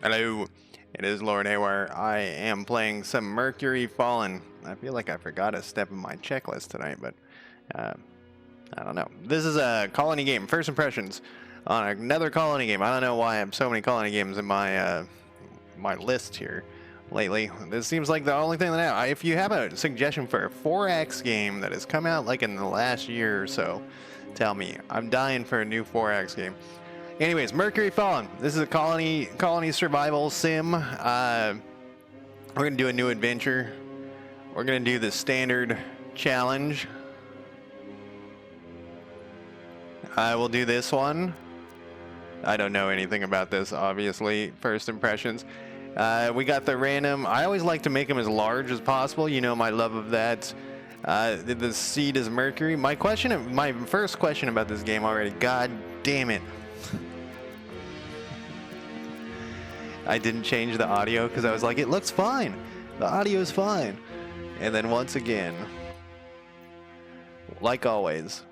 Hello, it is Lord Haywire. I am playing some Mercury Fallen. I feel like I forgot a step in my checklist tonight, but I don't know. This is a colony game. First impressions on another colony game. I don't know why I have so many colony games in my my list here lately. This seems like the only thing that if you have a suggestion for a 4X game that has come out like in the last year or so, tell me. I'm dying for a new 4X game. Anyways, Mercury Fallen. This is a colony survival sim. We're gonna do a new adventure. We're gonna do the standard challenge. I will do this one. I don't know anything about this, obviously. First impressions. We got the random. I always like to make them as large as possible. You know my love of that. The seed is Mercury. My first question about this game already. God damn it. I didn't change the audio because I was like, it looks fine. The audio is fine. And then once again, like always,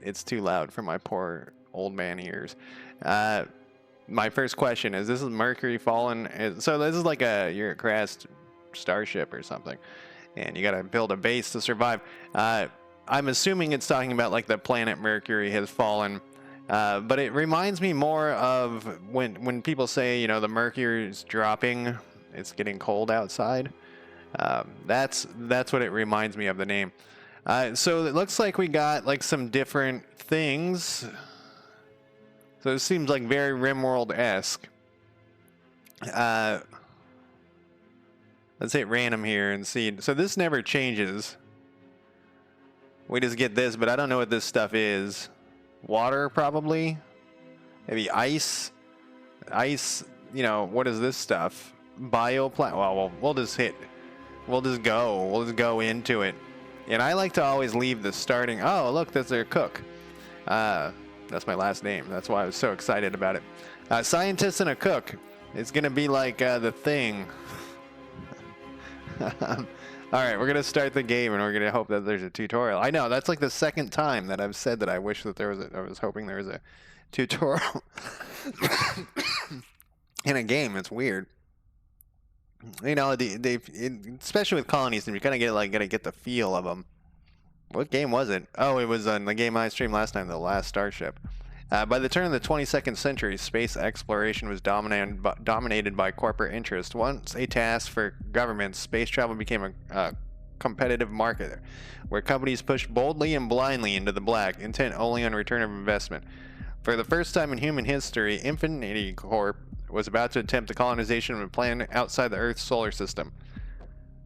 it's too loud for my poor old man ears. My first question is, this is Mercury Fallen. So this is like you're a crashed starship or something, and you got to build a base to survive. I'm assuming it's talking about like the planet Mercury has fallen. But it reminds me more of when people say, you know, the mercury is dropping, it's getting cold outside. That's what it reminds me of, the name. So it looks like we got like some different things. So it seems like very RimWorld-esque. Let's hit random here and see. So this never changes. We just get this, but I don't know what this stuff is. Water, probably. Maybe ice. Ice, you know, what is this stuff? Bioplant. Well, we'll just go into it. And I like to always leave the starting. Oh, look, that's their cook. That's my last name. That's why I was so excited about it. Scientist and a cook. It's going to be like The Thing. All right, we're going to start the game, and we're going to hope that there's a tutorial. I know, that's like the second time that I've said that I wish that I was hoping there was a tutorial in a game. It's weird. You know, especially with colonies, you kind of gotta get the feel of them. What game was it? Oh, it was on the game I streamed last time, The Last Starship. By the turn of the 22nd century, space exploration was dominated by corporate interest. Once a task for governments, space travel became a competitive market where companies pushed boldly and blindly into the black, intent only on return of investment. For the first time in human history, Infinity Corp was about to attempt the colonization of a planet outside the Earth's solar system.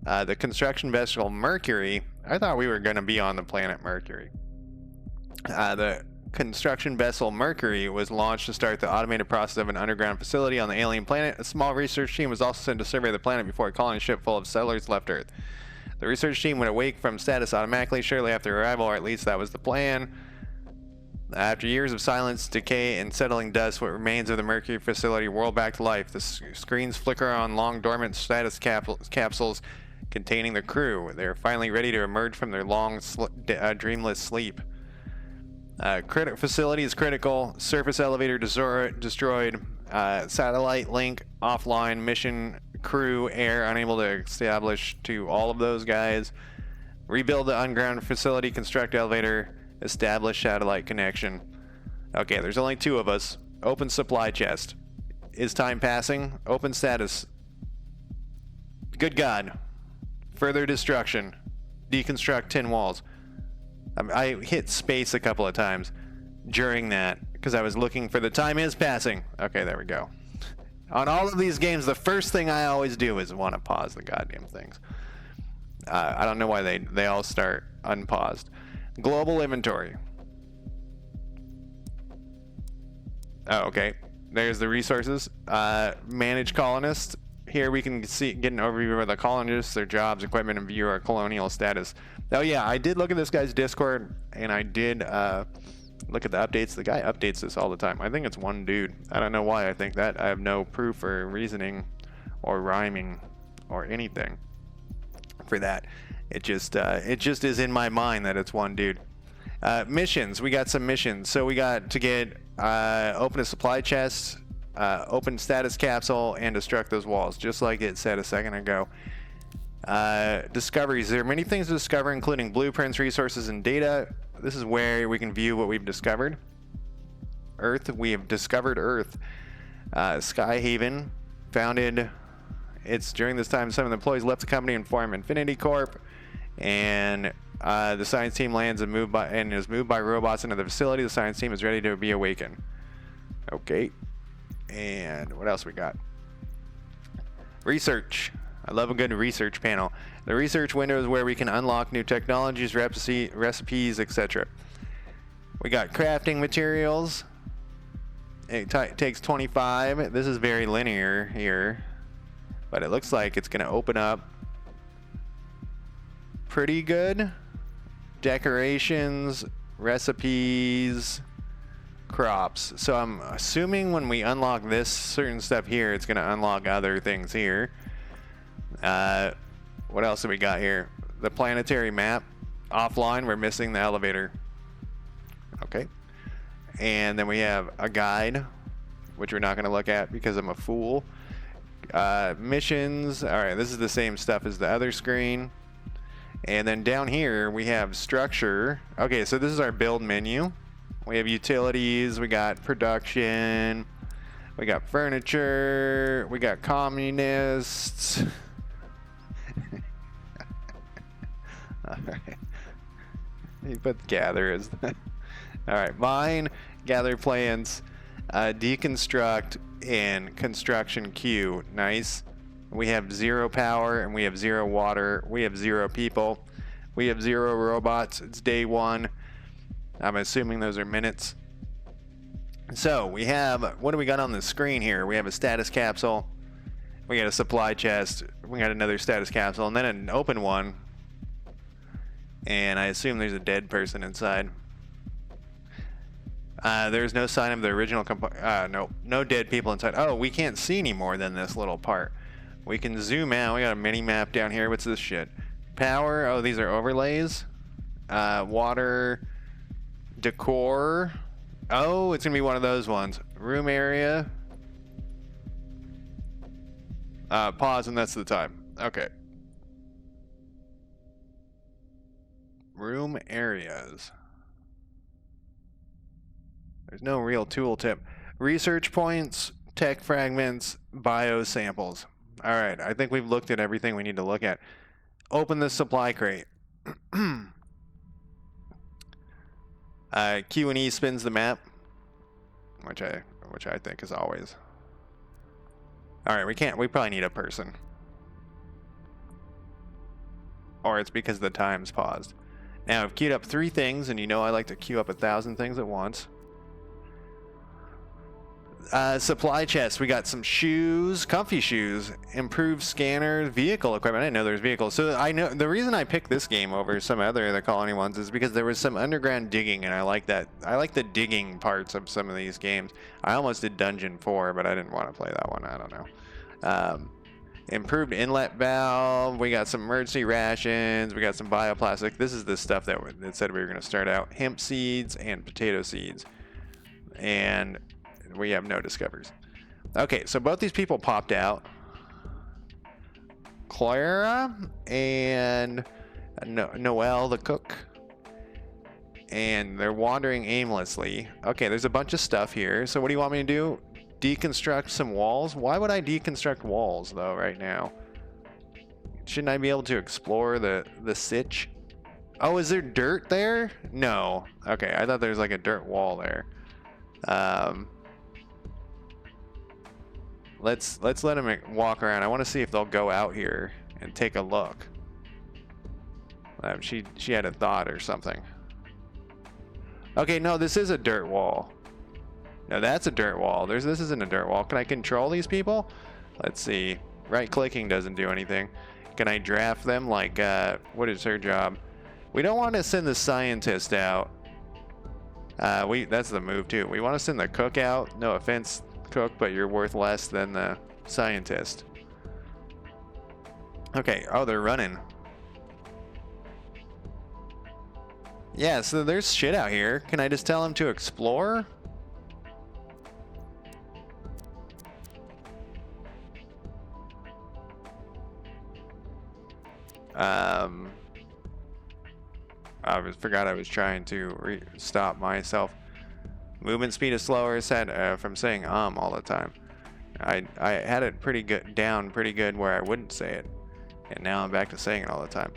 The construction vessel Mercury, I thought we were going to be on the planet Mercury. The construction vessel Mercury was launched to start the automated process of an underground facility on the alien planet. A small research team was also sent to survey the planet before a colony ship full of settlers left Earth. The research team would awake from status automatically shortly after arrival, or at least that was the plan. After years of silence, decay, and settling dust, what remains of the Mercury facility whirl back to life. The screens flicker on long dormant status capsules containing the crew. They are finally ready to emerge from their long, dreamless sleep. Facility is critical. Surface elevator destroyed. Satellite link offline. Mission crew air unable to establish to all of those guys. Rebuild the underground facility. Construct elevator. Establish satellite connection. Okay, there's only two of us. Open supply chest. Is time passing? Open status. Good God. Further destruction. Deconstruct 10 walls. I hit space a couple of times during that because I was looking for the time is passing. Okay, there we go. On all of these games, the first thing I always do is want to pause the goddamn things. I don't know why they all start unpaused. Global inventory. Oh, okay. There's the resources. Manage colonists. Here we can get an overview of the colonists, their jobs, equipment, and view our colonial status. Oh yeah, I did look at this guy's Discord, and I did look at the updates. The guy updates this all the time. I think it's one dude. I don't know why I think that. I have no proof or reasoning or rhyming or anything for that. It just is in my mind that it's one dude. Missions. We got some missions. So we got to get open a supply chest. Open status capsule and destruct those walls, just like it said a second ago. Discoveries. There are many things to discover, including blueprints, resources, and data. This is where we can view what we've discovered. Earth. We have discovered Earth. Sky Haven. Founded. It's during this time some of the employees left the company and formed Infinity Corp. And the science team lands and is moved by robots into the facility. The science team is ready to be awakened. Okay. And what else we got? Research. I love a good research panel. The research window is where we can unlock new technologies, recipes, etc. We got crafting materials. It takes 25. This is very linear here, but it looks like it's going to open up pretty good. Decorations, recipes, crops. So I'm assuming when we unlock this certain stuff here, it's going to unlock other things here. What else have we got here? The planetary map. Offline, we're missing the elevator. Okay. And then we have a guide, which we're not going to look at because I'm a fool. Missions. All right, this is the same stuff as the other screen. And then down here, we have structure. Okay, so this is our build menu. We have utilities. We got production. We got furniture. We got communists. All right. You put gather as that. All right. Mine, gather plants, deconstruct, and construction queue. Nice. We have 0 power and we have 0 water. We have 0 people. We have 0 robots. It's day 1. I'm assuming those are minutes. So we have, what do we got on the screen here? We have a status capsule. We got a supply chest. We got another status capsule and then an open one. And I assume there's a dead person inside. There's no sign of the original no dead people inside. Oh, we can't see any more than this little part. We can zoom out. We got a mini map down here. What's this shit? Power. Oh, these are overlays. Water. Decor. Oh, it's gonna be one of those ones. Room area. Pause and that's the time. Okay. Room areas. There's no real tooltip. Research points, tech fragments, bio samples. All right, I think we've looked at everything we need to look at. Open the supply crate. Q&E spins the map, which I think is always. All right, we probably need a person. Or it's because the time's paused. Now I've queued up 3 things, and you know I like to queue up 1,000 things at once. Supply chest. We got some shoes, comfy shoes, improved scanners, vehicle equipment. I didn't know there was vehicles. So I know the reason I picked this game over some other of the colony ones is because there was some underground digging, and I like that. I like the digging parts of some of these games. I almost did Dungeon 4, but I didn't want to play that one. I don't know. Improved inlet valve. We got some emergency rations. We got some bioplastic. This is the stuff that said we were going to start out. Hemp seeds and potato seeds. And we have no discoveries. Okay, so both these people popped out. Clara and Noelle, the cook. And they're wandering aimlessly. Okay, there's a bunch of stuff here. So what do you want me to do? Deconstruct some walls? Why would I deconstruct walls, though, right now? Shouldn't I be able to explore the sitch? Oh, is there dirt there? No. Okay, I thought there was like a dirt wall there. Let's let them walk around. I want to see if they'll go out here and take a look. She had a thought or something. Okay, no, this is a dirt wall. No, that's a dirt wall. This isn't a dirt wall. Can I control these people? Let's see. Right-clicking doesn't do anything. Can I draft them? Like, what is her job? We don't want to send the scientist out. That's the move, too. We want to send the cook out. No offense, cook, but you're worth less than the scientist. Okay. Oh, they're running. Yeah, so there's shit out here. Can I just tell them to explore? Forgot I was trying to stop myself. Movement speed is slower, said from saying all the time. I had it pretty good where I wouldn't say it, and now I'm back to saying it all the time.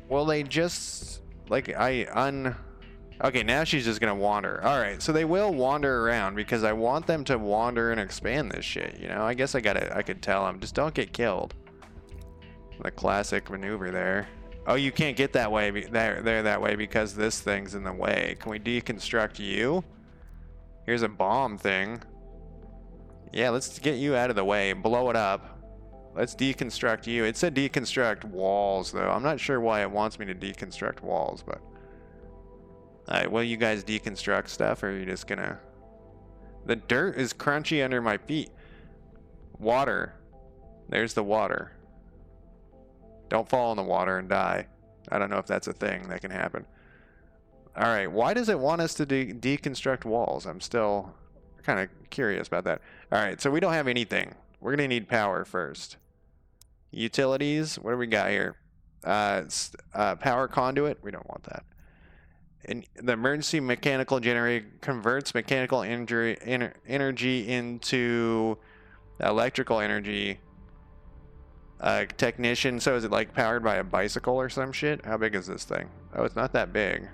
Well, they just like Okay, now she's just gonna wander. All right, so they will wander around because I want them to wander and expand this shit. You know, I guess I could tell them just don't get killed. The classic maneuver there. Oh, you can't get that way. There that way because this thing's in the way. Can we deconstruct you? Here's a bomb thing. Yeah, let's get you out of the way. Blow it up. Let's deconstruct you. It said deconstruct walls, though. I'm not sure why it wants me to deconstruct walls, but... Alright, will you guys deconstruct stuff, or are you just gonna... The dirt is crunchy under my feet. Water. There's the water. Don't fall in the water and die. I don't know if that's a thing that can happen. Alright, why does it want us to deconstruct walls? I'm still kind of curious about that. Alright, so we don't have anything. We're going to need power first. Utilities, what do we got here? Power conduit, we don't want that. And the emergency mechanical generator converts mechanical energy into electrical energy. Technician, so is it like powered by a bicycle or some shit? How big is this thing? Oh, it's not that big.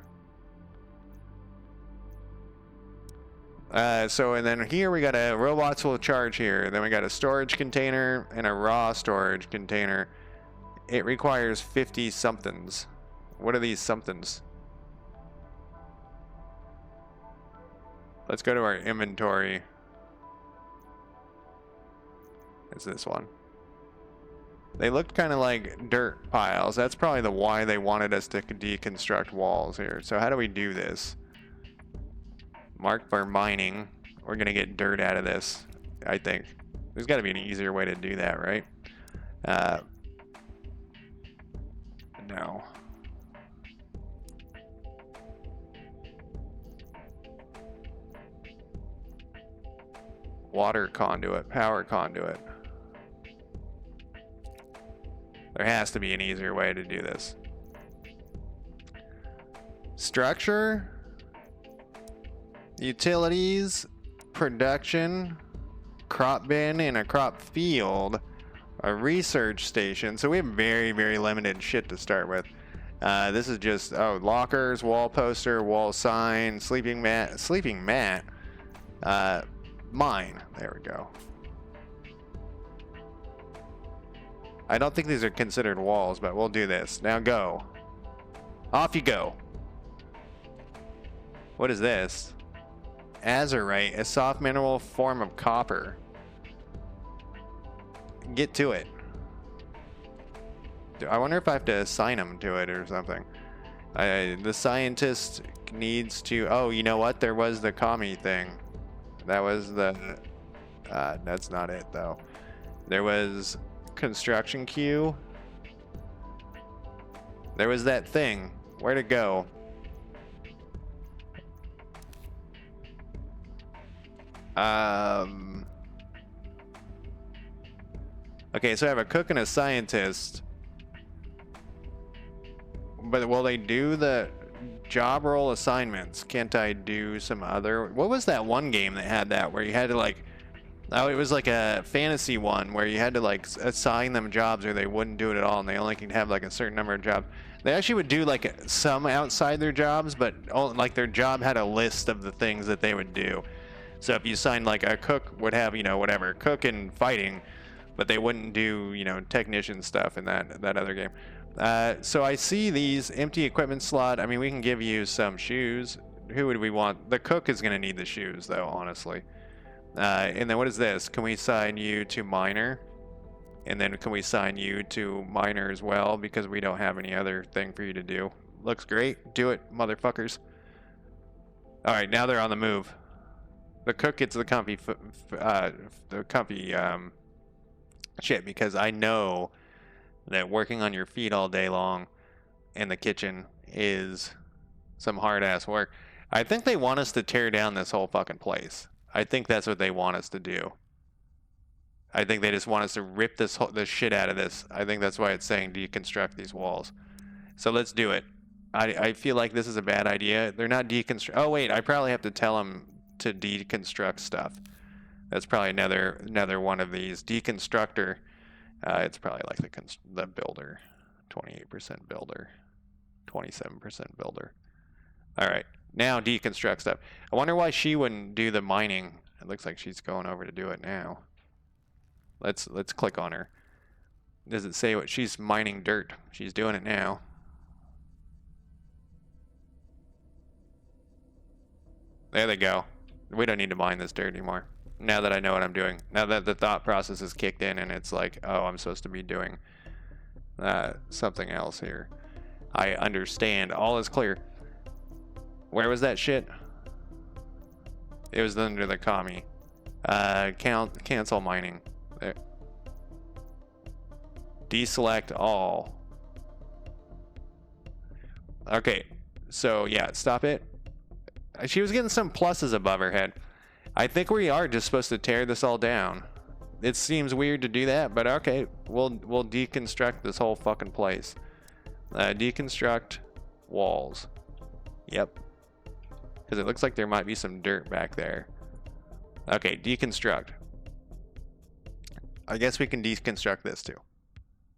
And then here we got a robots will charge here. Then we got a storage container and a raw storage container. It requires 50 somethings. What are these somethings? Let's go to our inventory. It's this one. They looked kind of like dirt piles. That's probably the why they wanted us to deconstruct walls here. So how do we do this? Mark for mining. We're going to get dirt out of this, I think. There's got to be an easier way to do that, right? No. Water conduit, power conduit. There has to be an easier way to do this. Structure, utilities, production, crop bin and a crop field, a research station. So we have very, very limited shit to start with. This is just, lockers, wall poster, wall sign, sleeping mat, mine. There we go. I don't think these are considered walls, but we'll do this. Now go. Off you go. What is this? Azurite, a soft mineral form of copper. Get to it. I wonder if I have to assign them to it or something. The scientist needs to... Oh, you know what? There was the commie thing. That was the... that's not it, though. There was... construction queue. There was that thing. Where'd it go? Okay, so I have a cook and a scientist. But will they do the job role assignments? Can't I do some other... What was that one game that had that where you had to like... Oh, it was like a fantasy one where you had to like assign them jobs or they wouldn't do it at all and they only could have like a certain number of jobs. They actually would do like some outside their jobs, but like their job had a list of the things that they would do. So if you signed like a cook would have, you know, whatever, cook and fighting, but they wouldn't do, you know, technician stuff in that other game. So I see these empty equipment slot. I mean, we can give you some shoes. Who would we want? The cook is going to need the shoes though, honestly. And then what is this? Can we assign you to miner? And then can we assign you to miner as well? Because we don't have any other thing for you to do. Looks great. Do it, motherfuckers. Alright, now they're on the move. The cook gets the comfy shit, because I know that working on your feet all day long in the kitchen is some hard-ass work. I think they want us to tear down this whole fucking place. I think that's what they want us to do. I think they just want us to rip this shit out of this. I think that's why it's saying deconstruct these walls. So let's do it. I feel like this is a bad idea. They're not deconstruct. Oh wait, I probably have to tell them to deconstruct stuff. That's probably another one of these. Deconstructor. It's probably like the builder. 28% builder. 27% builder. All right. Now deconstruct stuff. I wonder why she wouldn't do the mining. It looks like she's going over to do it now. Let's click on her. Does it say what she's mining dirt? She's doing it now. There they go. We don't need to mine this dirt anymore. Now that I know what I'm doing. Now that the thought process is kicked in and it's like, oh, I'm supposed to be doing something else here. I understand. All is clear. Where was that shit? It was under the commie. Cancel mining. There. Deselect all. Okay. So yeah, stop it. She was getting some pluses above her head. I think we are just supposed to tear this all down. It seems weird to do that, but okay, we'll deconstruct this whole fucking place. Deconstruct walls. Yep. Because it looks like there might be some dirt back there. Okay, deconstruct. I guess we can deconstruct this too.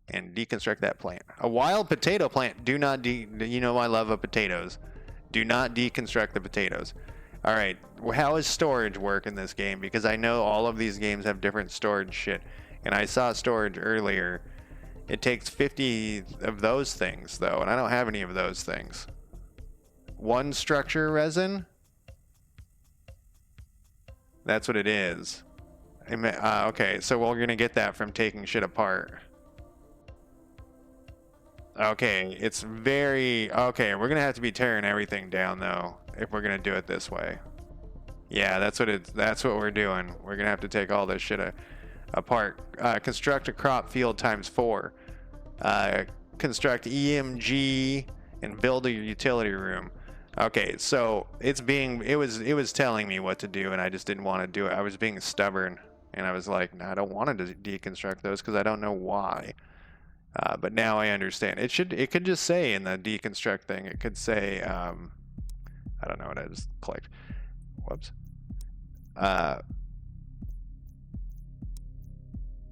And deconstruct that plant. A wild potato plant. Do not you know I love potatoes. Do not deconstruct the potatoes. All right, how does storage work in this game? Because I know all of these games have different storage shit. And I saw storage earlier. It takes 50 of those things, though, and I don't have any of those things. One structure resin? That's what it is. Okay, so we're going to get that from taking shit apart. Okay, it's very... Okay, we're going to have to be tearing everything down, though, if we're going to do it this way. Yeah, that's what we're doing. We're going to have to take all this shit apart. Construct a crop field ×4. Construct EMG and build a utility room. Okay, so it was telling me what to do, and I just didn't want to do it. I was being stubborn, and I was like, no, I don't want to deconstruct those because I don't know why. But now I understand. It could just say in the deconstruct thing, it could say, I don't know what I just clicked. Whoops.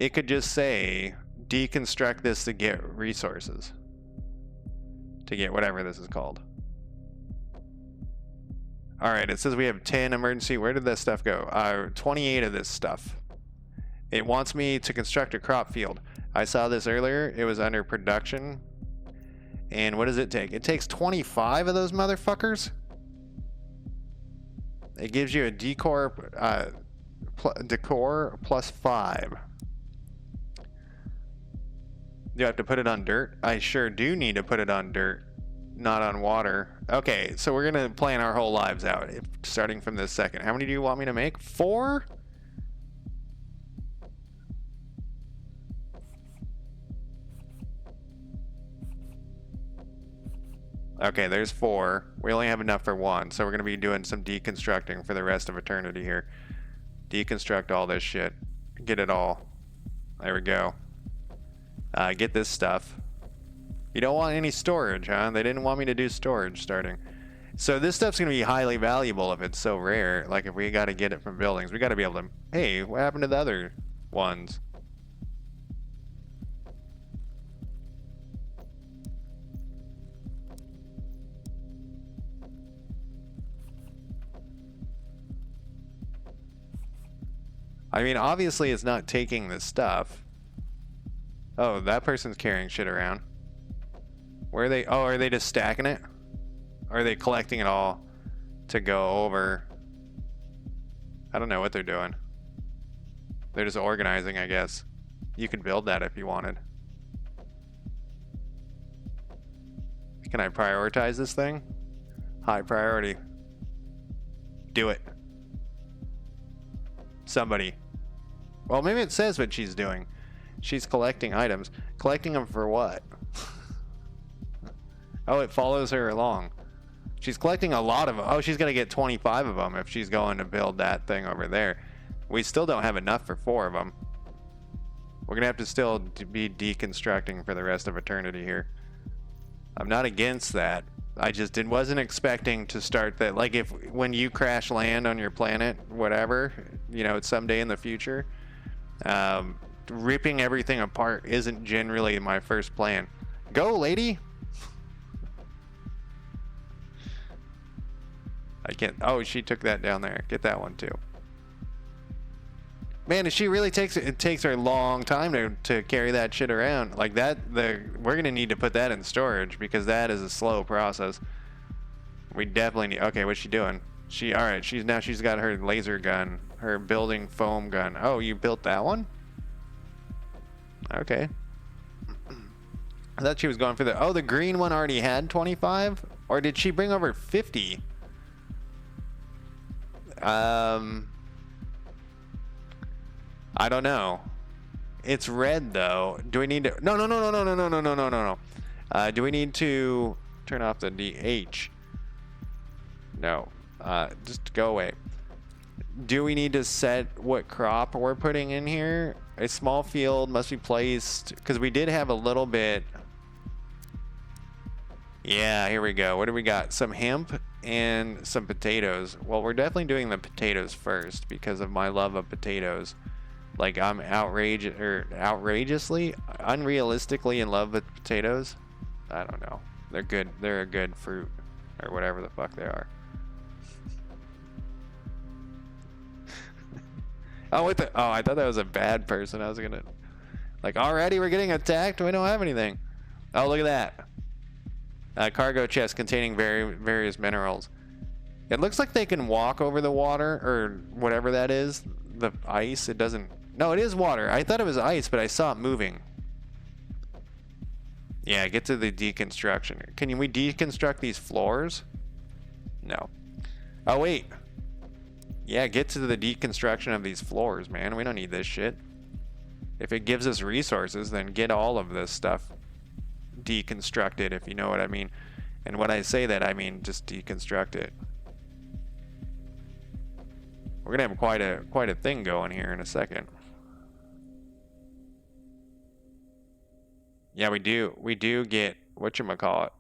It could just say deconstruct this to get resources. To get whatever this is called. Alright, it says we have 10 emergency. Where did that stuff go? 28 of this stuff. It wants me to construct a crop field. I saw this earlier. It was under production. And what does it take? It takes 25 of those motherfuckers? It gives you a decor +5. Do I have to put it on dirt? I sure do need to put it on dirt, not on water. Okay, so we're going to plan our whole lives out, starting from this second. How many do you want me to make? 4? Okay, there's 4. We only have enough for 1, so we're going to be doing some deconstructing for the rest of eternity here. Deconstruct all this shit. Get it all. There we go. Get this stuff. You don't want any storage, huh? They didn't want me to do storage starting. So this stuff's going to be highly valuable if it's so rare. Like if we got to get it from buildings, we got to be able to... Hey, what happened to the other ones? I mean, obviously it's not taking this stuff. Oh, that person's carrying shit around. Where are they? Oh, are they just stacking it? Or are they collecting it all to go over? I don't know what they're doing. They're just organizing, I guess. You could build that if you wanted. Can I prioritize this thing? High priority. Do it. Somebody. Well, maybe it says what she's doing. She's collecting items. Collecting them for what? Oh, it follows her along. She's collecting a lot of them. Oh, she's going to get 25 of them if she's going to build that thing over there. We still don't have enough for 4 of them. We're gonna have to still be deconstructing for the rest of eternity here. I'm not against that. I just wasn't expecting to start that. Like, if when you crash land on your planet, whatever, you know, someday in the future, ripping everything apart isn't generally my first plan. Go, lady! I can't. Oh, she took that down there. Get that one too. Man, she really takes it takes her a long time to carry that shit around. Like that, we're gonna need to put that in storage because that is a slow process. We definitely need. Okay, what's she doing? All right. She's got her laser gun, her building foam gun. Oh, you built that one? Okay. I thought she was going for the. Oh, the green one already had 25, or did she bring over 50? I don't know. It's red though. Do we need to? No. Do we need to turn off the DH? No. Just go away. Do we need to set what crop we're putting in here? A small field must be placed because we did have a little bit. Yeah, here we go. What do we got? Some hemp and some potatoes. Well, we're definitely doing the potatoes first because of my love of potatoes. Like, I'm outrageously, unrealistically in love with potatoes. I don't know. They're good. They're a good fruit, or whatever the fuck they are. Oh, what the? Oh, I thought that was a bad person. I was gonna, like, already we're getting attacked. We don't have anything. Oh, look at that. Cargo chest containing various minerals. It looks like they can walk over the water or whatever that is. The ice. It doesn't. No, it is water. I thought it was ice, but I saw it moving. Yeah, get to the deconstruction. Can we deconstruct these floors? No. Oh, wait. Yeah, get to the deconstruction of these floors, man. We don't need this shit. If it gives us resources, then get all of this stuff deconstructed, if you know what I mean. And when I say that, I mean just deconstruct it. We're gonna have quite a thing going here in a second. Yeah, we do get whatchamacallit.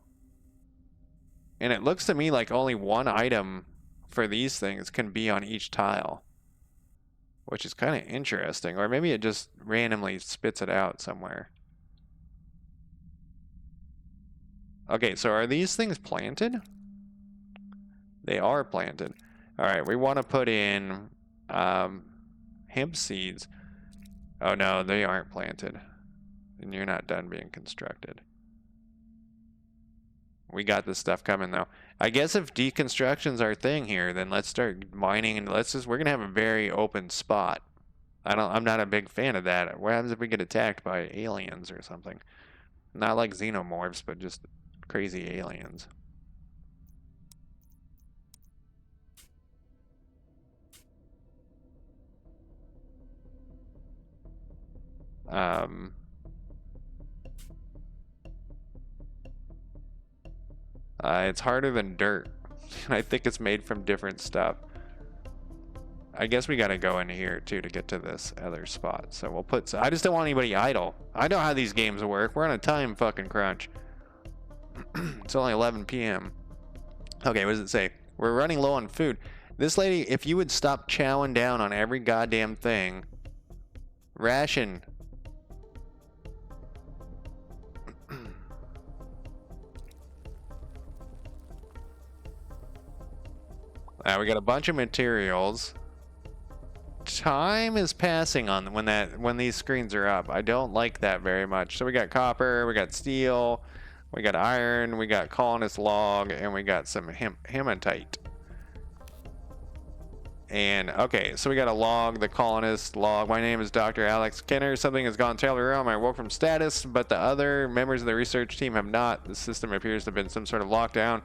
And it looks to me like only one item for these things can be on each tile, which is kind of interesting. Or maybe it just randomly spits it out somewhere. Okay, so are these things planted? They are planted. All right, we want to put in hemp seeds. Oh no, they aren't planted. And you're not done being constructed. We got this stuff coming though. I guess if deconstruction's our thing here, then let's start mining and we're gonna have a very open spot. I'm not a big fan of that. What happens if we get attacked by aliens or something? Not like xenomorphs, but just crazy aliens. It's harder than dirt. And I think it's made from different stuff. I guess we gotta go in here too to get to this other spot. So we'll put. I just don't want anybody idle. I know how these games work. We're on a time fucking crunch. It's only 11 p.m. Okay, what does it say? We're running low on food. This lady, if you would stop chowing down on every goddamn thing. Ration. We got a bunch of materials. Time is passing on when these screens are up. I don't like that very much. So we got copper, we got steel, we got iron, we got colonist log, and we got some hematite. And okay, so we got a log, the colonist log. My name is Dr. Alex Kenner. Something has gone terribly wrong. I woke from status, but the other members of the research team have not. The system appears to have been some sort of lockdown.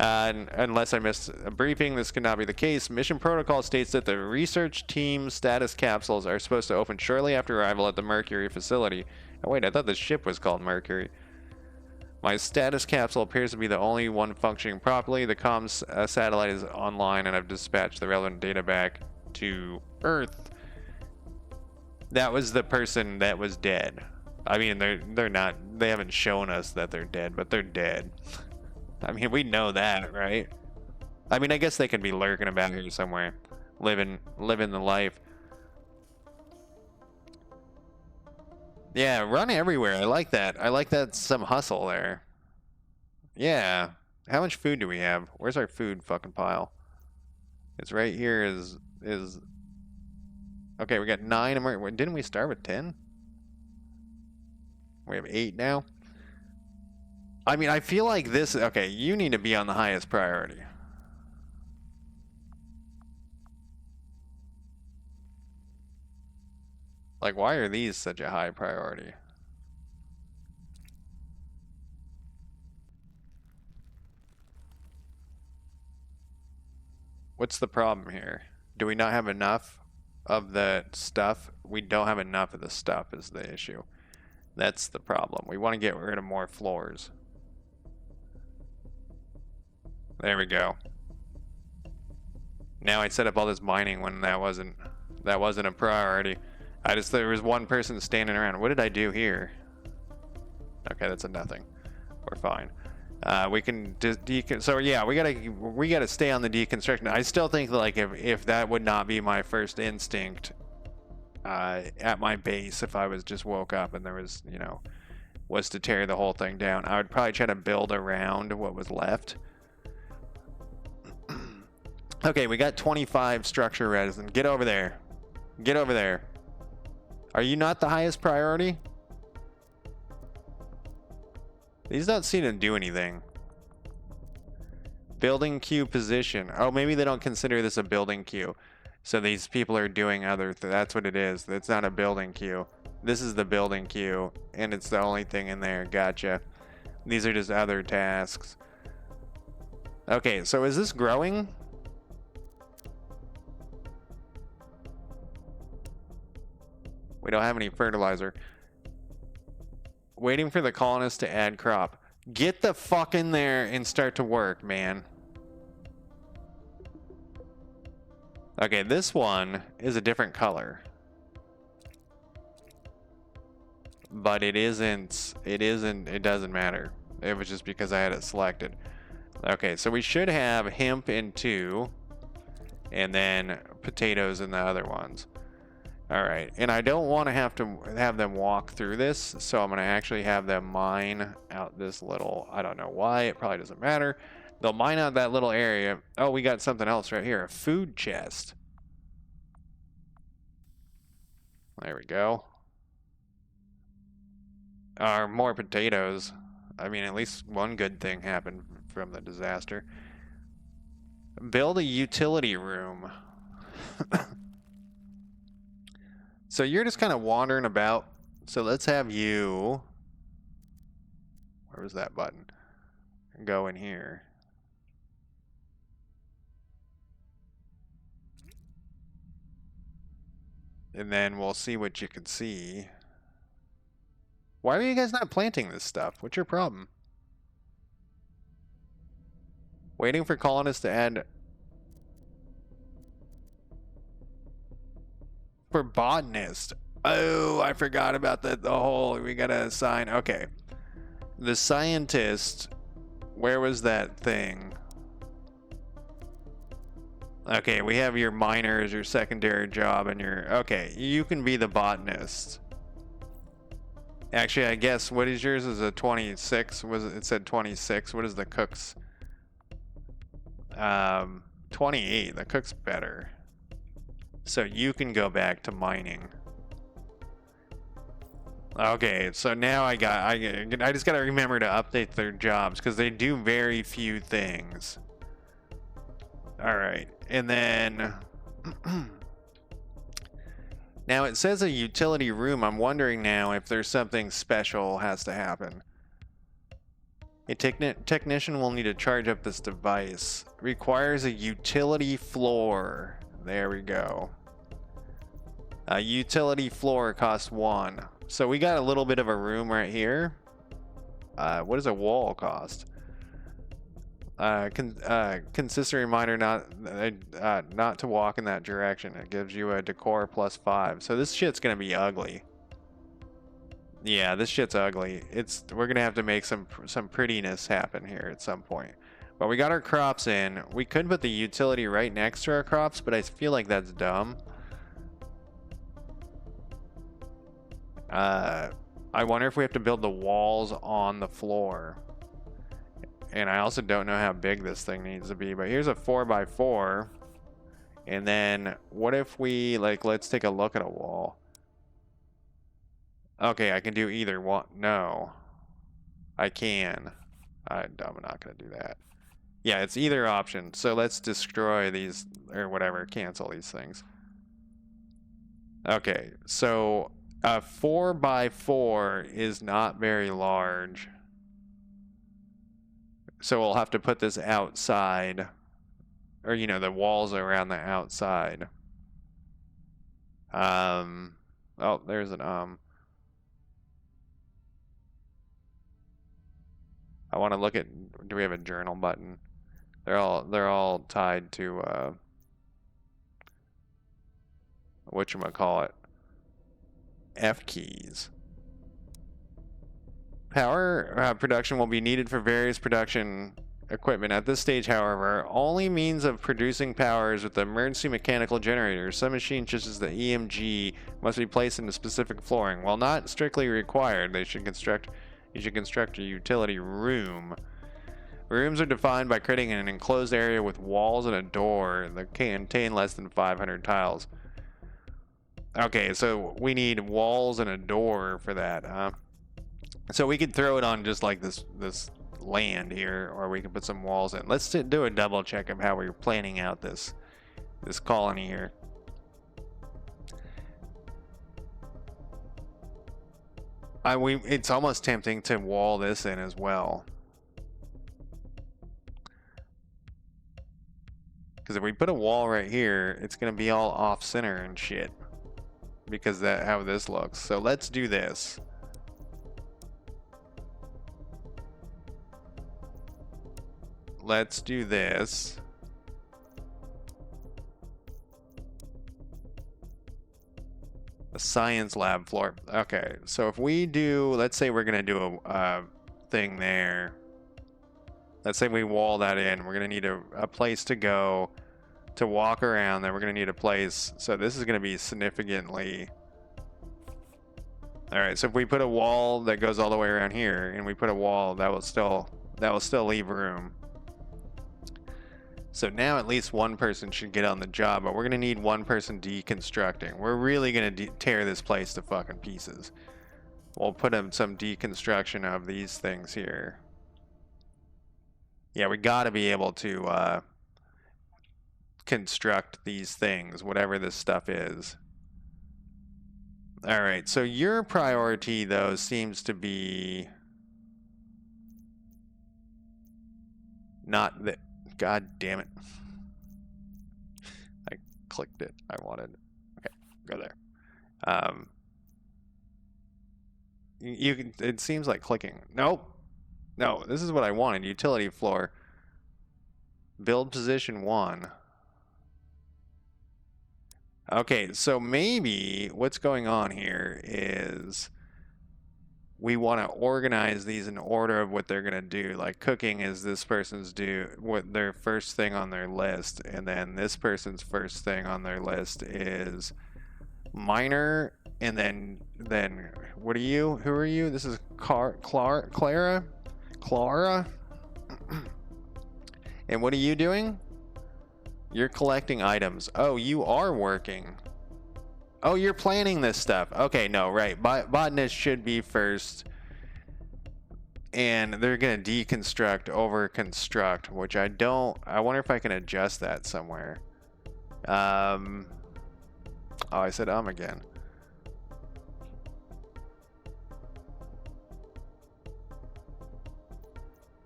Unless I missed a briefing, this cannot be the case. Mission protocol states that the research team status capsules are supposed to open shortly after arrival at the Mercury facility. Oh wait, I thought the ship was called Mercury. My status capsule appears to be the only one functioning properly. The comms satellite is online and I've dispatched the relevant data back to Earth. That was the person that was dead. I mean, they're not. They haven't shown us that they're dead, but they're dead. I mean, we know that, right? I mean, I guess they could be lurking about here somewhere, living the life. Yeah, run everywhere. I like that. I like that. Some hustle there. Yeah. How much food do we have? Where's our food fucking pile? It's right here. Is okay? We got 9. Didn't we start with 10? We have 8 now. I mean, I feel like this. Okay, you need to be on the highest priority. Like, why are these such a high priority? What's the problem here? Do we not have enough of the stuff? We don't have enough of the stuff is the issue. That's the problem. We want to get rid of more floors. There we go. Now I set up all this mining when that wasn't a priority. There was one person standing around. What did I do here? Okay, that's a nothing. We're fine. We can so yeah, we gotta stay on the deconstruction. I still think that, like, if that would not be my first instinct at my base, if I was just woke up and there was, was to tear the whole thing down, I would probably try to build around what was left. Okay, we got 25 structure resin. Get over there. Get over there. Are you not the highest priority? These don't seem to do anything. Building queue position. Oh, maybe they don't consider this a building queue. So these people are doing that's what it is. It's not a building queue. This is the building queue, and it's the only thing in there. Gotcha. These are just other tasks. Okay, so is this growing? We don't have any fertilizer. Waiting for the colonists to add crop. Get the fuck in there and start to work, man. Okay, this one is a different color. But it doesn't matter. It was just because I had it selected. Okay, so we should have hemp in 2, and then potatoes in the other ones. All right, and I don't want to have them walk through this, so I'm going to actually have them mine out this little, I don't know why, it probably doesn't matter. They'll mine out that little area. Oh, we got something else right here, a food chest. There we go. More potatoes. I mean, at least one good thing happened from the disaster. Build a utility room. So you're just kind of wandering about. So let's have you... Where was that button? Go in here. And then we'll see what you can see. Why are you guys not planting this stuff? What's your problem? Waiting for colonists to add... For botanist. Oh, I forgot about the whole... We gotta assign... Okay. The scientist... Where was that thing? Okay, we have your miner as your secondary job and your... Okay, you can be the botanist. Actually, I guess, what is yours? Is a 26? It said 26. What is the cook's? 28. The cook's better. So you can go back to mining. Okay, so now I just gotta remember to update their jobs because they do very few things. All right, and then now it says a utility room. I'm wondering now if there's something special has to happen. A technician will need to charge up this device. Requires a utility floor. There we go. A utility floor costs 1. So we got a little bit of a room right here. What does a wall cost? Consistent reminder not to walk in that direction. It gives you a decor +5. So this shit's gonna be ugly. Yeah, this shit's ugly. We're gonna have to make some prettiness happen here at some point. But we got our crops in. We could put the utility right next to our crops, but I feel like that's dumb. I wonder if we have to build the walls on the floor. And I also don't know how big this thing needs to be, but here's a 4x4. And then what if we, like, let's take a look at a wall. Okay, I can do either one. No, I can. I'm not going to do that. Yeah, it's either option. So let's destroy these, or whatever, cancel these things. Okay, so a 4x4 is not very large. So we'll have to put this outside, or, you know, the walls around the outside. Oh, there's an I want to look at, do we have a journal button? They're all tied to whatchamacallit, F keys. Power production will be needed for various production equipment. At this stage, however, only means of producing power is with the emergency mechanical generator. Some machines, such as the EMG, must be placed into specific flooring. While not strictly required, you should construct a utility room. Rooms are defined by creating an enclosed area with walls and a door that can contain less than 500 tiles. Okay, so we need walls and a door for that, huh? So we could throw it on just like this land here, or we can put some walls in. Let's do a double check of how we're planning out this colony here. It's almost tempting to wall this in as well. Because if we put a wall right here, it's going to be all off center and shit. Because that's how this looks. So let's do this. Let's do this. A science lab floor. Okay, so if we do, let's say we're going to do a thing there. Let's say we wall that in. We're going to need a place to go to walk around. Then we're going to need a place. So this is going to be significantly. All right, so if we put a wall that goes all the way around here, and we put a wall, that will still leave room. So now at least one person should get on the job, but we're going to need one person deconstructing. We're really going to tear this place to fucking pieces. We'll put in some deconstruction of these things here. Yeah, we got to be able to construct these things, whatever this stuff is. All right, so your priority, though, seems to be not that. God damn it. I clicked it. I wanted. Okay, go there. You can. It seems like clicking. Nope. No, this is what I wanted. Utility floor. Build position 1. Okay, so maybe what's going on here is we want to organize these in order of what they're going to do. Like cooking is this person's what their first thing on their list, and then this person's first thing on their list is miner, and then what are you? Who are you? This is Clara? And what are you doing? You're collecting items. Oh, you are working. Oh, you're planning this stuff. Okay, no, right. Botanist should be first. And they're going to deconstruct over construct, which I wonder if I can adjust that somewhere. Oh, I said again.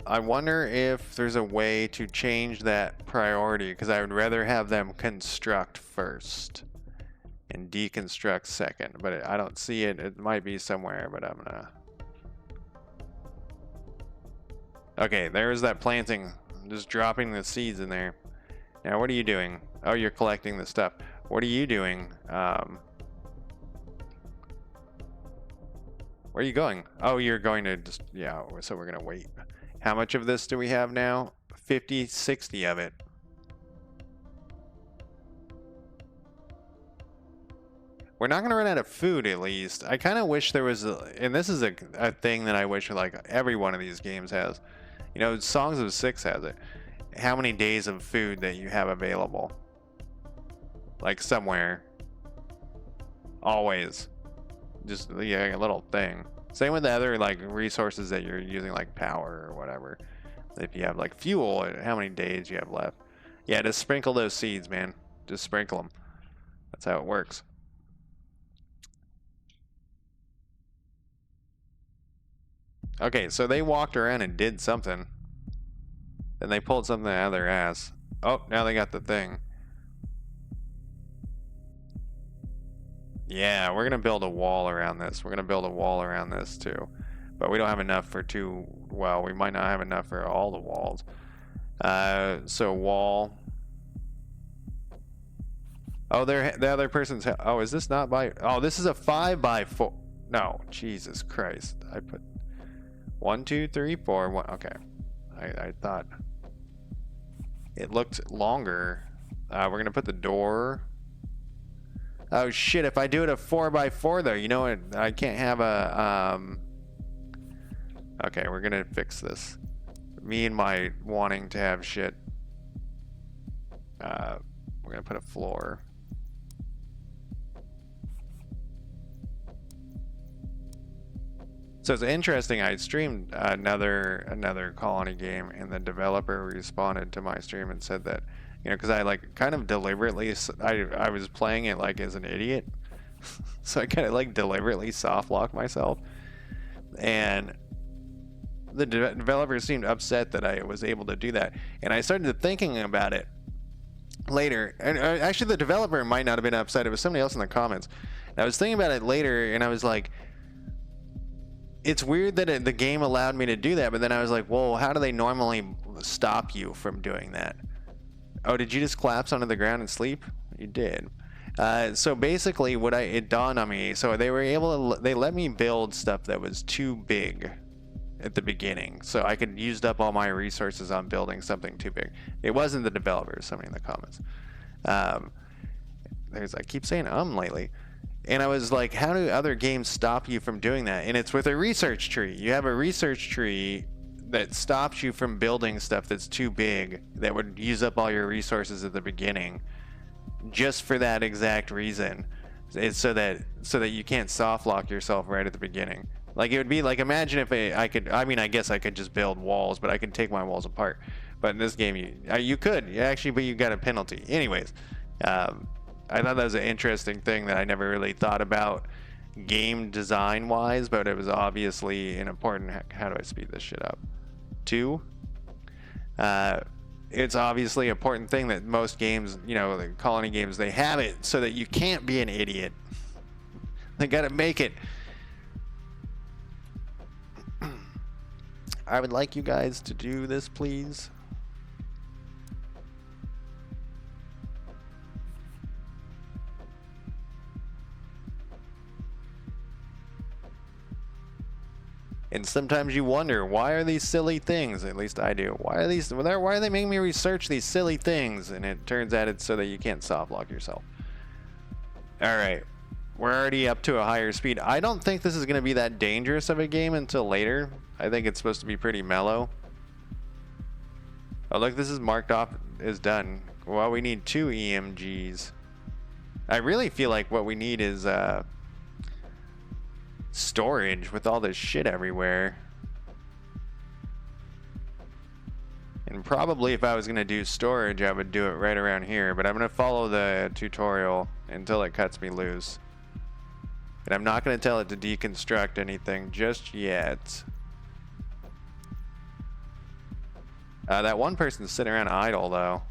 I wonder if there's a way to change that priority, because I would rather have them construct first and deconstruct second, but I don't see it. It might be somewhere, but I'm gonna. Okay, there's that planting Just dropping the seeds in there. Now, what are you doing? Oh, you're collecting the stuff. What are you doing? Where are you going? Oh, you're going to just, yeah, so we're going to wait. How much of this do we have now? 50, 60 of it. We're not going to run out of food, at least. I kind of wish there was, and this is a thing that I wish like every one of these games has. You know, Songs of Six has it. How many days of food that you have available. Like somewhere. Always. Just, yeah, a little thing. Same with the other like resources that you're using, like power or whatever. If you have like fuel, how many days you have left. Yeah, just sprinkle those seeds, man. Just sprinkle them. That's how it works. Okay, so they walked around and did something. Then they pulled something out of their ass. Oh, now they got the thing. Yeah, we're going to build a wall around this. We're going to build a wall around this too. But we don't have enough for two. Well, we might not have enough for all the walls. So wall. Oh, the other person's. Oh, is this not by? Oh, this is a 5x4. No, Jesus Christ. I put 1, 2, 3, 4. 1. Okay. I thought it looked longer. We're going to put the door. Oh shit, if I do it a 4x4 though, you know what? I can't have a, Okay, we're gonna fix this. Me and my wanting to have shit. We're gonna put a floor. So it's interesting, I streamed another colony game, and the developer responded to my stream and said that, you know, because I like kind of deliberately, I was playing it like as an idiot, so I kind of like deliberately soft locked myself, and the developer seemed upset that I was able to do that, and I started thinking about it later, and actually the developer might not have been upset, it was somebody else in the comments, and I was thinking about it later, and I was like, it's weird that the game allowed me to do that, but then I was like, well, how do they normally stop you from doing that? Oh, did you just collapse onto the ground and sleep? You did. So basically, it dawned on me. So they let me build stuff that was too big at the beginning, so I could used up all my resources on building something too big. It wasn't the developers. Somebody in the comments. I keep saying lately. And I was like, how do other games stop you from doing that? And it's with a research tree. You have a research tree that stops you from building stuff that's too big, that would use up all your resources at the beginning, just for that exact reason. It's so that you can't soft lock yourself right at the beginning. Like, it would be like, imagine if I guess I could just build walls, but I could take my walls apart. But in this game, you could actually, but you got a penalty. Anyways, I thought that was an interesting thing that I never really thought about game design wise, but it was obviously an important. How do I speed this shit up? 2. It's obviously an important thing that most games, you know, the colony games, they have it so that you can't be an idiot. They gotta make it. I would like you guys to do this, please. And sometimes you wonder, why are these silly things? At least I do. Why are they making me research these silly things? And it turns out it's so that you can't soft lock yourself. All right. We're already up to a higher speed. I don't think this is going to be that dangerous of a game until later. I think it's supposed to be pretty mellow. Oh, look, this is marked off as done. Well, we need 2 EMGs. I really feel like what we need is storage with all this shit everywhere. And probably if I was going to do storage, I would do it right around here. But I'm going to follow the tutorial until it cuts me loose. And I'm not going to tell it to deconstruct anything just yet. That one person's sitting around idle, though.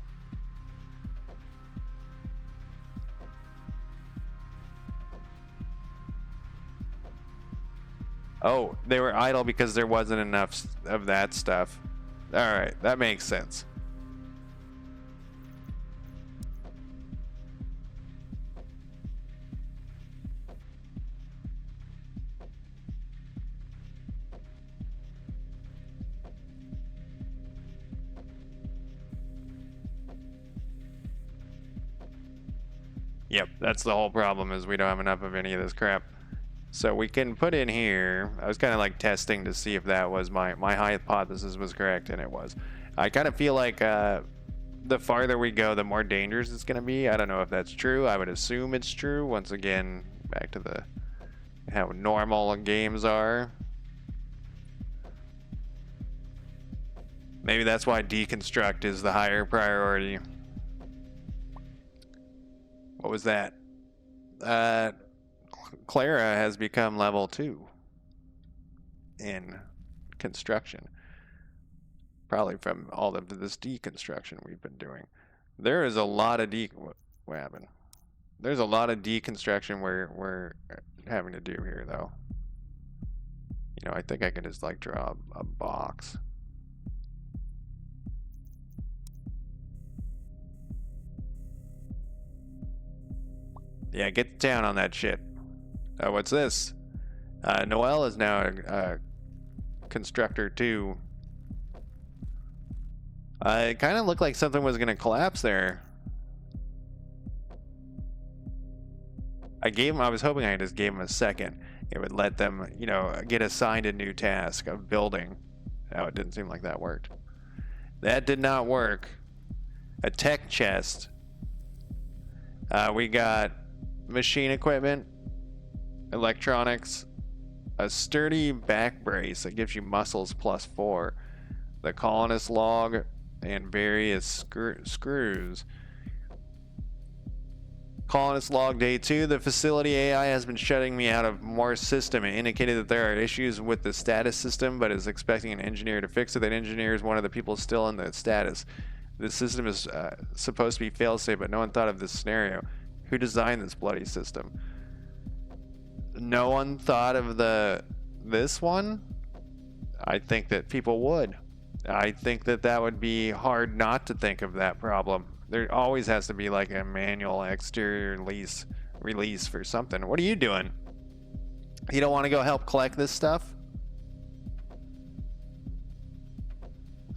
Oh, they were idle because there wasn't enough of that stuff. Alright, that makes sense. Yep, that's the whole problem, is we don't have enough of any of this crap. So we can put in here, I was kind of like testing to see if that was my hypothesis was correct, and it was. I kind of feel like the farther we go, the more dangerous it's going to be. I don't know if that's true. I would assume it's true. Once again, back to the how normal games are. Maybe that's why deconstruct is the higher priority. What was that? Clara has become level 2 in construction. Probably from all of this deconstruction we've been doing. There is a lot of what happened? There's a lot of deconstruction we're having to do here, though. You know, I think I could just like draw a box. Yeah, get down on that shit. What's this? Noelle is now a constructor too. It kind of looked like something was going to collapse there. I was hoping I just gave him a second. It would let them, you know, get assigned a new task of building. No, it didn't seem like that worked. That did not work. A tech chest. We got machine equipment, electronics, a sturdy back brace that gives you muscles +4, the colonist log, and various screws. Colonist log day 2. The facility AI has been shutting me out of more system. It indicated that there are issues with the status system, but is expecting an engineer to fix it. That engineer is one of the people still in the status. The system is supposed to be fail-safe, but no one thought of this scenario. Who designed this bloody system? No one thought of this one? I think that people would. I think that would be hard not to think of that problem. There always has to be like a manual exterior release for something. What are you doing? You don't want to go help collect this stuff?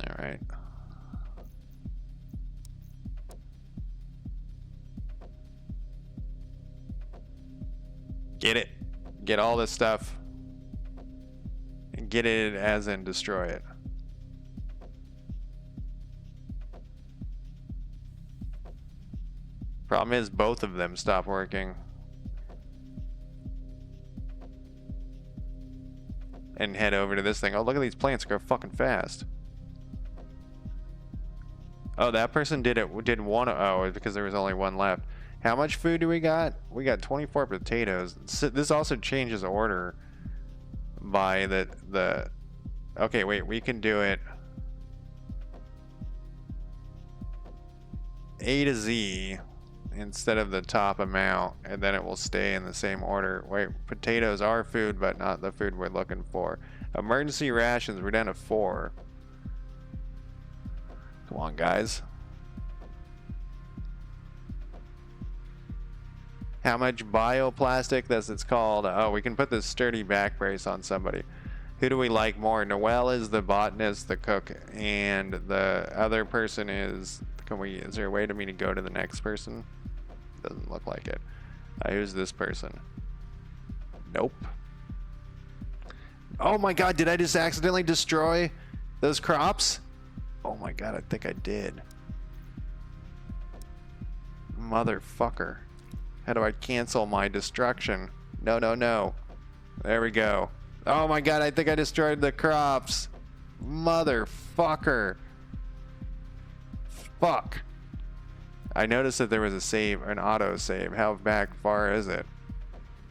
All right. Get it. Get all this stuff. And get it as in destroy it. Problem is both of them stop working. And head over to this thing. Oh, look at these plants grow fucking fast. Oh, that person did one. Oh, because there was only one left. How much food do we got? We got 24 potatoes. So this also changes order by the. Okay, wait. We can do it A to Z instead of the top amount, and then it will stay in the same order. Wait, potatoes are food, but not the food we're looking for. Emergency rations. We're down to 4. Come on, guys. How much bioplastic? That's it's called. Oh, we can put this sturdy back brace on somebody. Who do we like more? Noelle is the botanist, the cook, and the other person is. Is there a way to me to go to the next person? Doesn't look like it. Who's this person? Nope. Oh my god, did I just accidentally destroy those crops? Oh my god, I think I did. Motherfucker. How do I cancel my destruction? No, no, no. There we go. Oh my god, I think I destroyed the crops. Motherfucker. Fuck. I noticed that there was a save, an auto save. How back far is it?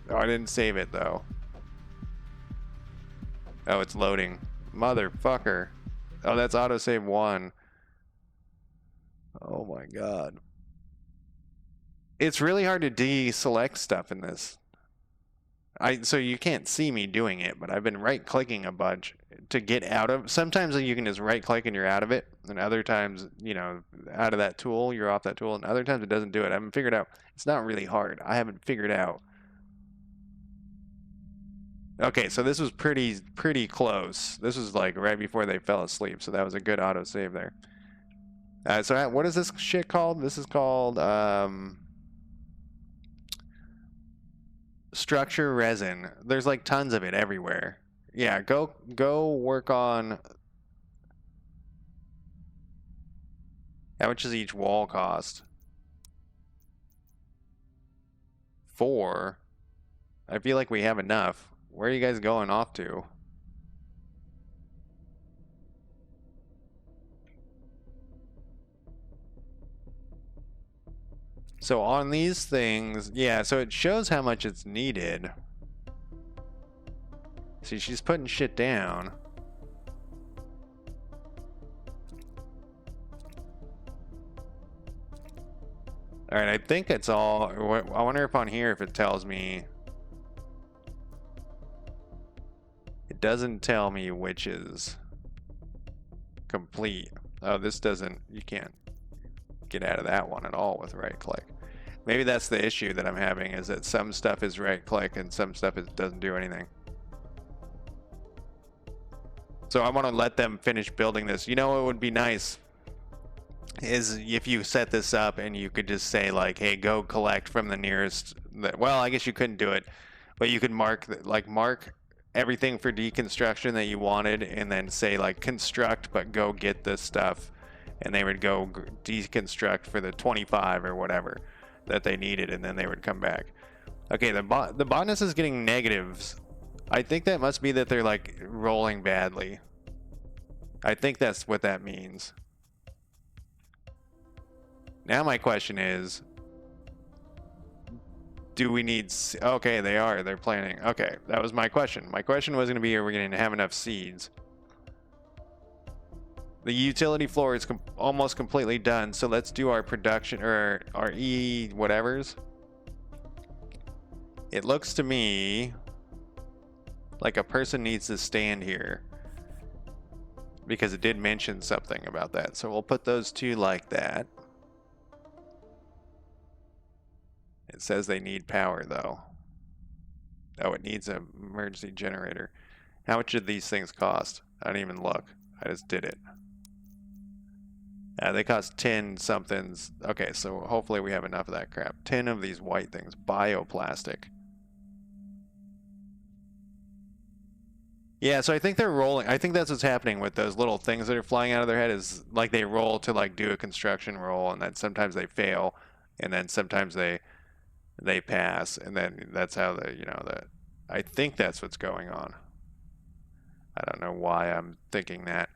Oh, I didn't save it though. Oh, it's loading. Motherfucker. Oh, that's autosave 1. Oh my god. It's really hard to deselect stuff in this. So you can't see me doing it, but I've been right-clicking a bunch to get out of. Sometimes you can just right click and you're out of it, and other times, you know, out of that tool, you're off that tool, and other times it doesn't do it. I haven't figured out. It's not really hard. I haven't figured out. Okay, so this was pretty close. This was like right before they fell asleep, so that was a good autosave there. So what is this shit called? This is called structure resin. There's like tons of it everywhere. Yeah, go work on. How much does each wall cost? 4. I feel like we have enough. Where are you guys going off to? So on these things, yeah, so it shows how much it's needed. See, she's putting shit down. All right, I think it's all. I wonder if on here if it tells me. It doesn't tell me which is complete. Oh, this doesn't. You can't get out of that one at all with right click. Maybe that's the issue that I'm having, is that some stuff is right click and some stuff doesn't do anything. So I want to let them finish building this. You know what would be nice is if you set this up and you could just say like, hey, go collect from the nearest. Well, I guess you couldn't do it, but you could mark everything for deconstruction that you wanted, and then say like construct, but go get this stuff, and they would go deconstruct for the 25 or whatever that they needed, and then they would come back. Okay, the botanist is getting negatives. I think that must be that they're like rolling badly. I think that's what that means. Now my question is, do we need... Okay, they're planning. Okay, that was my question. My question was going to be, are we going to have enough seeds? The utility floor is almost completely done, so let's do our production, or our whatevers. It looks to me like a person needs to stand here, because it did mention something about that. So we'll put those two like that. It says they need power though. Oh, it needs an emergency generator. How much did these things cost? I didn't even look. I just did it. They cost 10 somethings. Okay, so hopefully we have enough of that crap. 10 of these white things. Bioplastic. Yeah, so I think they're rolling. I think that's what's happening with those little things that are flying out of their head, is like they roll to like do a construction roll, and then sometimes they fail, and then sometimes they pass, and then that's how I think that's what's going on. I don't know why I'm thinking that.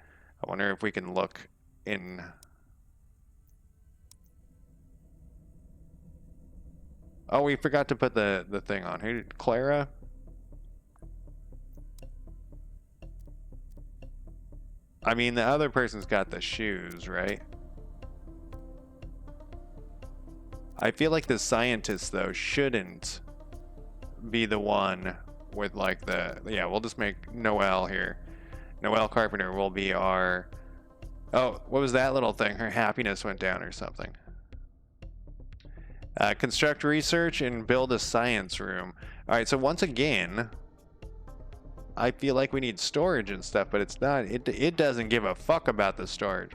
I wonder if we can look in. Oh, we forgot to put the thing on. Who did Clara? I mean, the other person's got the shoes, right? I feel like the scientist, though, shouldn't be the one with, like, yeah, we'll just make Noelle here. Noelle Carpenter will be our... Oh, what was that little thing? Her happiness went down or something. Construct research and build a science room. All right, so once again... I feel like we need storage and stuff, but it's not. It doesn't give a fuck about the storage.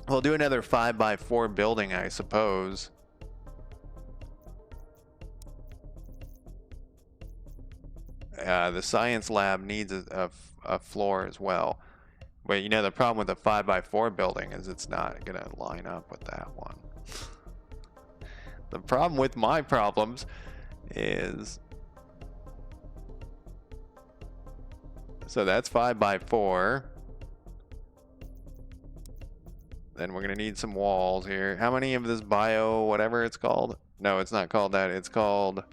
We'll do another 5x4 building, I suppose. The science lab needs a floor as well. But you know, the problem with the 5x4 building is it's not going to line up with that one. The problem with my problems is... So that's 5x4. Then we're gonna need some walls here. How many of this bio, whatever it's called? No, it's not called that. It's called...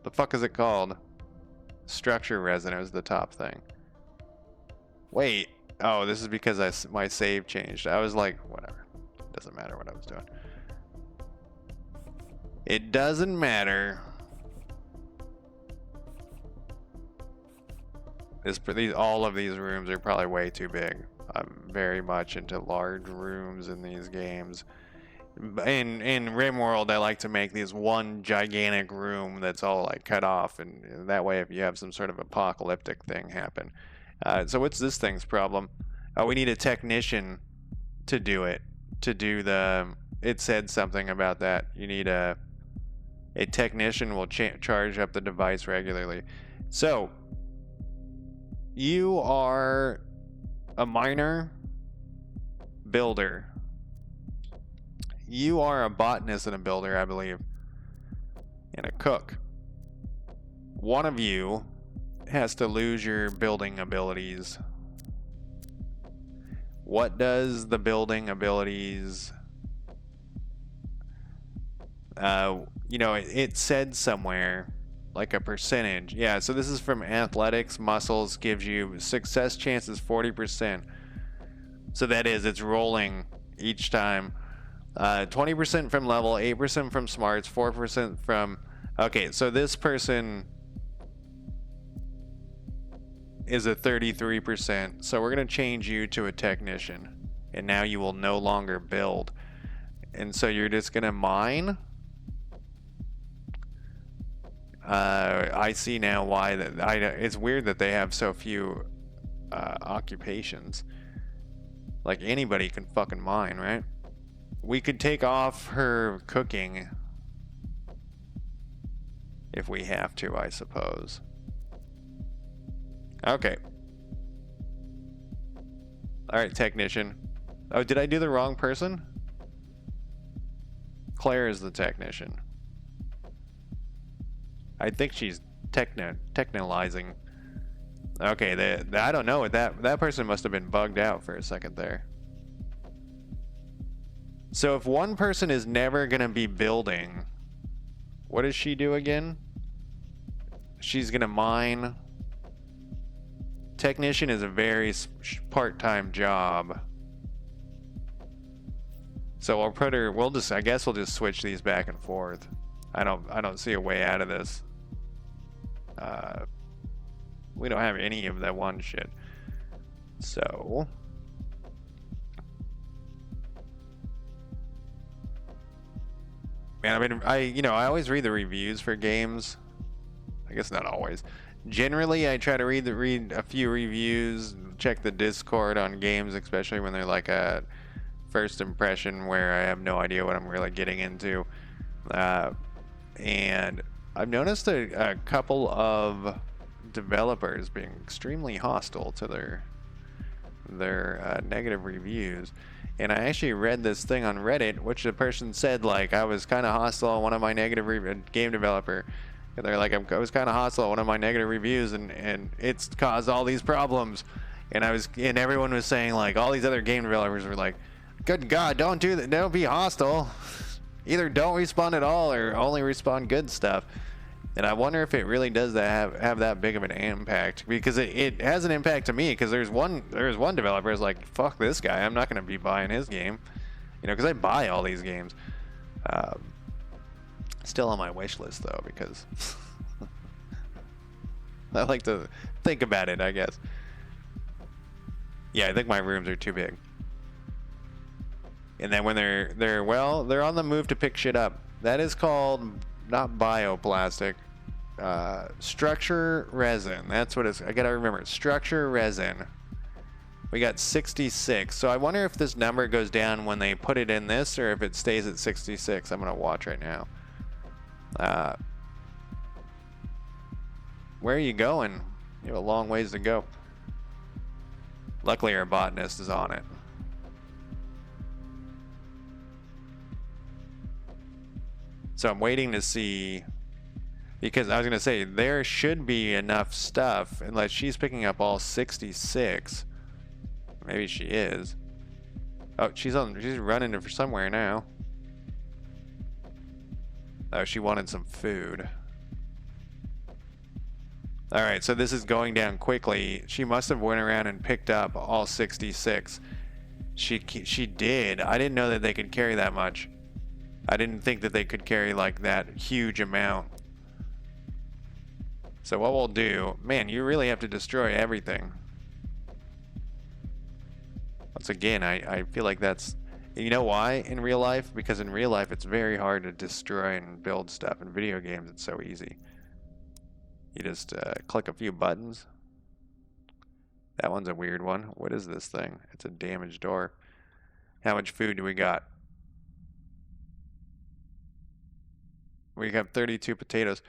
The fuck is it called? Structure resin is the top thing. Wait. Oh, this is because my save changed. I was like, whatever. Doesn't matter what I was doing. It doesn't matter. All of these rooms are probably way too big. I'm very much into large rooms in these games. In RimWorld, I like to make these one gigantic room that's all like cut off, and that way, if you have some sort of apocalyptic thing happen. So what's this thing's problem? Oh, we need a technician to do it. It said something about that. You need a technician will charge up the device regularly. So you are a miner, builder. You are a botanist and a builder, I believe, and a cook. One of you has to lose your building abilities. What does the building abilities... it said somewhere, like a percentage. Yeah, so this is from athletics. Muscles gives you success chances 40%. So that is, it's rolling each time. 20% from level, 8% from smarts, 4% from... Okay, so this person is a 33%. So we're going to change you to a technician. And now you will no longer build. And so you're just going to mine. I see now why it's weird that they have so few occupations. Like, anybody can fucking mine, right? We could take off her cooking if we have to, I suppose. Okay. Alright, technician. Oh, did I do the wrong person? Claire is the technician. I think she's technalizing. Okay, I don't know. That person must have been bugged out for a second there. So if one person is never going to be building, what does she do again? She's going to mine. Technician is a very part-time job. So I'll put her, I guess we'll just switch these back and forth. I don't see a way out of this. We don't have any of that one shit. So man, I always read the reviews for games. I guess not always. Generally, I try to read a few reviews, check the Discord on games, especially when they're like a first impression where I have no idea what I'm really getting into. And I've noticed a couple of developers being extremely hostile to their negative reviews. And I actually read this thing on Reddit, which the person said, like, I was kind of hostile on one of my negative game developer. And they're like, I was kind of hostile on one of my negative reviews, and it's caused all these problems. And everyone was saying, like, all these other game developers were like, good God, don't do that. Don't be hostile. Either don't respond at all or only respond good stuff. And I wonder if it really does have that big of an impact, because it has an impact to me, because there's one developer who's like, fuck this guy, I'm not going to be buying his game, because I buy all these games. Still on my wish list though, because I like to think about it, I guess. Yeah, I think my rooms are too big. And then when they're on the move to pick shit up. That is called not bioplastic. Structure resin. That's what it's. I gotta remember. Structure resin. We got 66. So I wonder if this number goes down when they put it in this, or if it stays at 66. I'm gonna watch right now. Where are you going? You have a long ways to go. Luckily, our botanist is on it. So I'm waiting to see, because I was going to say, there should be enough stuff, unless she's picking up all 66. Maybe she is. Oh, she's running for somewhere now. Oh, she wanted some food. Alright, so this is going down quickly. She must have went around and picked up all 66. She did. I didn't know that they could carry that much. I didn't think that they could carry like that huge amount. So what we'll do, man, you really have to destroy everything. Once again, I feel like that's, you know why in real life? Because in real life it's very hard to destroy and build stuff. In video games it's so easy. You just click a few buttons. That one's a weird one. What is this thing? It's a damaged door. How much food do we got? We have 32 potatoes.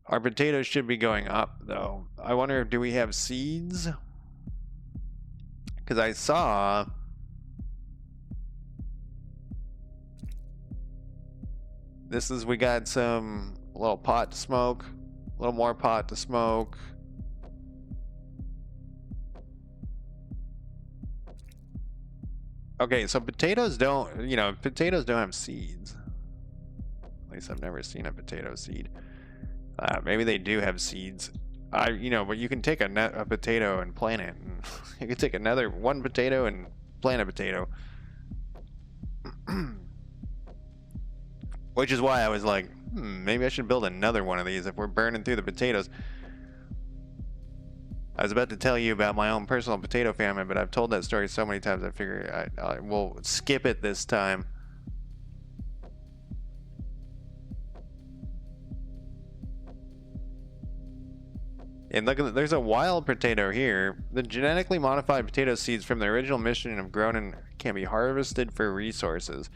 Our potatoes should be going up, though. I wonder, do we have seeds? Because I saw... we got some little pot to smoke. A little more pot to smoke. Okay, so potatoes don't have seeds. At least I've never seen a potato seed. Maybe they do have seeds. But you can take a potato and plant it. And you can take one potato and plant a potato. Which is why I was like, maybe I should build another one of these if we're burning through the potatoes. I was about to tell you about my own personal potato famine, but I've told that story so many times I figure I will skip it this time. And look at there's a wild potato here. The genetically modified potato seeds from the original mission have grown and can be harvested for resources.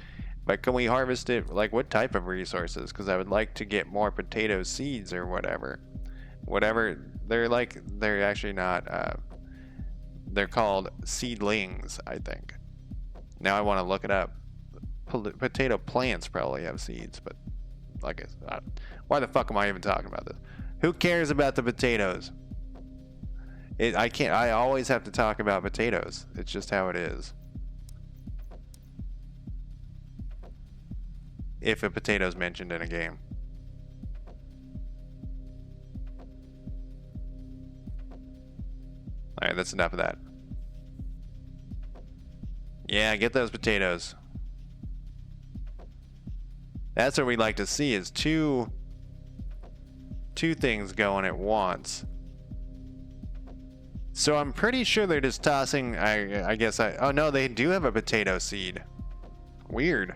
But can we harvest it, like what type of resources? Because I would like to get more potato seeds or whatever. They're actually not, they're called seedlings, I think. Now I want to look it up. Potato plants probably have seeds, but like, why the fuck am I even talking about this? Who cares about the potatoes? I always have to talk about potatoes. It's just how it is. If a potato's mentioned in a game. Alright, that's enough of that. Yeah, get those potatoes. That's what we like to see, is two things going at once. So I'm pretty sure they're just tossing, oh no, they do have a potato seed. Weird.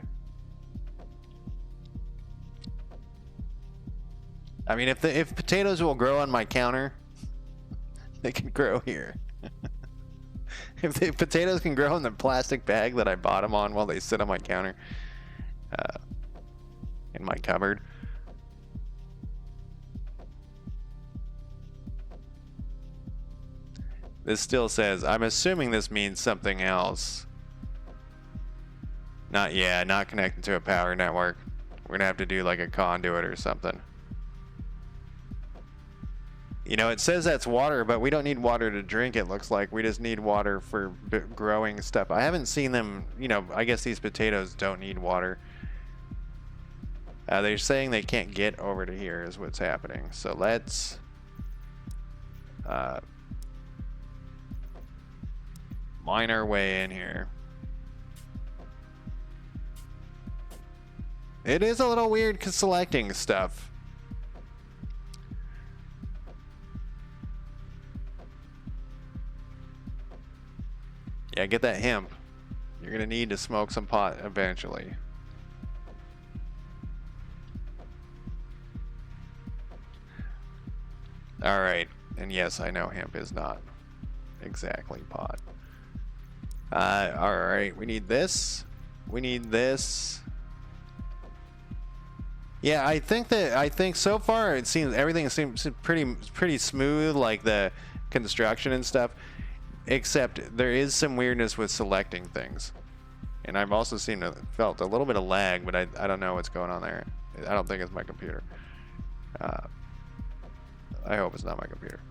I mean, if potatoes will grow on my counter, they can grow here. If the potatoes can grow in the plastic bag that I bought them on while they sit on my counter, in my cupboard. This still says, I'm assuming this means something else. Not connected to a power network. We're gonna have to do like a conduit or something. You know, it says that's water, but we don't need water to drink, it looks like. We just need water for growing stuff. I haven't seen them, I guess these potatoes don't need water. They're saying they can't get over to here is what's happening. So let's... mine our way in here. It is a little weird selecting stuff. Yeah, get that hemp. You're gonna need to smoke some pot eventually. Alright, and yes, I know hemp is not exactly pot. Alright, we need this. We need this. Yeah, I think so far it seems everything seems pretty smooth, like the construction and stuff. Except there is some weirdness with selecting things. And I've also felt a little bit of lag, but I don't know what's going on there. I don't think it's my computer. I hope it's not my computer.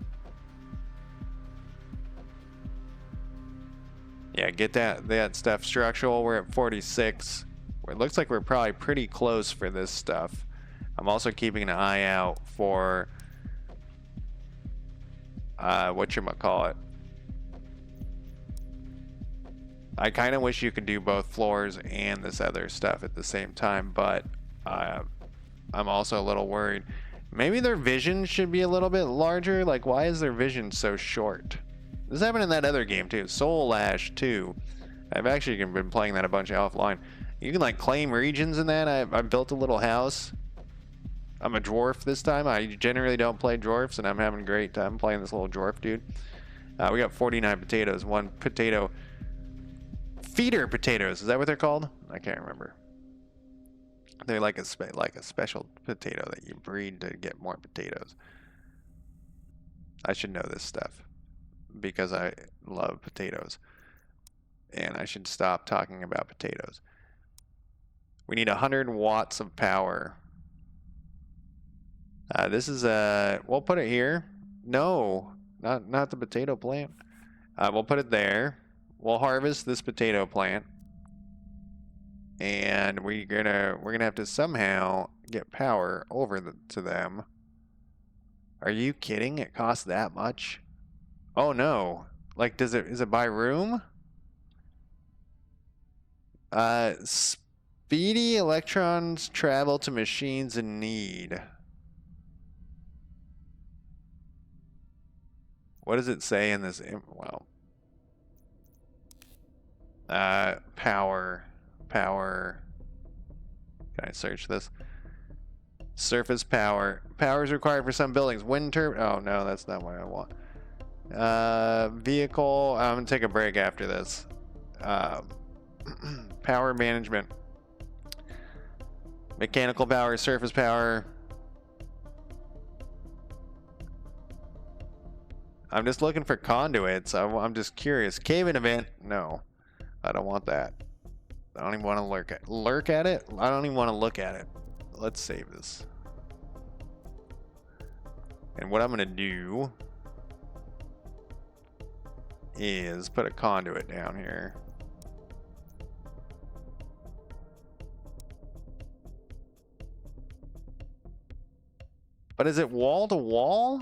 Yeah, get that stuff structural. We're at 46. It looks like we're probably pretty close for this stuff. I'm also keeping an eye out for whatchamacallit. I kind of wish you could do both floors and this other stuff at the same time, but I'm also a little worried. Maybe their vision should be a little bit larger. Like, why is their vision so short? This happened in that other game too, Soul Ash 2. I've actually been playing that a bunch offline. You can like claim regions in that. I built a little house. I'm a dwarf this time. I generally don't play dwarfs, and I'm having a great time playing this little dwarf dude. We got 49 potatoes, 1 potato. Feeder potatoes, is that what they're called? I can't remember. They're like a special potato that you breed to get more potatoes. I should know this stuff because I love potatoes. And I should stop talking about potatoes. We need 100 watts of power. This is we'll put it here. No, not the potato plant. We'll put it there. We'll harvest this potato plant. And we're gonna have to somehow get power over to them. Are you kidding? It costs that much? Oh no. Like is it by room? Speedy electrons travel to machines in need. What does it say in this? Well, power. Can I search this? Surface power. Power is required for some buildings. Wind turbine. Oh no, that's not what I want. Vehicle. I'm gonna take a break after this. Power management. Mechanical power. Surface power. I'm just looking for conduits. I'm just curious. Cave-in event? No, I don't want that. I don't even want to lurk at it. I don't even want to look at it. Let's save this. And what I'm gonna do is put a conduit down here. But is it wall to wall?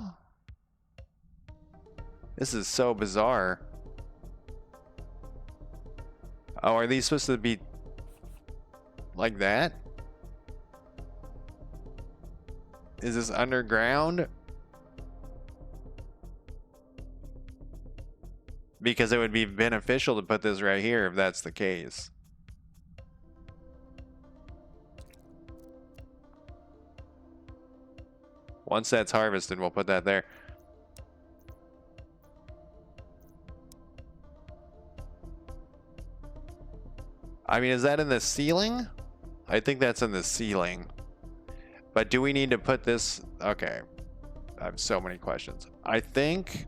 This is so bizarre. Oh, are these supposed to be like that? Is this underground? Because it would be beneficial to put this right here if that's the case. Once that's harvested, we'll put that there. I mean, is that in the ceiling? I think that's in the ceiling. But do we need to put this? Okay. I have so many questions. I think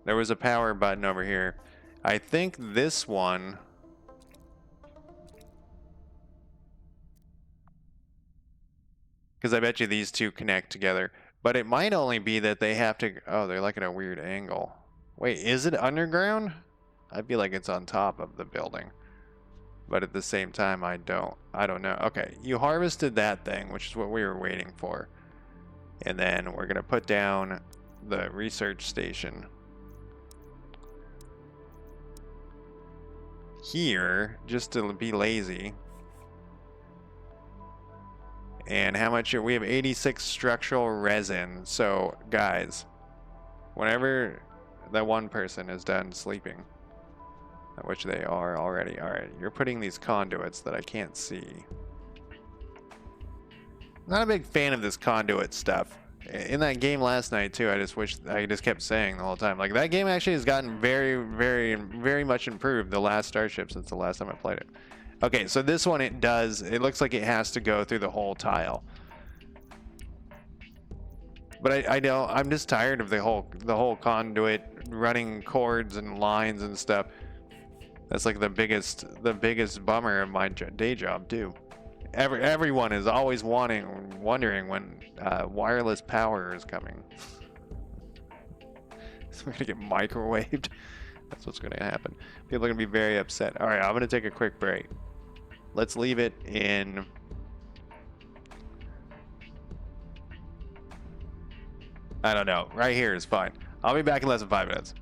there was a power button over here. I think this one. Because I bet you these two connect together. But it might only be that they have to. Oh, they're like at a weird angle. Wait, is it underground? I feel like it's on top of the building. But at the same time, I don't know. Okay, you harvested that thing, which is what we were waiting for. And then we're going to put down the research station here, just to be lazy. And how much? We have 86 structural resin. So, guys, whenever that one person is done sleeping, which they are already. All right, you're putting these conduits that I can't see. Not a big fan of this conduit stuff. In that game last night too, I just kept saying the whole time. Like, that game actually has gotten very much improved the last Starship since the last time I played it. Okay, so this one it looks like it has to go through the whole tile. But I know I'm just tired of the whole conduit running cords and lines and stuff. That's like the biggest bummer of my day job too. Everyone is always wondering when wireless power is coming. So we're gonna get microwaved. That's what's gonna happen. People are gonna be very upset. All right, I'm gonna take a quick break. Let's leave it in. I don't know. Right here is fine. I'll be back in less than 5 minutes.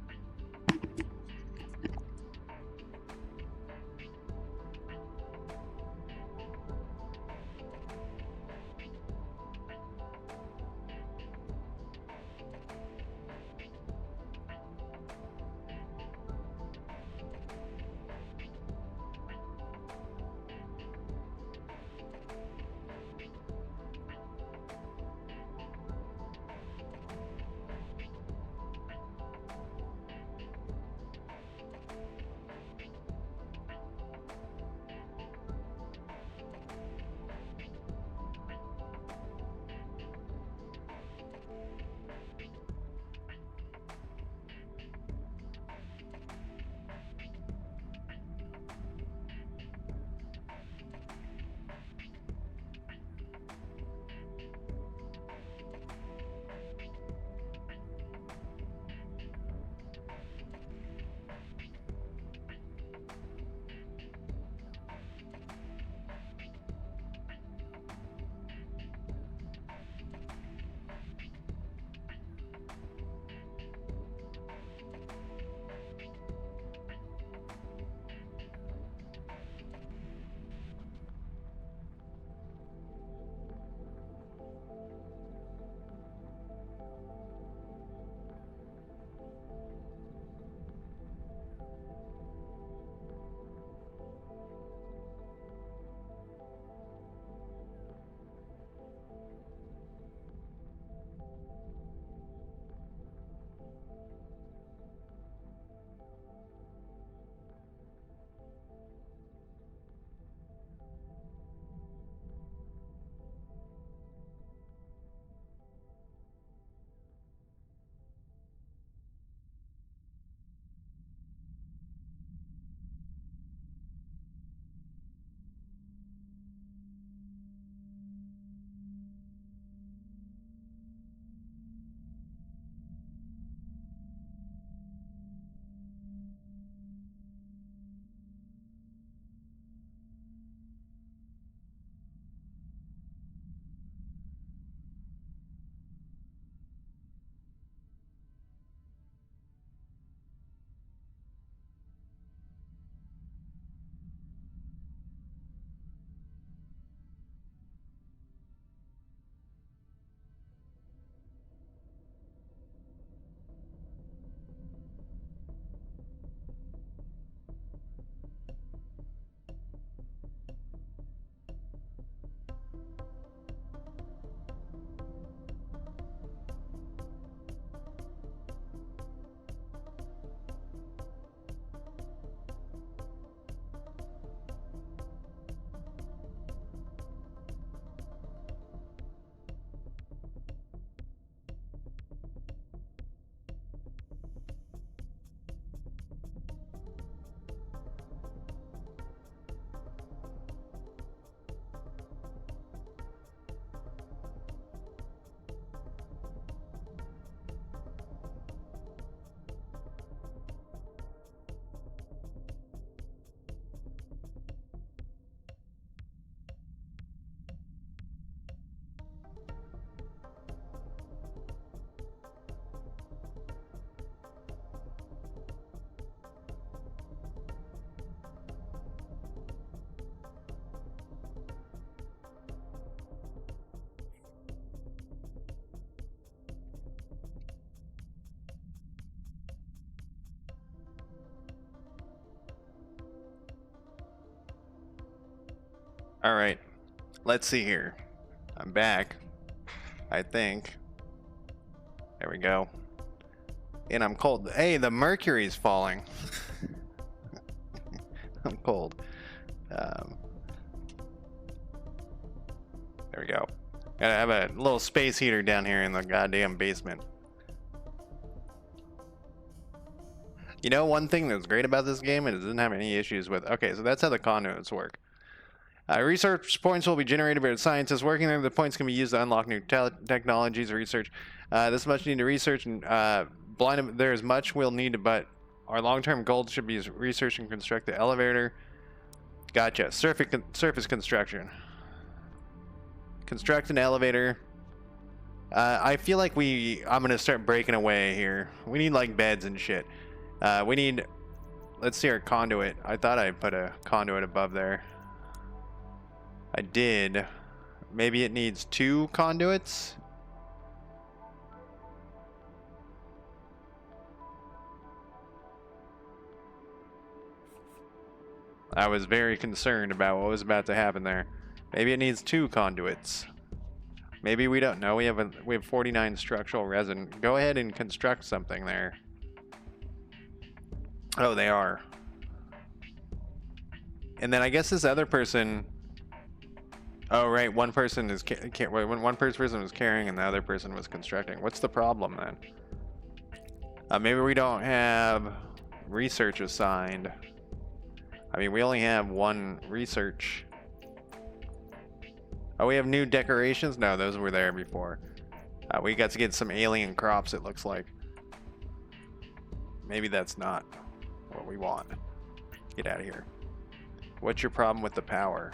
All right, let's see here. I'm back, I think. There we go. And I'm cold. Hey, the Mercury's falling. I'm cold. There we go. Gotta have a little space heater down here in the goddamn basement. You know, one thing that's great about this game, and it doesn't have any issues with... Okay, so that's how the conduits work. Research points will be generated by scientists working there. The points can be used to unlock new technologies or research. This much need to research and there is much we'll need, but our long-term goal should be research and construct the elevator. Gotcha. Surface construction. Construct an elevator. I feel like I'm gonna start breaking away here. We need like beds and shit. We need. Let's see our conduit. I thought I put a conduit above there. I did. Maybe it needs 2 conduits. I was very concerned about what was about to happen there. Maybe it needs 2 conduits. Maybe we don't know. We have 49 structural resin. Go ahead and construct something there. Oh, they are. And then I guess this other person. Oh right, one person is one person was carrying and the other person was constructing. What's the problem then? Maybe we don't have research assigned. I mean, we only have 1 research. Oh, we have new decorations? No, those were there before. We got to get some alien crops, it looks like. Maybe that's not what we want. Get out of here. What's your problem with the power?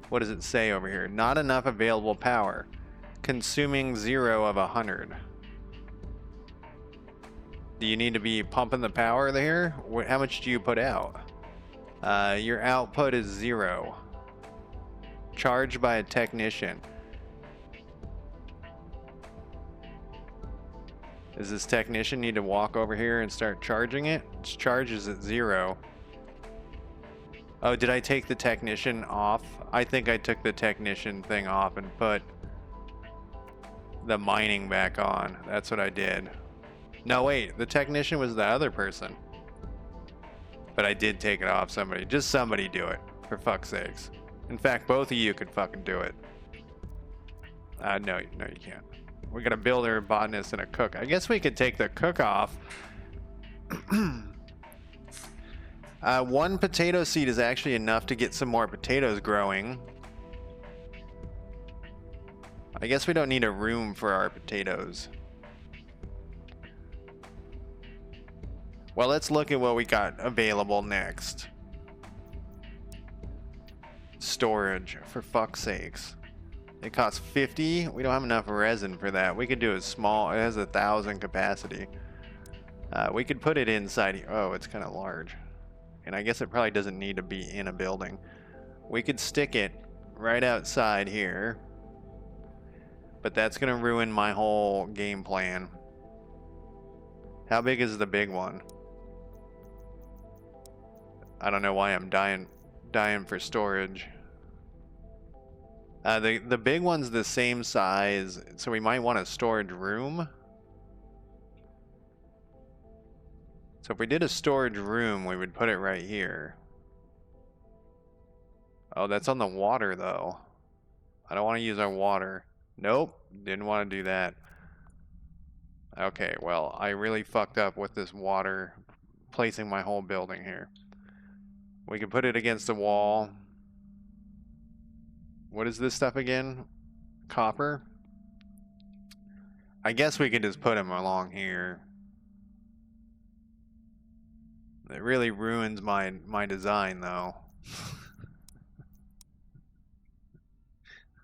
What does it say over here? Not enough available power. Consuming 0 of 100. Do you need to be pumping the power there? How much do you put out? Your output is 0. Charged by a technician. Does this technician need to walk over here and start charging it? Its charge is at 0. Oh, did I take the technician off? I think I took the technician thing off and put the mining back on. That's what I did. No, wait. The technician was the other person. But I did take it off. Just somebody do it. For fuck's sakes. In fact, both of you could fucking do it. No, you can't. We're gonna build a botanist and a cook. I guess we could take the cook off. 1 potato seed is actually enough to get some more potatoes growing. I guess we don't need a room for our potatoes. Well, let's look at what we got available next. Storage, for fuck's sakes. It costs 50. We don't have enough resin for that. We could do a small. It has 1,000 capacity. We could put it inside here. Oh, it's kind of large. And I guess it probably doesn't need to be in a building. We could stick it right outside here. But that's going to ruin my whole game plan. How big is the big one? I don't know why I'm dying for storage. The big one's the same size, so we might want a storage room. So if we did a storage room, we would put it right here. Oh, that's on the water, though. I don't want to use our water. Nope, didn't want to do that. Okay, well, I really fucked up with this water, placing my whole building here. We can put it against the wall. What is this stuff again? Copper? I guess we could just put them along here. It really ruins my design, though.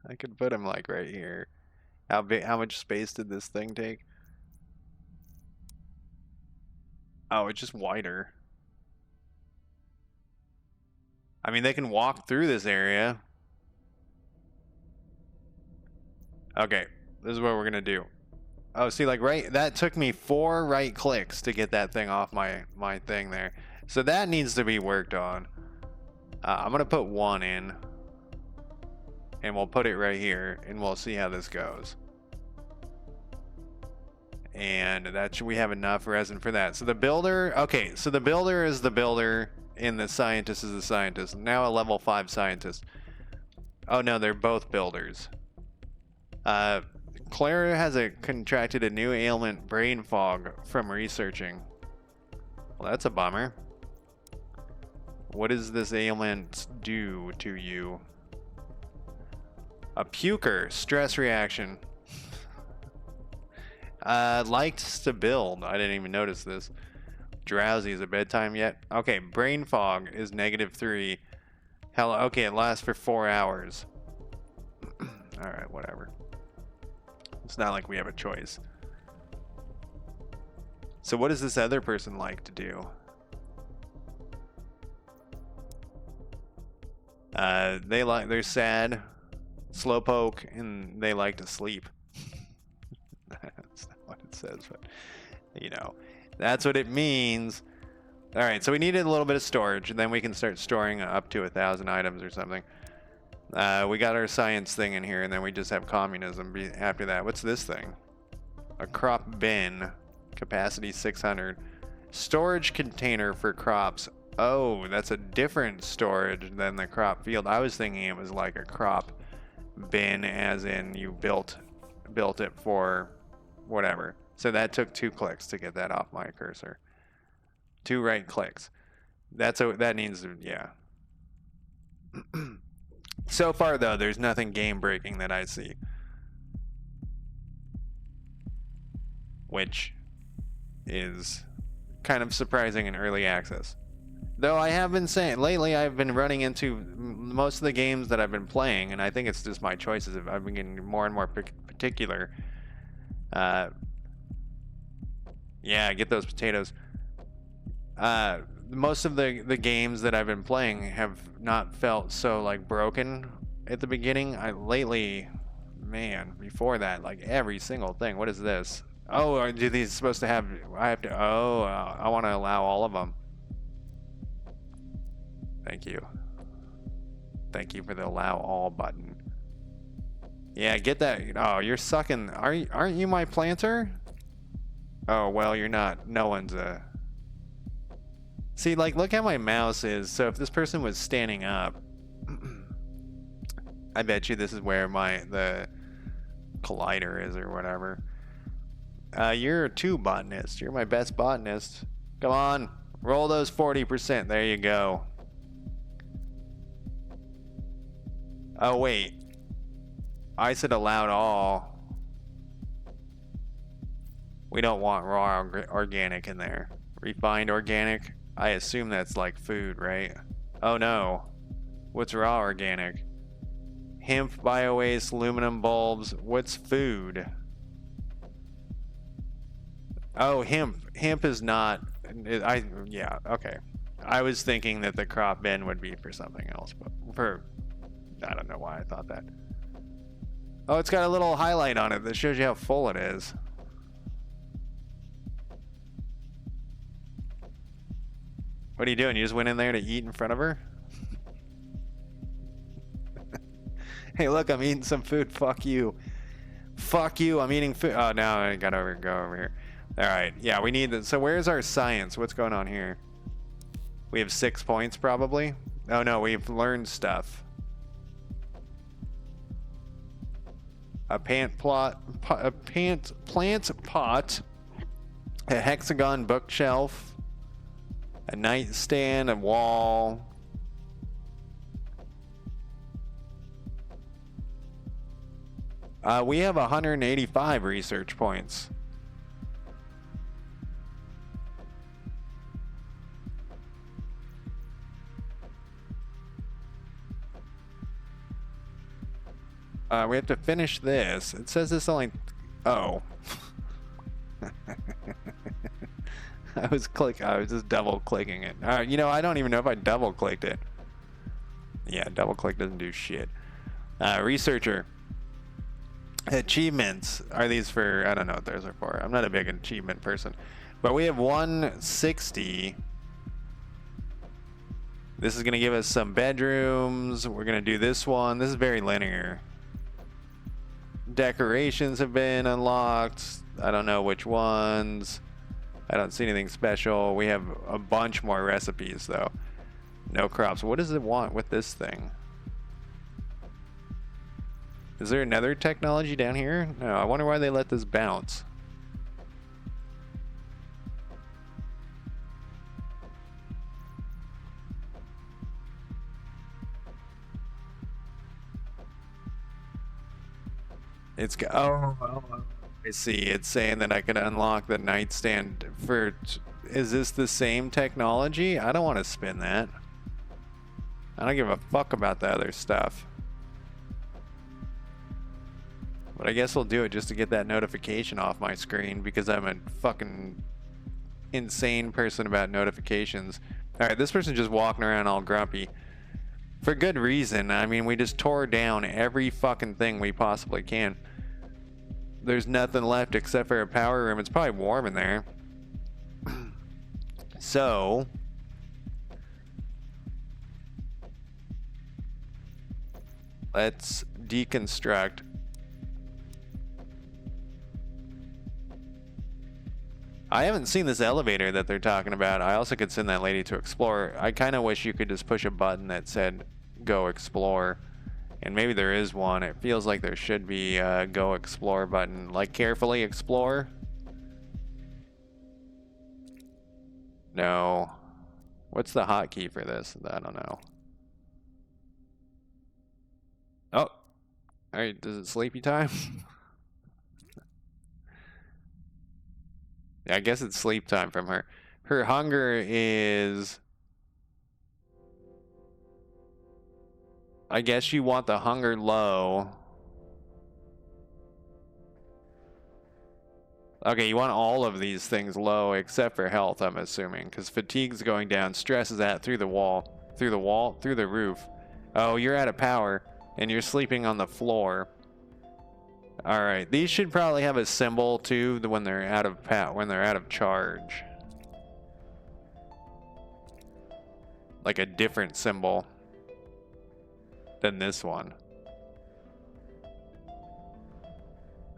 I could put them like right here. How much space did this thing take? Oh, it's just wider. I mean, they can walk through this area. Okay, this is what we're gonna do. Oh, see, like that took me 4 right clicks to get that thing off my thing there. So that needs to be worked on. I'm going to put 1 in. And we'll put it right here. And we'll see how this goes. And we have enough resin for that. So the builder, okay, so the builder is the builder and the scientist is the scientist. Now a level 5 scientist. Oh no, they're both builders. Clara has contracted a new ailment, brain fog, from researching. Well, that's a bummer. What does this ailment do to you? A puker, stress reaction. Likes to build. I didn't even notice this. Drowsy, is it bedtime yet? Okay, brain fog is -3. Hell, okay, it lasts for 4 hours. Alright, whatever. It's not like we have a choice. So what does this other person like to do? They're sad, slowpoke, and they like to sleep. That's not what it says, but you know, that's what it means. All right, so we needed a little bit of storage, and then we can start storing up to 1,000 items or something. We got our science thing in here, and then we just have communism after that. What's this thing? A crop bin, capacity 600, storage container for crops. Oh, that's a different storage than the crop field. I was thinking it was like a crop bin, as in you built it for whatever. So that took 2 clicks to get that off my cursor. 2 right clicks. That needs to, yeah. So far though, there's nothing game breaking that I see, which is kind of surprising in early access. Though I have been saying lately, I've been running into most of the games that I've been playing, and I think it's just my choices. I've been getting more and more particular. Yeah, get those potatoes. Most of the games that I've been playing have not felt so like broken at the beginning. Lately, man, before that, like every single thing. What is this? Oh, are these supposed to have? I have to. Oh, I want to allow all of them. Thank you. Thank you for the allow all button. Yeah, get that. Oh, you're sucking. Aren't you my planter? Oh, well, you're not. No one's a... See, like, look how my mouse is. So if this person was standing up, I bet you this is where the collider is or whatever. You're a 2 botanist. You're my best botanist. Come on. Roll those 40%. There you go. Oh, wait. I said allowed all. We don't want raw organic in there. Refined organic? I assume that's like food, right? Oh no. What's raw organic? Hemp, biowaste, aluminum bulbs. What's food? Oh, hemp. Hemp is not... Yeah, okay. I was thinking that the crop bin would be for something else, but for... I don't know why I thought that. Oh, it's got a little highlight on it that shows you how full it is. What are you doing? You just went in there to eat in front of her? Hey, look, I'm eating some food. Fuck you. Fuck you, I'm eating food. Oh, now I gotta go over here. All right, yeah, we need that. So where's our science? What's going on here? We have 6 points probably. Oh no, we've learned stuff. A plant pot, a plant pot, a hexagon bookshelf, a nightstand, a wall. We have 185 research points. We have to finish this. It says this only... Oh. I was just double clicking it. You know, I don't even know if I double clicked it. Yeah, double click doesn't do shit. Researcher. Achievements. Are these for... I don't know what those are for. I'm not a big achievement person. But we have 160. This is going to give us some bedrooms. We're going to do this one. This is very linear. Decorations have been unlocked. I don't know which ones. I don't see anything special. We have a bunch more recipes, though. No crops. What does it want with this thing? Is there another technology down here? No, I wonder why they let this bounce. It's I see. It's saying that I can unlock the nightstand for. Is this the same technology? I don't want to spin that. I don't give a fuck about the other stuff. But I guess we'll do it just to get that notification off my screen because I'm a fucking insane person about notifications. Alright, this person's just walking around all grumpy. For good reason. I mean, we just tore down every fucking thing we possibly can. There's nothing left except for a power room. It's probably warm in there. So... let's deconstruct. I haven't seen this elevator that they're talking about. I also could send that lady to explore. I kind of wish you could just push a button that said go explore. And maybe there is one. It feels like there should be a go explore button. Like carefully explore. No. What's the hotkey for this? I don't know. Oh. Alright, is it sleepy time? Yeah, I guess it's sleep time from her. Her hunger is... I guess you want the hunger low. Okay, you want all of these things low except for health, I'm assuming. Because fatigue's going down, stress is at through the wall. Through the roof. Oh, you're out of power. And you're sleeping on the floor. Alright, these should probably have a symbol too when they're out of charge. Like a different symbol than this one.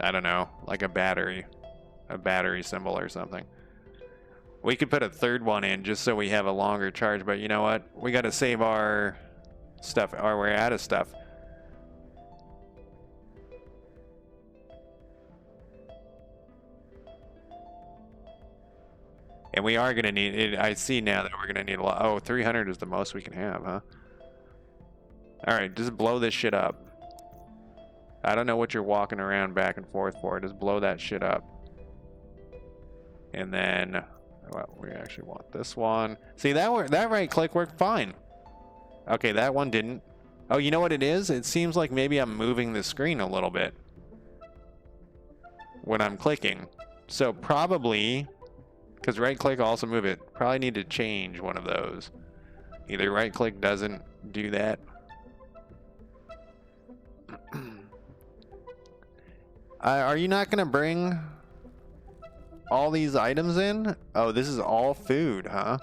I don't know, like a battery symbol or something. We could put a third one in just so we have a longer charge, but you know what? We gotta save our stuff, or we're out of stuff. And we are going to need it. I see now that we're going to need a lot. Oh, 300 is the most we can have, huh? Alright, just blow this shit up. I don't know what you're walking around back and forth for. Just blow that shit up. And then, well, we actually want this one. See, that right click worked fine. Okay, that one didn't. Oh, you know what it is? It seems like maybe I'm moving the screen a little bit when I'm clicking. So probably... because right click also move it. Probably need to change one of those. Either right click doesn't do that. Are you not going to bring all these items in? Oh, this is all food, huh?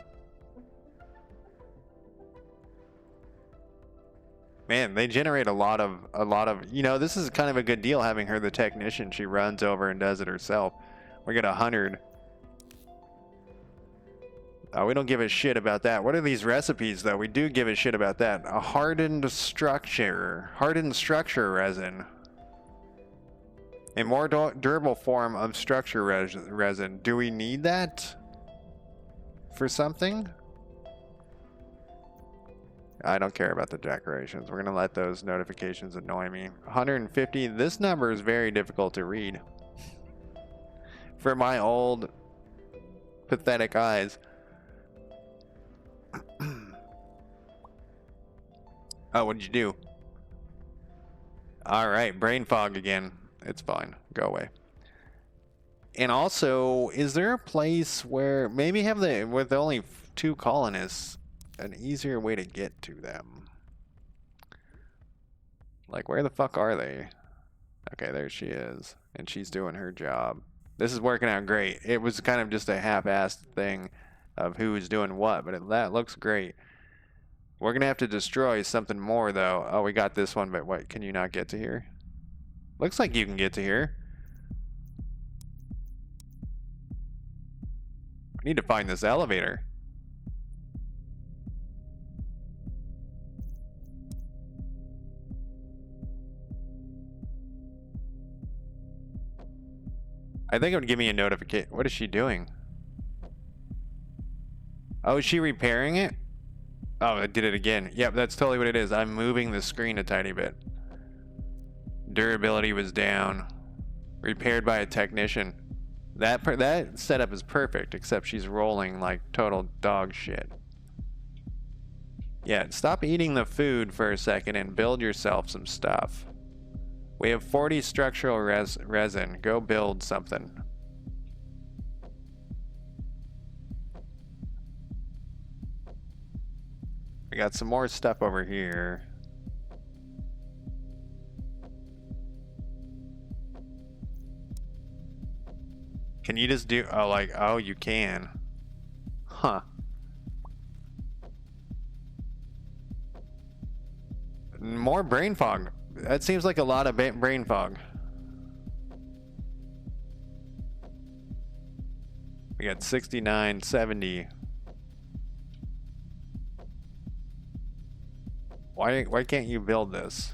Man, they generate a lot of, you know, this is kind of a good deal having her the technician. She runs over and does it herself. We got 100. Oh, we don't give a shit about that. What are these recipes, though? We do give a shit about that. A hardened structure resin. A more durable form of structure resin. Do we need that for something? I don't care about the decorations. We're going to let those notifications annoy me. 150. This number is very difficult to read. For my old, pathetic eyes. Oh, what did you do? Alright, brain fog again. It's fine. Go away. And also, is there a place where maybe have with only 2 colonists, an easier way to get to them? Like, where the fuck are they? Okay, there she is. And she's doing her job. This is working out great. It was kind of just a half-assed thing of who's doing what, but that looks great. We're gonna have to destroy something more, though. Oh, we got this one, but what? Can you not get to here? Looks like you can get to here. I need to find this elevator. I think it would give me a notification. What is she doing? Oh, is she repairing it? Oh, I did it again. Yep, that's totally what it is. I'm moving the screen a tiny bit. Durability was down. Repaired by a technician. That setup is perfect, except she's rolling like total dog shit. Yeah, stop eating the food for a second and build yourself some stuff. We have 40 structural resin. Go build something. We got some more stuff over here. Can you just do, oh, like, oh, you can. Huh. More brain fog. That seems like a lot of brain fog. We got 69, 70. Why can't you build this?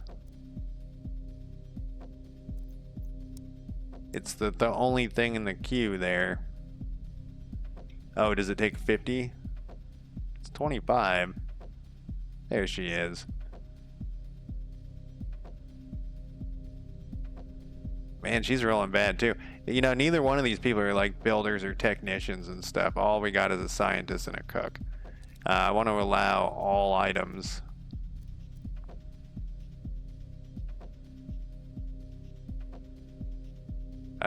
It's the only thing in the queue there. Oh, does it take 50? It's 25. There she is. Man, she's rolling bad too. You know, neither one of these people are like builders or technicians and stuff. All we got is a scientist and a cook. I want to allow all items.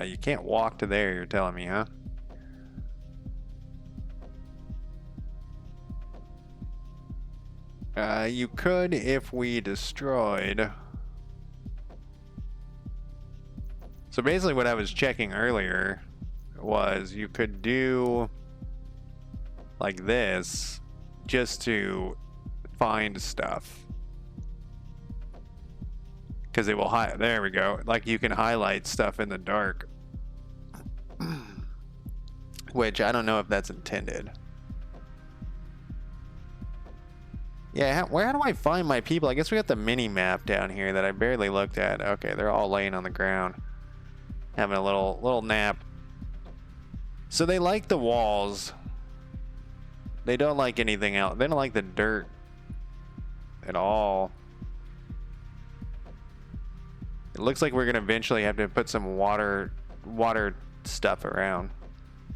You can't walk to there, you're telling me, huh? You could if we destroyed. So basically what I was checking earlier was you could do like this just to find stuff. Because it will there we go. Like you can highlight stuff in the dark. Which I don't know if that's intended. Yeah, how do I find my people? I guess we got the mini map down here that I barely looked at. Okay, they're all laying on the ground. Having a little nap. So they like the walls. They don't like anything else. They don't like the dirt at all. It looks like we're gonna eventually have to put some water stuff around.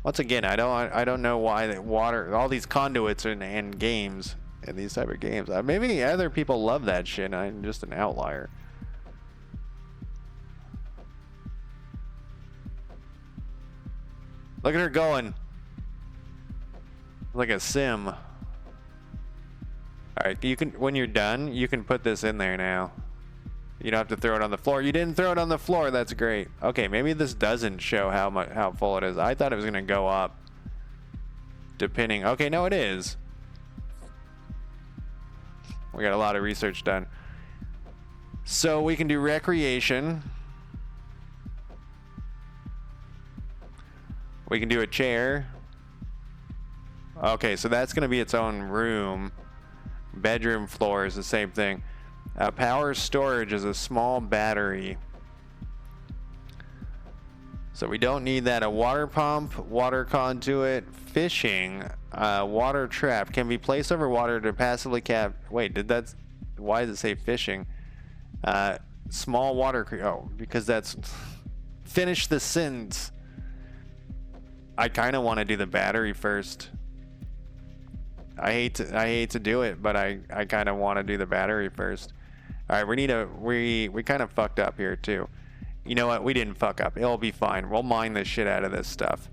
Once again, I don't know why that water, all these conduits in games, in these type of games. Maybe other people love that shit. And I'm just an outlier. Look at her going. Like a sim. All right, you can, when you're done, you can put this in there now. You don't have to throw it on the floor. You didn't throw it on the floor. That's great. Okay, maybe this doesn't show how full it is. I thought it was gonna go up. Depending. Okay, no, it is. We got a lot of research done. So we can do recreation. We can do a chair. Okay, so that's gonna be its own room. Bedroom floor is the same thing. Power storage is a small battery. So we don't need that. A water pump, water conduit, fishing, water trap can be placed over water to passively cap. Wait, why does it say fishing? Small water, oh, because that's, finish the sentence. I kind of want to do the battery first. I hate to do it, but I kind of want to do the battery first. All right, we kind of fucked up here too. You know what? We didn't fuck up. It'll be fine. We'll mine the shit out of this stuff.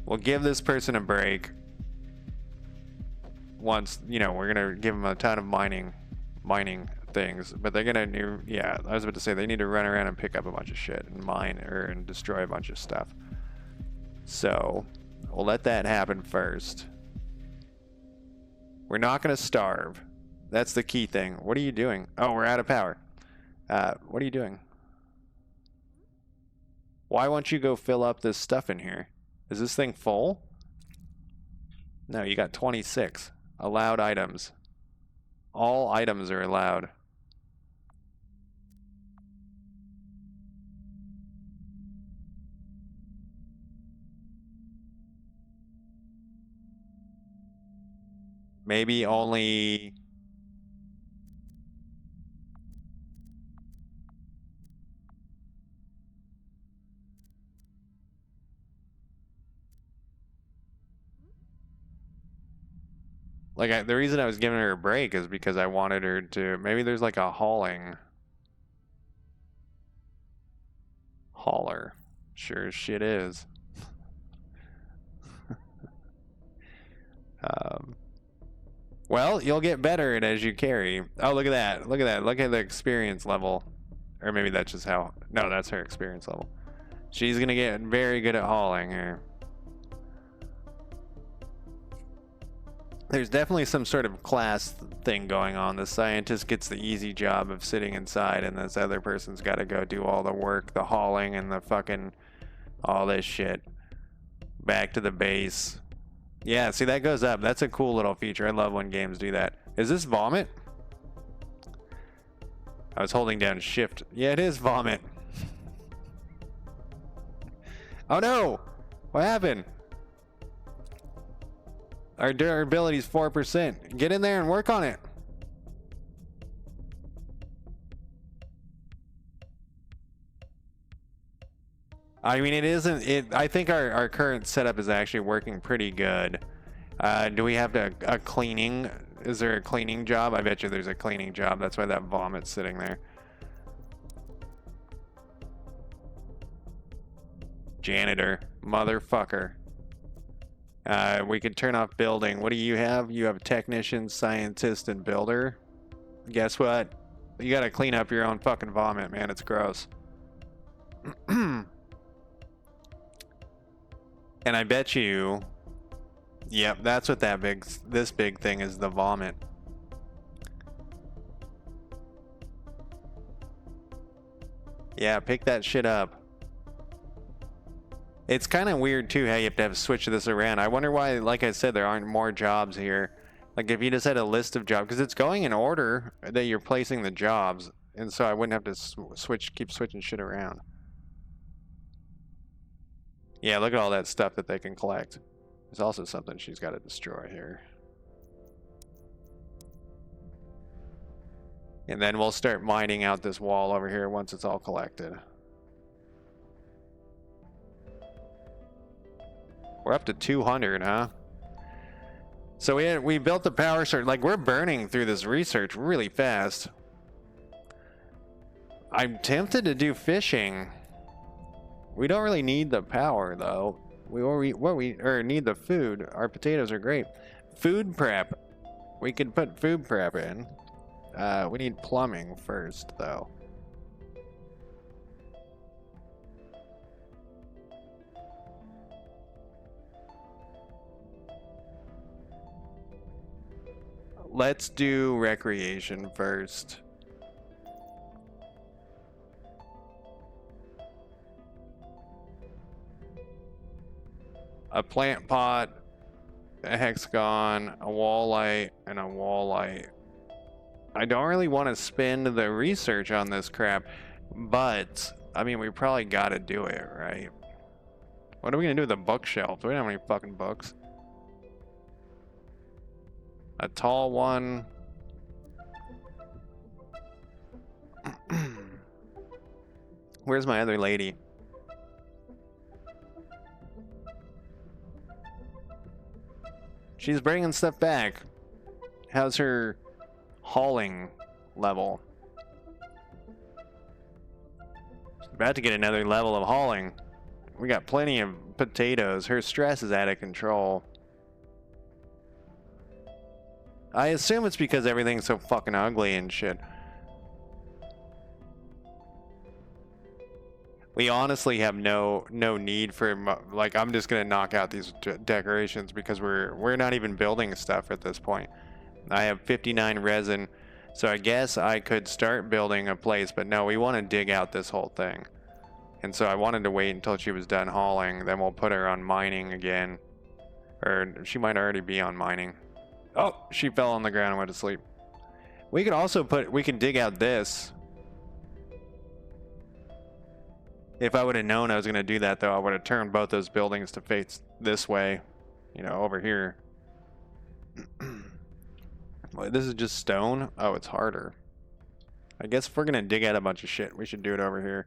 We'll give this person a break. Once, you know, we're gonna give them a ton of mining things, but they're gonna do, yeah, I was about to say they need to run around and pick up a bunch of shit and mine and destroy a bunch of stuff. So we'll let that happen first. We're not gonna starve. That's the key thing. What are you doing? Oh, we're out of power. What are you doing? Why won't you go fill up this stuff in here? Is this thing full? No, you got 26. Allowed items. All items are allowed. Maybe only... Like, the reason I was giving her a break is because I wanted her to... Maybe there's like a hauler. Sure as shit is. Well, you'll get better at as you carry. Oh, look at that. Look at that. Look at the experience level. Or maybe that's just how... No, that's her experience level. She's going to get very good at hauling here. There's definitely some sort of class thing going on. The scientist gets the easy job of sitting inside, and this other person's got to go do all the work, the hauling, and the fucking... all this shit. Back to the base. Yeah, see, that goes up. That's a cool little feature. I love when games do that. Is this vomit? I was holding down shift. Yeah, it is vomit. Oh no! What happened? Our durability is 4%. Get in there and work on it. I mean, it isn't. I think our current setup is actually working pretty good. Do we have a cleaning? Is there a cleaning job? I bet you there's a cleaning job. That's why that vomit's sitting there. Janitor. Motherfucker. We could turn off building. What do you have? You have technician, scientist, and builder. Guess what? You gotta clean up your own fucking vomit, man. It's gross. And I bet you, yep, that's what this big thing is, the vomit. Yeah, pick that shit up. It's kind of weird too how you have to switch this around. I wonder why, like I said, there aren't more jobs here. Like if you just had a list of jobs, because it's going in order that you're placing the jobs, and so I wouldn't have to keep switching shit around. Yeah, look at all that stuff that they can collect. There's also something she's got to destroy here. And then we'll start mining out this wall over here once it's all collected. We're up to 200, huh? So we built the power source. Like, we're burning through this research really fast. I'm tempted to do fishing. We don't really need the power, though. We need the food. Our potatoes are great. Food prep. We could put food prep in. We need plumbing first, though. Let's do recreation first. A plant pot, a hexagon, a wall light, and a wall light. I don't really want to spend the research on this crap, but I mean, we probably got to do it, right? What are we gonna do with the bookshelf? We don't have any fucking books. A tall one. Where's my other lady? She's bringing stuff back. How's her hauling level? About to get another level of hauling. We got plenty of potatoes. Her stress is out of control. I assume it's because everything's so fucking ugly and shit. We honestly have no need for, like, I'm just gonna knock out these decorations because we're not even building stuff at this point. I have 59 resin, so I guess I could start building a place, but no, we want to dig out this whole thing. And so I wanted to wait until she was done hauling, then we'll put her on mining again. Or she might already be on mining. Oh, she fell on the ground and went to sleep. We could also we can dig out this. If I would have known I was going to do that, though, I would have turned both those buildings to face this way, you know, over here. This is just stone? Oh, it's harder. I guess if we're going to dig out a bunch of shit, we should do it over here.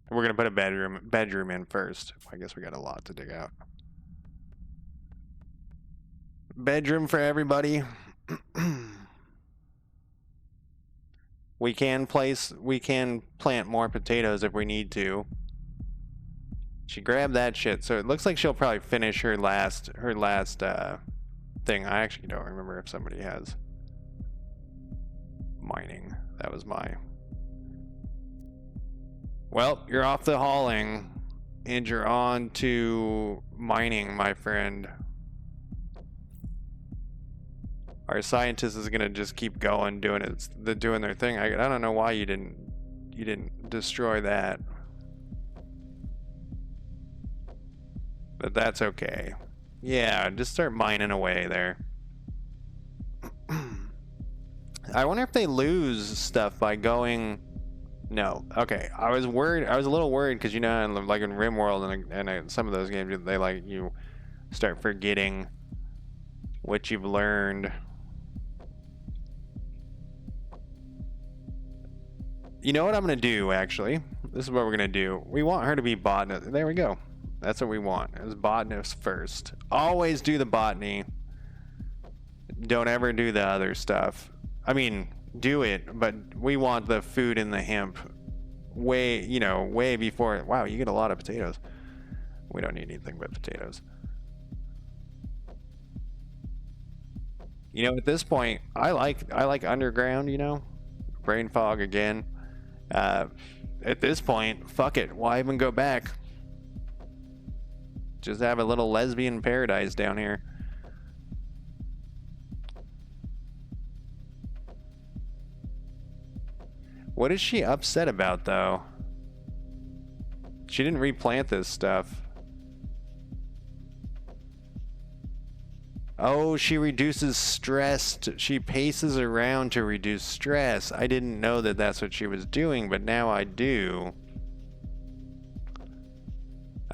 We're going to put a bedroom in first. I guess we got a lot to dig out. Bedroom for everybody. We can plant more potatoes if we need to. She grabbed that shit, so it looks like she'll probably finish her last thing. I actually don't remember if somebody has mining. That was my... Well, you're off the hauling, and you're on to mining, my friend. Our scientist is gonna just keep going, doing their thing. I don't know why you didn't destroy that, but that's okay. Yeah, just start mining away there. I wonder if they lose stuff by going. No. Okay. I was worried. I was a little worried because, you know, like in RimWorld and some of those games, they like you start forgetting what you've learned. You know what I'm going to do, actually? This is what we're going to do. We want her to be botanist. There we go. That's what we want. It's botanist first. Always do the botany. Don't ever do the other stuff. I mean... do it, but we want the food and the hemp way before. Wow, you get a lot of potatoes. We don't need anything but potatoes. You know, at this point, I like underground, you know, brain fog again. At this point, fuck it. Why even go back? Just have a little lesbian paradise down here. What is she upset about, though? She didn't replant this stuff. Oh, she reduces stress. She paces around to reduce stress. I didn't know that that's what she was doing, but now I do.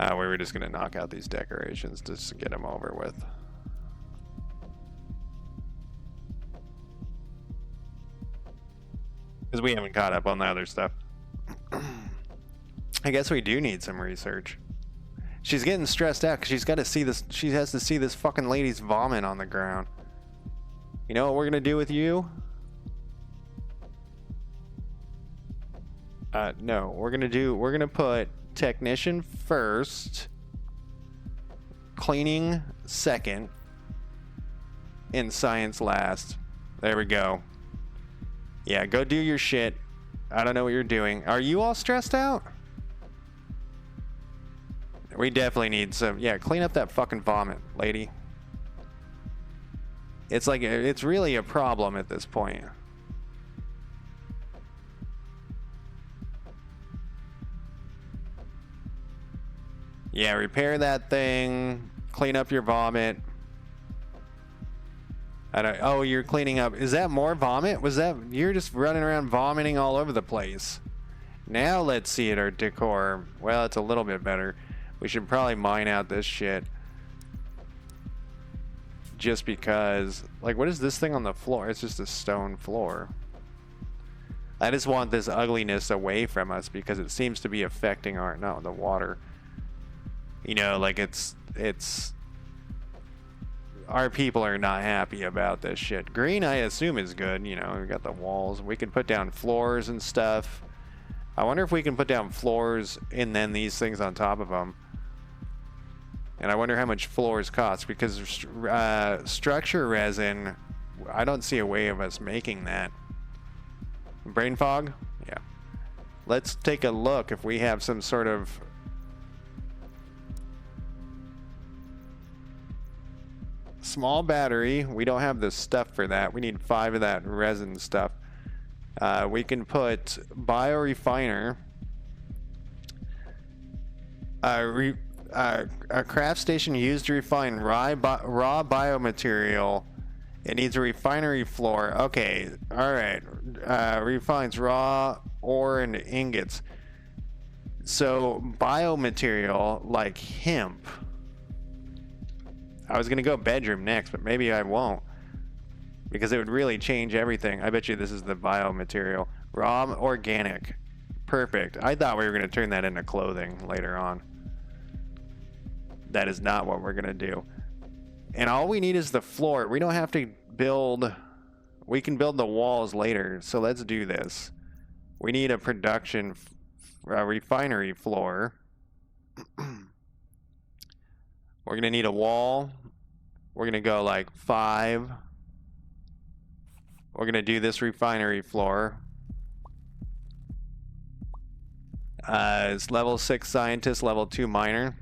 We were just going to knock out these decorations just to get them over with. Because we haven't caught up on the other stuff. I guess we do need some research. She's getting stressed out because she's got to see this. She has to see this fucking lady's vomit on the ground. You know what we're gonna do with you? No, we're gonna put technician first, cleaning second, and science last. There we go. Yeah, go do your shit. I don't know what you're doing. Are you all stressed out? We definitely need some. Yeah, clean up that fucking vomit, lady. It's like, it's really a problem at this point. Yeah, repair that thing. Clean up your vomit. Oh, you're cleaning up. Is that more vomit? Was that... You're just running around vomiting all over the place. Now let's see at our decor. Well, it's a little bit better. We should probably mine out this shit. Just because... Like, what is this thing on the floor? It's just a stone floor. I just want this ugliness away from us because it seems to be affecting our... No, the water. You know, like it's... Our people are not happy about this shit. Green, I assume, is good. You know, we got the walls. We can put down floors and stuff. I wonder if we can put down floors and then these things on top of them. And I wonder how much floors cost, because structure resin, I don't see a way of us making that. Brain fog? Yeah. Let's take a look if we have some sort of small battery. We don't have the stuff for that. We need 5 of that resin stuff. We can put biorefiner, a craft station used to refine raw biomaterial. It needs a refinery floor. Okay, all right. Refines raw ore and ingots. So biomaterial like hemp. I was gonna go bedroom next, but maybe I won't, because it would really change everything. I bet you this is the biomaterial. Raw organic. Perfect. I thought we were gonna turn that into clothing later on. That is not what we're gonna do. And all we need is the floor. We don't have to build... We can build the walls later, so let's do this. We need a production refinery floor. We're gonna need a wall. We're gonna go like 5. We're gonna do this refinery floor. It's level 6 scientist, level 2 miner.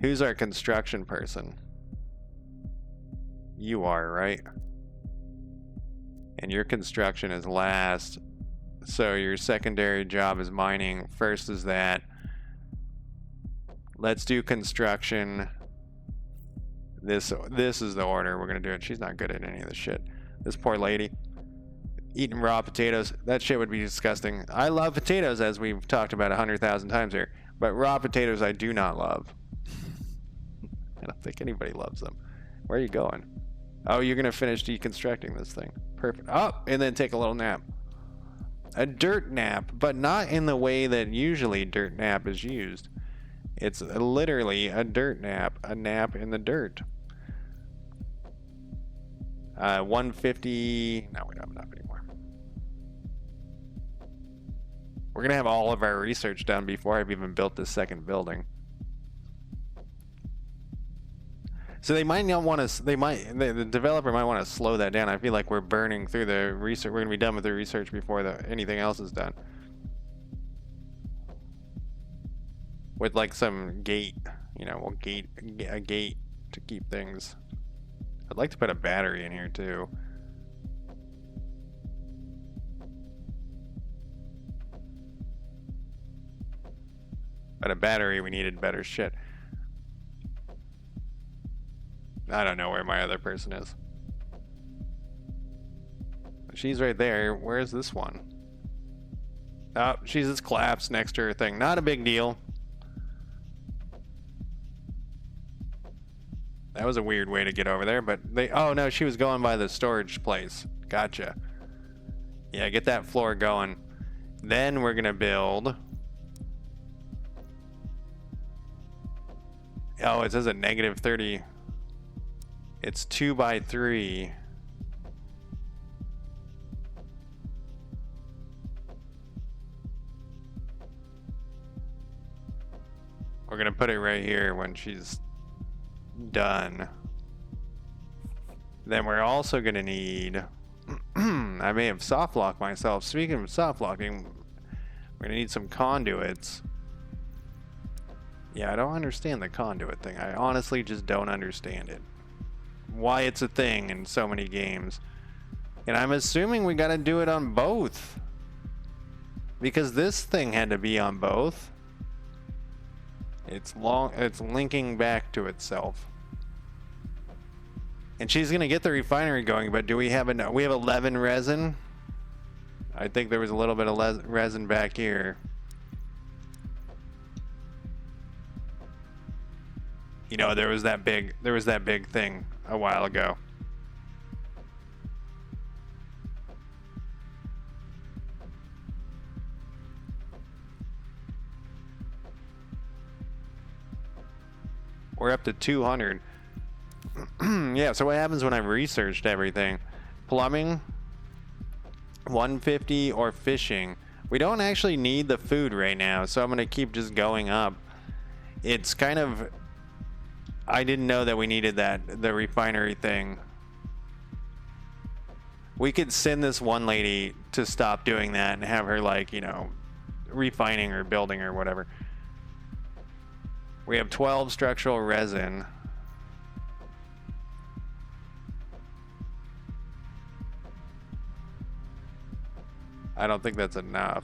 Who's our construction person? You are, right? And your construction is last. So your secondary job is mining. First is that. Let's do construction. This is the order we're gonna do it. She's not good at any of this shit. This poor lady. Eating raw potatoes. That shit would be disgusting. I love potatoes, as we've talked about 100,000 times here. But raw potatoes I do not love. I don't think anybody loves them. Where are you going? Oh, you're gonna finish deconstructing this thing. Perfect. Oh, and then take a little nap. A dirt nap, but not in the way that usually dirt nap is used. It's literally a dirt nap, a nap in the dirt. 150. No, we don't have enough anymore. We're gonna have all of our research done before I've even built this second building. So they might not want to. The developer might want to slow that down. I feel like we're burning through the research. We're gonna be done with the research before anything else is done. With like some gate, we'll a gate to keep things. I'd like to put a battery in here too. But a battery, we needed better shit. I don't know where my other person is. She's right there. Where's this one? Oh, she's just collapsed next to her thing. Not a big deal. That was a weird way to get over there, but oh no, she was going by the storage place. Gotcha. Yeah, get that floor going. Then we're gonna build. Oh, it says a negative 30. It's 2 by 3. We're gonna put it right here when she's done. Then we're also gonna need I may have soft locked myself. Speaking of soft locking, we're gonna need some conduits. Yeah, I don't understand the conduit thing. I honestly just don't understand it. Why it's a thing in so many games. And I'm assuming we gotta do it on both, because this thing had to be on both. It's linking back to itself. And she's gonna get the refinery going, but do we have enough? We have 11 resin. I think there was a little bit of resin back here. There was that big thing a while ago. We're up to 200. Yeah, so what happens when I've researched everything? Plumbing, 150, or fishing. We don't actually need the food right now, so I'm going to keep just going up. It's kind of... I didn't know that we needed the refinery thing. We could send this one lady to stop doing that and have her, like, you know, refining or building or whatever. We have 12 structural resin. I don't think that's enough.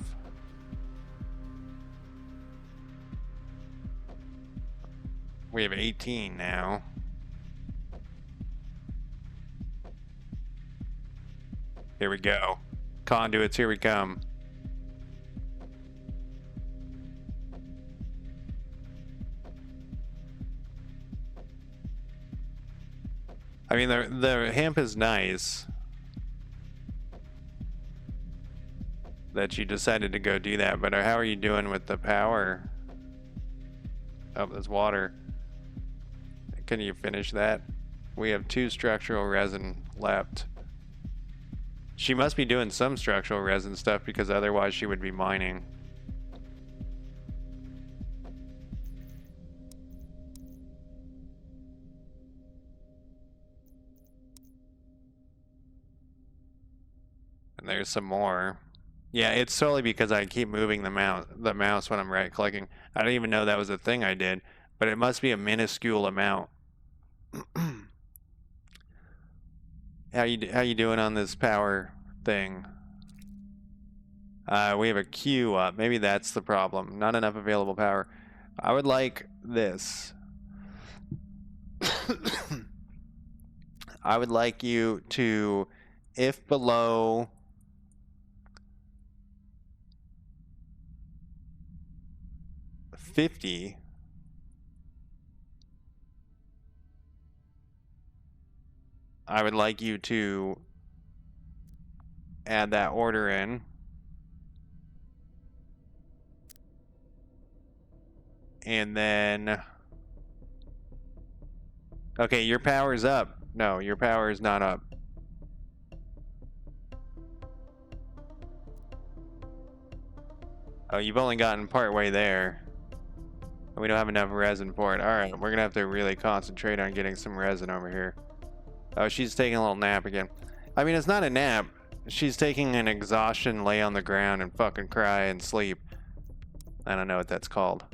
We have 18 now. Here we go. Conduits, here we come. I mean, the hemp is nice. That you decided to go do that, but how are you doing with the power of this water? Can you finish that? We have 2 structural resin left. She must be doing some structural resin stuff because otherwise she would be mining. And there's some more. Yeah, it's solely because I keep moving the mouse when I'm right clicking. I don't even know that was a thing I did, but it must be a minuscule amount. How you doing on this power thing? We have a queue up. Maybe that's the problem. Not enough available power. I would like this. I would like you to, if below 50, I would like you to add that order in. And then, okay, your power's up. No, your power is not up. Oh, you've only gotten part way there. We don't have enough resin for it. All right, we're gonna have to really concentrate on getting some resin over here. Oh, she's taking a little nap again. I mean, it's not a nap. She's taking an exhaustion, lay on the ground and fucking cry and sleep. I don't know what that's called.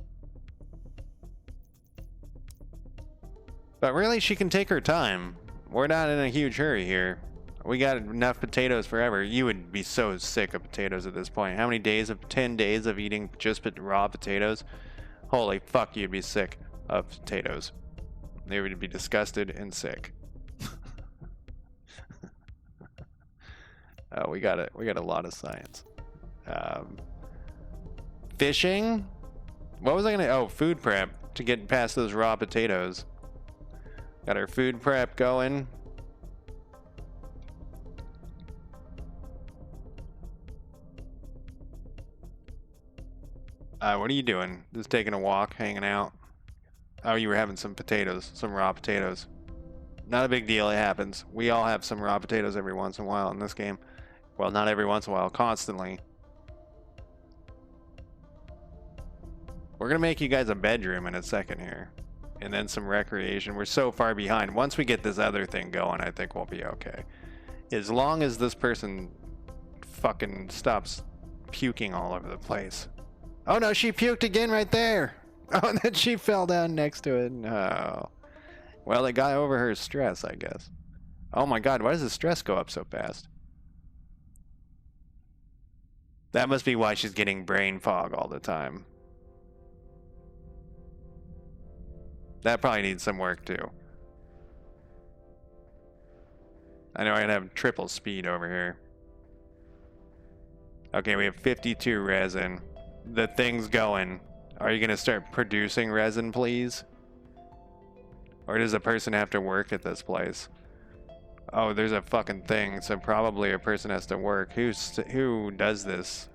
But really, she can take her time. We're not in a huge hurry here. We got enough potatoes forever. You would be so sick of potatoes at this point. How many days 10 days of eating just raw potatoes? Holy fuck, you'd be sick of potatoes. They would be disgusted and sick. We got a lot of science. Fishing? What was I gonna? Oh, food prep to get past those raw potatoes. Got our food prep going. What are you doing? Just taking a walk, hanging out. Oh, you were having some potatoes, some raw potatoes. Not a big deal, it happens. We all have some raw potatoes every once in a while in this game. Well, not every once in a while, constantly. We're gonna make you guys a bedroom in a second here. And then some recreation. We're so far behind. Once we get this other thing going, I think we'll be okay. As long as this person fucking stops puking all over the place. Oh no, she puked again right there. Oh, and then she fell down next to it. No. Well, it got over her stress, I guess. Oh my god, why does the stress go up so fast? That must be why she's getting brain fog all the time. That probably needs some work too. I know I gotta have triple speed over here. Okay, we have 52 resin. The thing's going. Are you gonna start producing resin, please? Or does a person have to work at this place? Oh, there's a fucking thing, so probably a person has to work. Who does this?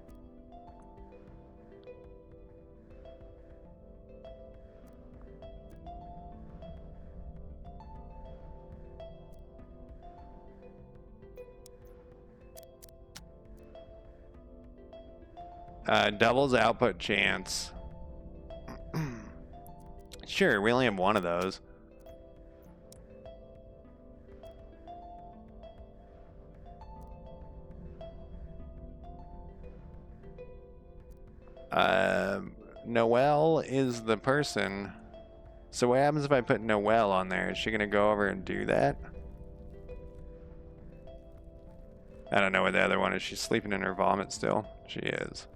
Doubles output chance. Sure, we only have one of those. Noelle is the person. So what happens if I put Noelle on there? Is she gonna go over and do that? I don't know what the other one is. She's sleeping in her vomit still. She is.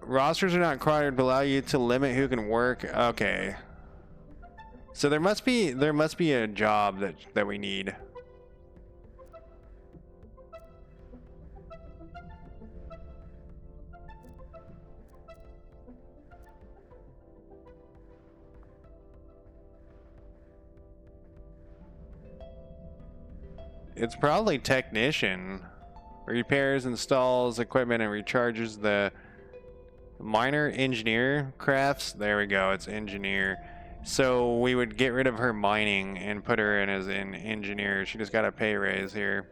Rosters are not required to allow you to limit who can work. Okay. So there must be a job that we need. It's probably technician. Repairs, installs equipment, and recharges the minor engineer crafts. There we go. It's engineer. So we would get rid of her mining and put her in as an engineer. She just got a pay raise here.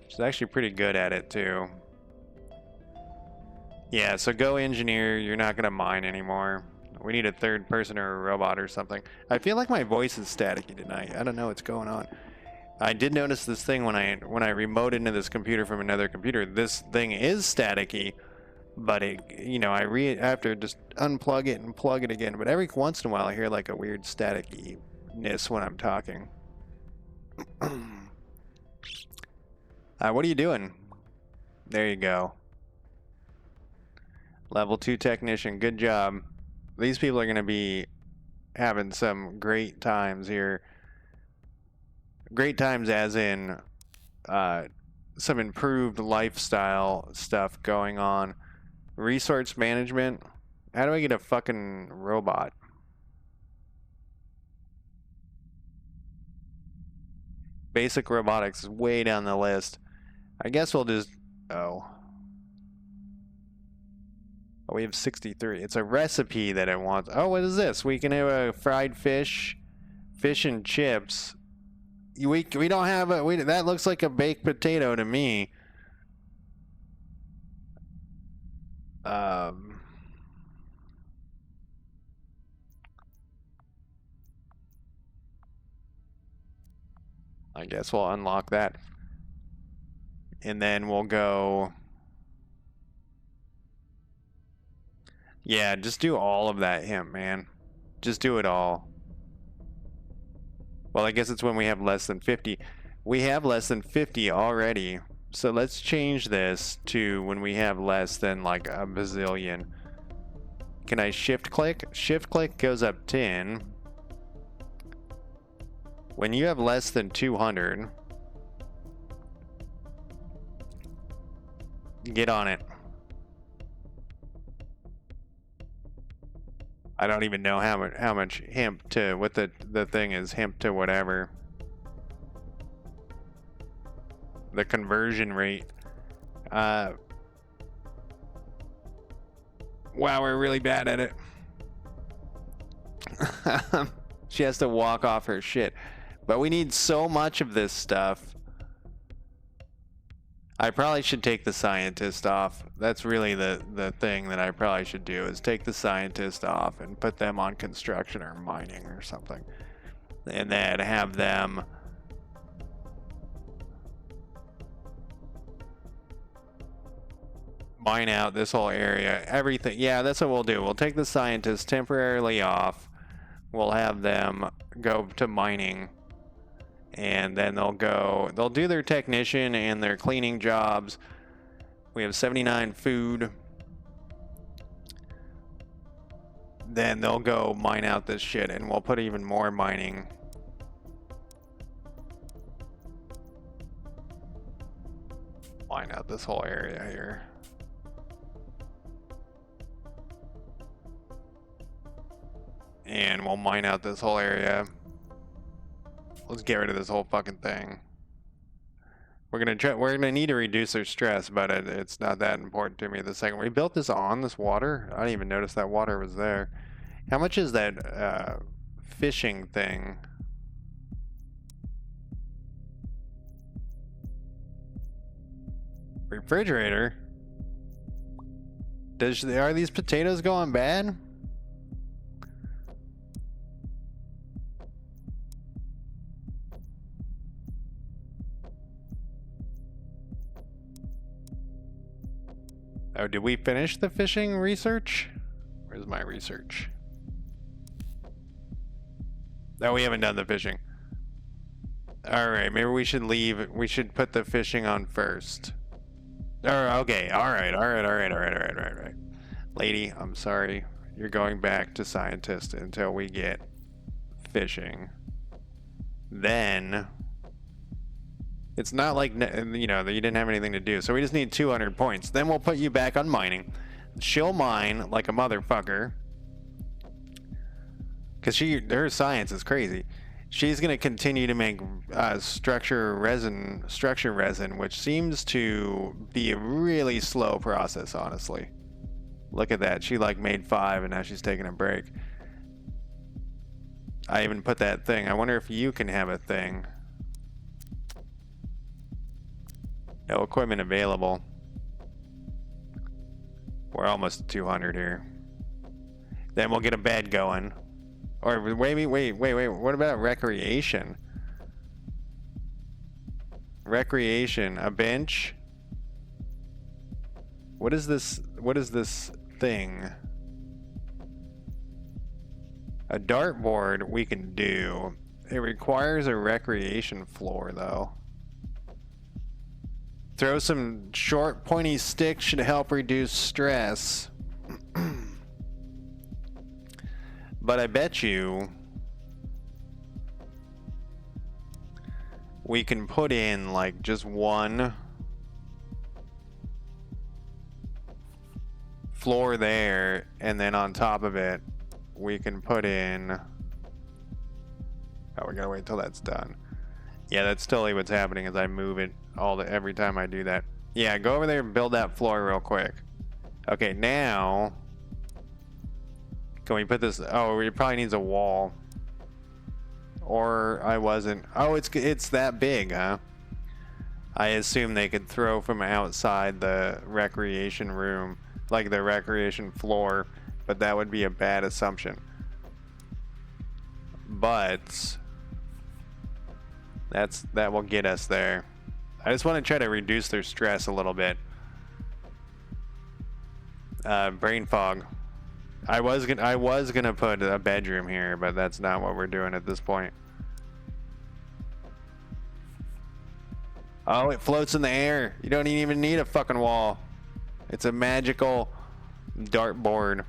She's actually pretty good at it too. Yeah, so go engineer. You're not gonna mine anymore. We need a third person or a robot or something. I feel like my voice is staticky tonight. I don't know what's going on. I did notice this thing when I remoted into this computer from another computer. This thing is staticky, but it, you know, I have to just unplug it and plug it again. But every once in a while, I hear like a weird staticky-ness when I'm talking. What are you doing? There you go. Level 2 technician. Good job. These people are going to be having some great times here. Great times as in some improved lifestyle stuff going on. Resource management. How do I get a fucking robot? Basic robotics is way down the list. I guess we'll just... Oh, we have 63. It's a recipe that it wants. Oh, what is this? We can have a fried fish and chips. We don't have a... that looks like a baked potato to me. I guess we'll unlock that. And then we'll go... Yeah, just do all of that hemp, man. Just do it all. Well, I guess it's when we have less than 50. We have less than 50 already. So let's change this to when we have less than like a bazillion. Can I shift click? Shift click goes up 10. When you have less than 200, get on it. I don't even know how much hemp to what the thing is, hemp to whatever. The conversion rate. Wow, we're really bad at it. She has to walk off her shit. But we need so much of this stuff. I probably should take the scientist off. That's really the thing that I probably should do, is take the scientist off and put them on construction or mining or something. And then have them mine out this whole area. Everything. Yeah, that's what we'll do. We'll take the scientists temporarily off. We'll have them go to mining. And then they'll do their technician and their cleaning jobs. We have 79 food. Then they'll go mine out this shit, and we'll put even more mining. Mine out this whole area here. And we'll mine out this whole area. Let's get rid of this whole fucking thing. We're gonna need to reduce their stress, but it's not that important to me. The second we built this on this water, I didn't even notice that water was there. How much is that fishing thing? Refrigerator? Are these potatoes going bad? Oh, did we finish the fishing research? Where's my research? Oh, we haven't done the fishing. Alright, maybe we should leave. We should put the fishing on first. Okay, alright. Lady, I'm sorry. You're going back to scientist until we get fishing. Then, it's not like, you know, that you didn't have anything to do. So we just need 200 points. Then we'll put you back on mining. She'll mine like a motherfucker. Because her science is crazy. She's going to continue to make structure resin, which seems to be a really slow process, honestly. Look at that. She like made 5 and now she's taking a break. I even put that thing. I wonder if you can have a thing. No equipment available. We're almost at 200 here. Then we'll get a bed going. Or wait. What about recreation? Recreation, a bench. What is this? What is this thing? A dartboard we can do. It requires a recreation floor though. Throw some short pointy sticks should help reduce stress. But I bet you we can put in like just one floor there, and then on top of it we can put in, oh, we gotta wait till that's done. Yeah, that's totally what's happening, is I move it every time I do that. Yeah, go over there and build that floor real quick. Okay, now can we put this? Oh, it probably needs a wall. Or I wasn't. Oh, it's that big, huh? I assume they could throw from outside the recreation room, like the recreation floor, but that would be a bad assumption. But that will get us there. I just want to try to reduce their stress a little bit. Brain fog. I was gonna put a bedroom here, but that's not what we're doing at this point. Oh, it floats in the air. You don't even need a fucking wall. It's a magical dartboard.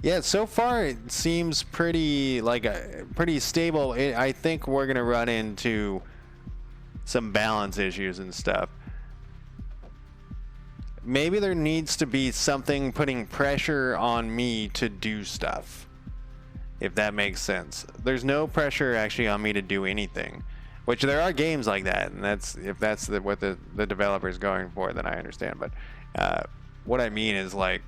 Yeah, so far it seems pretty stable. I think we're gonna run into some balance issues and stuff. Maybe there needs to be something putting pressure on me to do stuff, if that makes sense. There's no pressure actually on me to do anything, which there are games like that, and if that's what the developer is going for, then I understand. But what I mean is like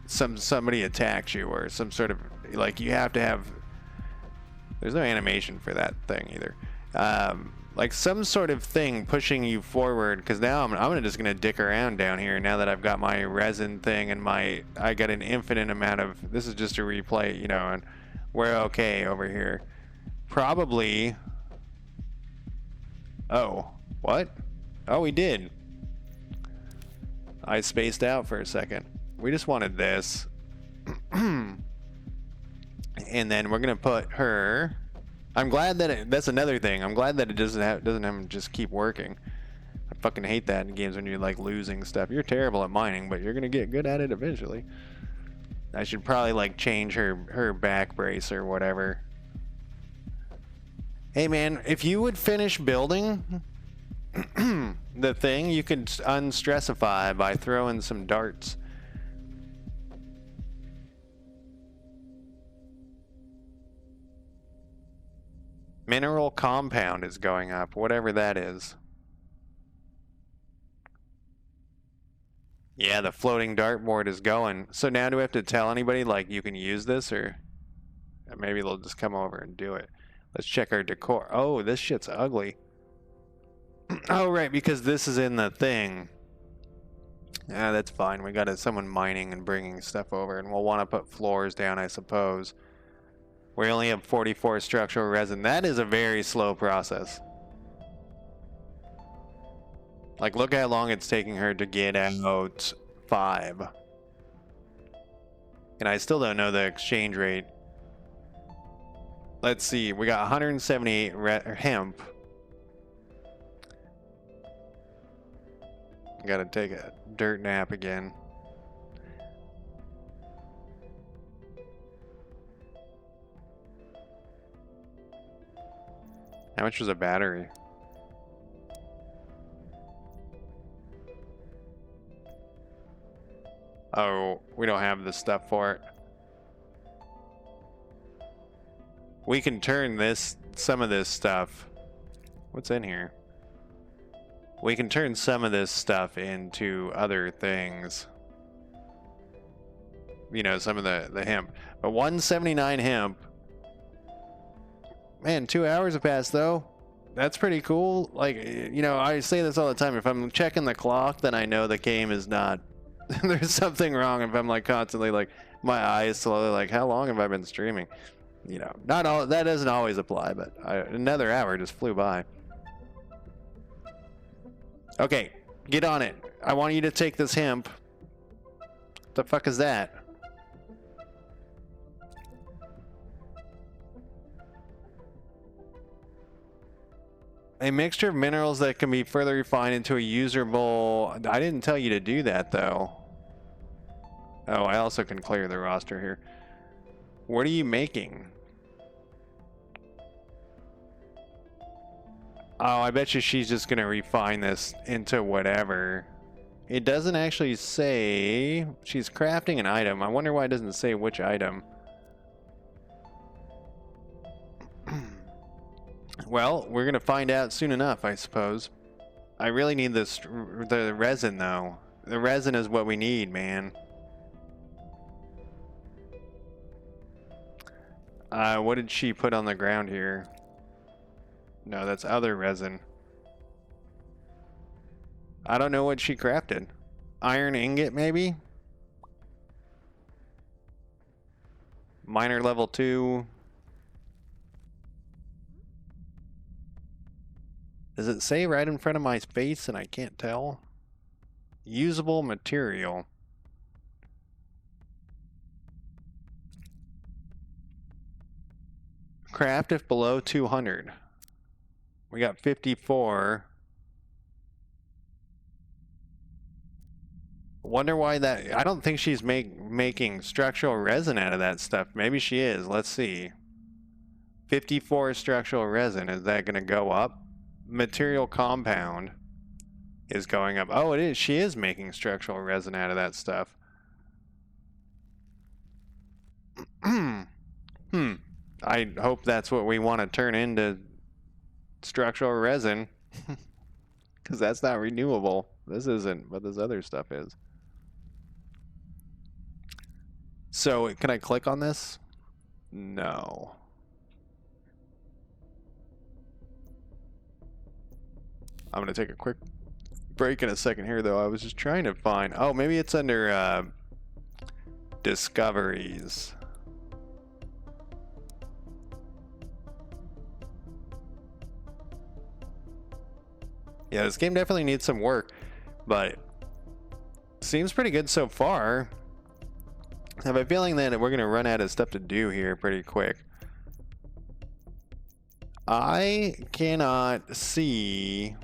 somebody attacks you, or some sort of, like, you have to have, there's no animation for that thing either. Like some sort of thing pushing you forward, because now I'm just gonna dick around down here now that I've got my resin thing and I got an infinite amount of, this is just a replay, you know, and we're okay over here. Probably. Oh, what? Oh, we did. I spaced out for a second. We just wanted this. And then we're gonna put her. I'm glad that that's another thing. I'm glad that it doesn't have to just keep working. I fucking hate that in games when you're like losing stuff. You're terrible at mining, but you're gonna get good at it eventually. I should probably like change her back brace or whatever. Hey man, if you would finish building the thing, you could unstressify by throwing some darts. Mineral compound is going up, whatever that is. Yeah, the floating dartboard is going. So now do we have to tell anybody, like, you can use this, or maybe they'll just come over and do it? Let's check our decor. Oh, this shit's ugly. Oh, right, because this is in the thing. Yeah, that's fine. We got someone mining and bringing stuff over, and we'll want to put floors down, I suppose. We only have 44 structural resin. That is a very slow process. Like, look how long it's taking her to get out 5. And I still don't know the exchange rate. Let's see, we got 178 hemp. Gotta take a dirt nap again. How much was a battery? Oh, we don't have the stuff for it. We can turn some of this stuff. What's in here? We can turn some of this stuff into other things. You know, some of the hemp. But 179 hemp. Man, 2 hours have passed though. That's pretty cool. Like, you know, I say this all the time. If I'm checking the clock, then I know the game is not... There's something wrong if I'm like constantly like, my eyes slowly like, how long have I been streaming? You know, not all, that doesn't always apply, but another hour just flew by. Okay, get on it. I want you to take this hemp. What the fuck is that? A mixture of minerals that can be further refined into a usable... I didn't tell you to do that, though. Oh, I also can clear the roster here. What are you making? Oh, I bet you she's just going to refine this into whatever. It doesn't actually say... She's crafting an item. I wonder why it doesn't say which item. Well, we're gonna find out soon enough, I suppose. I really need the resin, though. The resin is what we need, man. What did she put on the ground here? No, that's other resin. I don't know what she crafted. Iron ingot, maybe? Miner level 2. Does it say right in front of my face and I can't tell? Usable material. Craft if below 200. We got 54. Wonder why that... I don't think she's making structural resin out of that stuff. Maybe she is. Let's see. 54 structural resin. Is that going to go up? Material compound is going up. Oh, it is. She is making structural resin out of that stuff. I hope that's what we want to turn into structural resin. Because that's not renewable. This isn't, but this other stuff is. So, can I click on this? No. I'm going to take a quick break in a second here, though. I was just trying to find... Oh, maybe it's under discoveries. Yeah, this game definitely needs some work, but seems pretty good so far. I have a feeling that we're going to run out of stuff to do here pretty quick. I cannot see...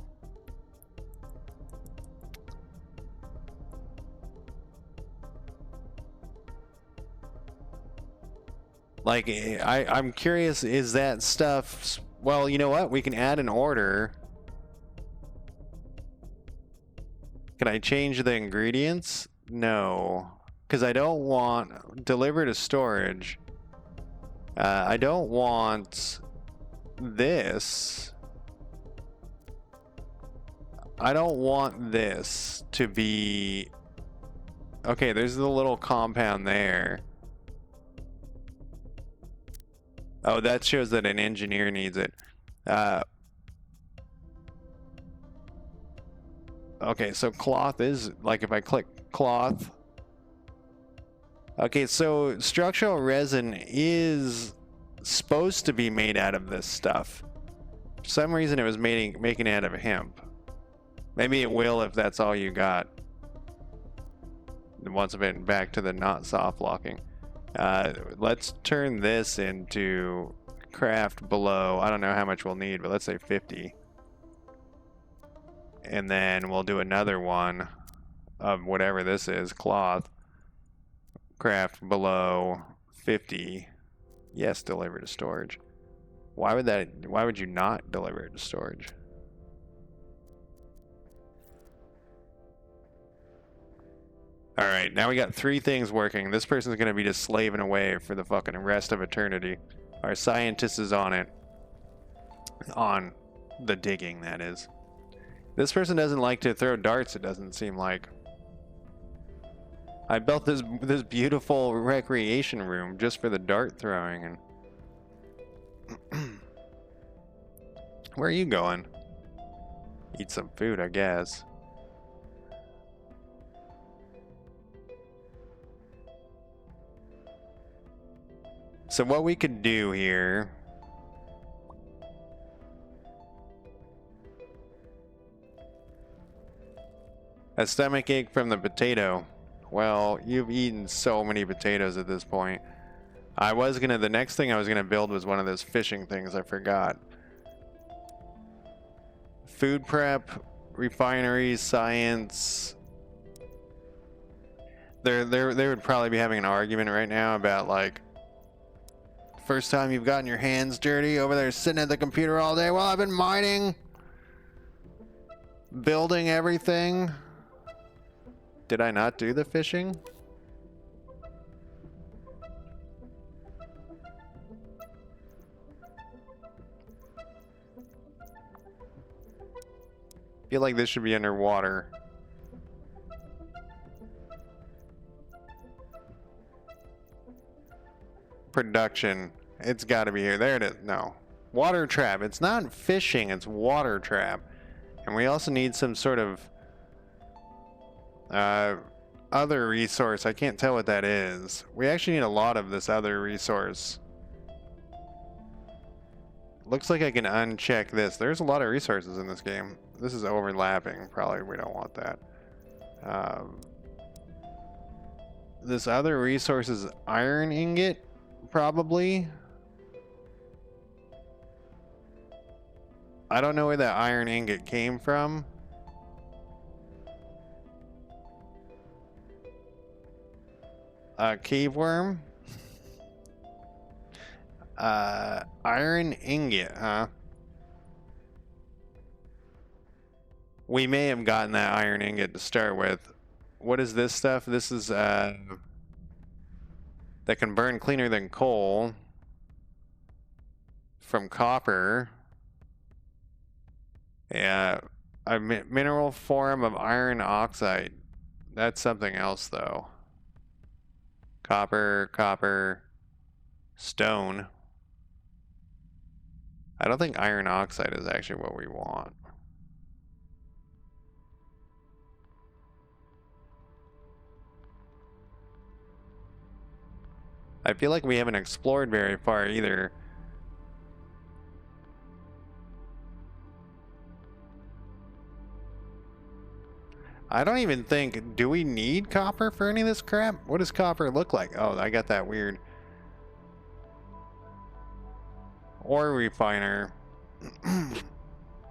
Like, I'm curious, is that stuff... Well, you know what? We can add an order. Can I change the ingredients? No. Because I don't want... Deliver to storage. I don't want this. I don't want this to be... Okay, there's the little compound there. Oh, that shows that an engineer needs it. Okay, so cloth is, like if I click cloth. Okay, so structural resin is supposed to be made out of this stuff. For some reason it was making it out of hemp. Maybe it will if that's all you got. Once I've been back to the not soft locking. Let's turn this into craft below. I don't know how much we'll need, but let's say 50. And then we'll do another one of whatever this is, cloth. Craft below 50. Yes, deliver to storage. Why would you not deliver it to storage? All right, now we got 3 things working. This person's going to be just slaving away for the fucking rest of eternity. Our scientist is on it. On the digging, that is. This person doesn't like to throw darts, it doesn't seem like. I built this beautiful recreation room just for the dart throwing. And where are you going? Eat some food, I guess. So what we could do here... A stomachache from the potato. Well, you've eaten so many potatoes at this point. The next thing I was gonna build was one of those fishing things, I forgot. Food prep, refinery, science. They would probably be having an argument right now about, like, first time you've gotten your hands dirty over there sitting at the computer all day while I've been mining, building everything. Did I not do the fishing? Feel like this should be underwater. Production. It's got to be here. There it is. No. Water trap. It's not fishing, it's water trap. And we also need some sort of other resource. I can't tell what that is. We actually need a lot of this other resource. Looks like I can uncheck this. There's a lot of resources in this game. This is overlapping. Probably we don't want that. This other resource is iron ingot, probably. I don't know where that iron ingot came from. Cave worm. Iron ingot, huh? We may have gotten that iron ingot to start with. What is this stuff? This is that can burn cleaner than coal. From copper. Yeah, a mineral form of iron oxide. That's something else, though. Copper, stone. I don't think iron oxide is actually what we want. I feel like we haven't explored very far either. I don't even think... Do we need copper for any of this crap? What does copper look like? Oh, I got that weird... Ore refiner.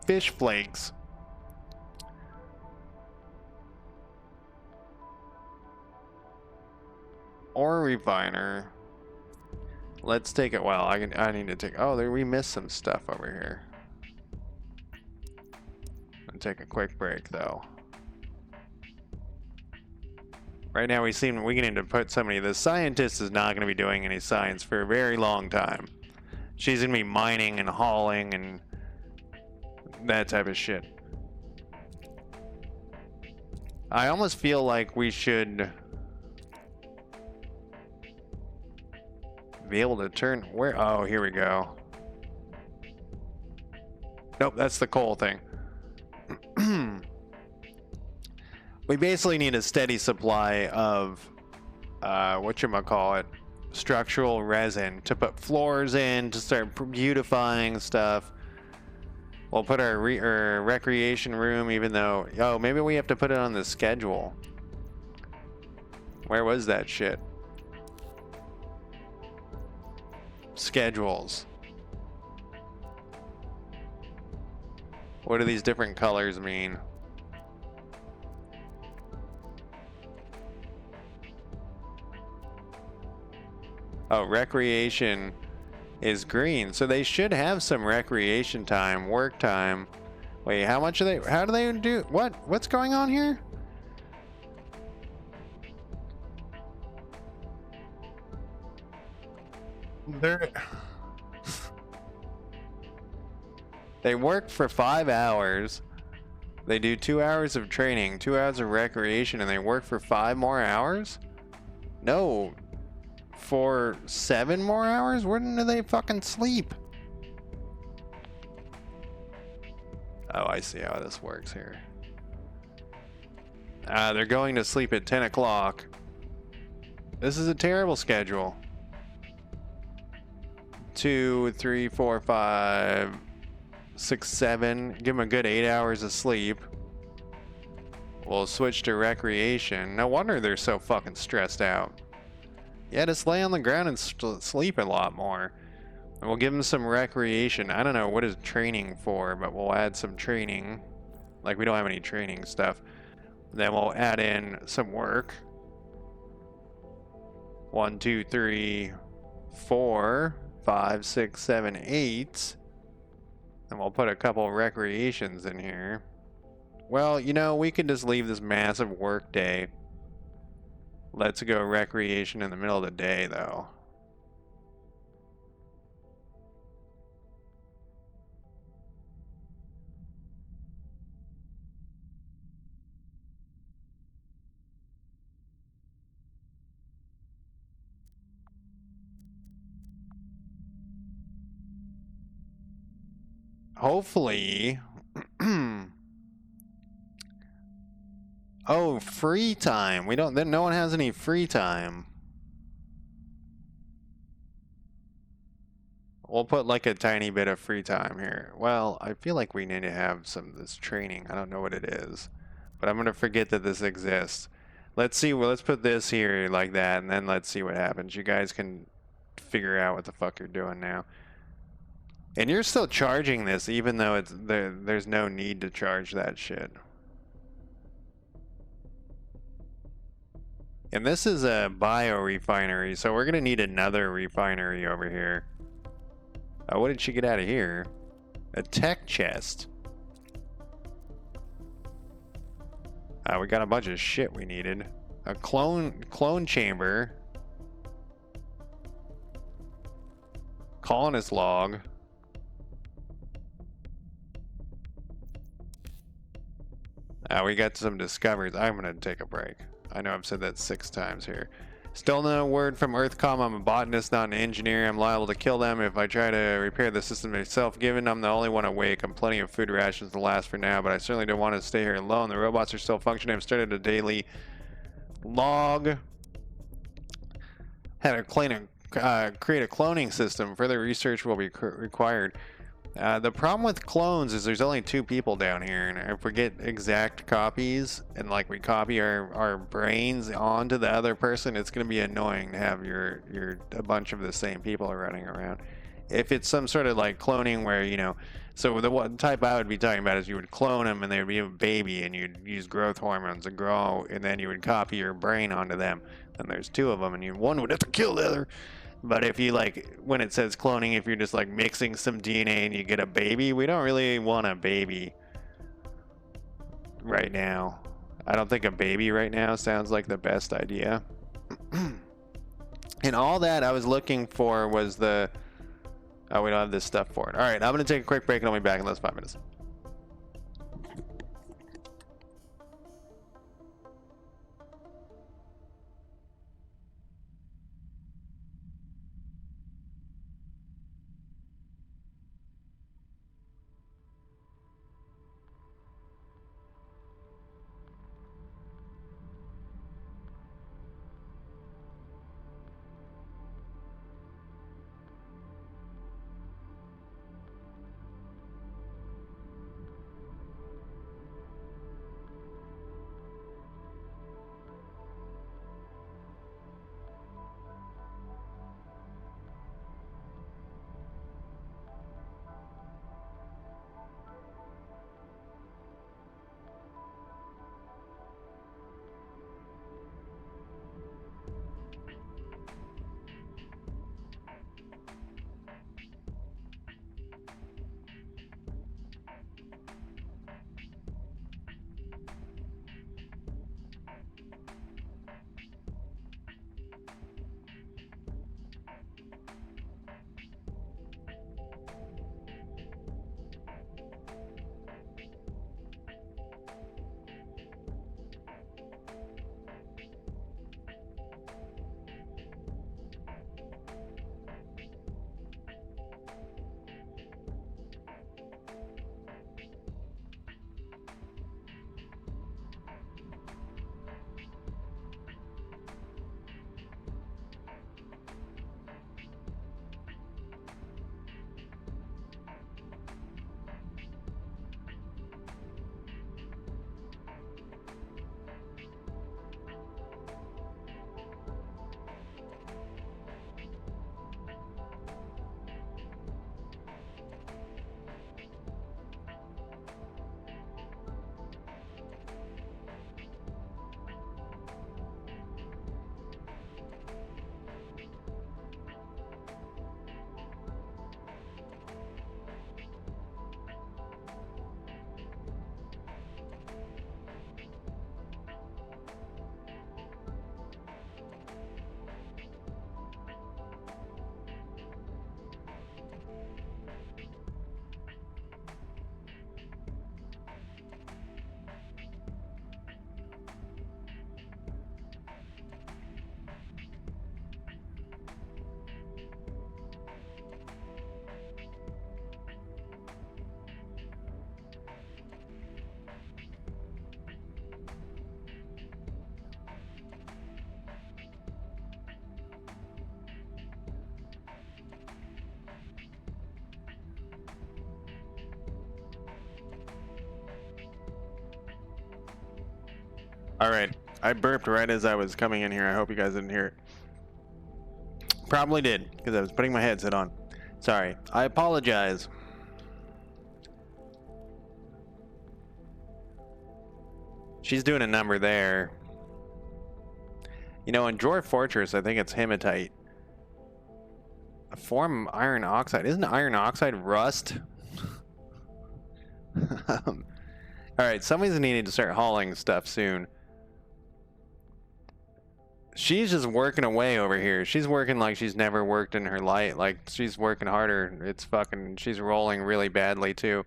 Fish flakes. Ore refiner. Let's take it. Well, I need to take... Oh, we missed some stuff over here. I'll take a quick break, though. Right now, we need to put somebody... The scientist is not going to be doing any science for a very long time. She's going to be mining and hauling and that type of shit. I almost feel like we should be able to turn... Where? Oh, here we go. Nope, that's the coal thing. We basically need a steady supply of, whatchamacallit, structural resin to put floors in, to start beautifying stuff. We'll put our recreation room, even though... Oh, maybe we have to put it on the schedule. Where was that shit? Schedules. What do these different colors mean? Oh, recreation is green. So they should have some recreation time, work time. Wait, how much are they? How do they do? What? What's going on here? They work for 5 hours. They do 2 hours of training, 2 hours of recreation, and they work for 5 more hours? No. For 7 more hours? When do they fucking sleep? Oh, I see how this works here. They're going to sleep at 10 o'clock. This is a terrible schedule. 2, 3, 4, 5, 6, 7. Give them a good 8 hours of sleep. We'll switch to recreation. No wonder they're so fucking stressed out. Yeah, just lay on the ground and sleep a lot more. And we'll give them some recreation. I don't know what is training for, but we'll add some training. Like, we don't have any training stuff. Then we'll add in some work. 1, 2, 3, 4, 5, 6, 7, 8. And we'll put a couple of recreations in here. Well, you know, we could just leave this massive work day. Let's go recreation in the middle of the day, though. Hopefully... Oh, free time. We don't... Then no one has any free time. We'll put like a tiny bit of free time here. Well, I feel like we need to have some of this training. I don't know what it is. But I'm going to forget that this exists. Let's see. Well, let's put this here like that, and then let's see what happens. You guys can figure out what the fuck you're doing now. And you're still charging this, even though it's there's no need to charge that shit. And this is a biorefinery, so we're going to need another refinery over here. What did she get out of here? A tech chest. We got a bunch of shit we needed. A clone chamber. Colonist log. We got some discoveries. I'm gonna take a break. I know I've said that 6 times here. Still no word from Earthcom. I'm a botanist, not an engineer. I'm liable to kill them if I try to repair the system myself. Given I'm the only one awake, I'm plenty of food rations to last for now, but I certainly don't want to stay here alone. The robots are still functioning. I've started a daily log. Had to create a cloning system. Further research will be required. The problem with clones is there's only 2 people down here, and if we get exact copies and like we copy our brains onto the other person, it's going to be annoying to have a bunch of the same people running around. If it's some sort of like cloning where, you know, so the one type I would be talking about is you would clone them and they would be a baby and you'd use growth hormones to grow, and then you would copy your brain onto them. And there's 2 of them, and one would have to kill the other. But if you like, when it says cloning, if you're just like mixing some DNA and you get a baby, we don't really want a baby right now. I don't think a baby right now sounds like the best idea. And all that I was looking for was the... Oh, we don't have this stuff for it. All right, I'm going to take a quick break and I'll be back in those 5 minutes. Alright, I burped right as I was coming in here. I hope you guys didn't hear it. Probably did, because I was putting my headset on. Sorry. I apologize. She's doing a number there. You know, in Dwarf Fortress, I think it's hematite. A form of iron oxide. Isn't iron oxide rust? Alright, somebody's needing to start hauling stuff soon. She's just working away over here. She's working like she's never worked in her life. Like, she's working harder. It's fucking... She's rolling really badly, too.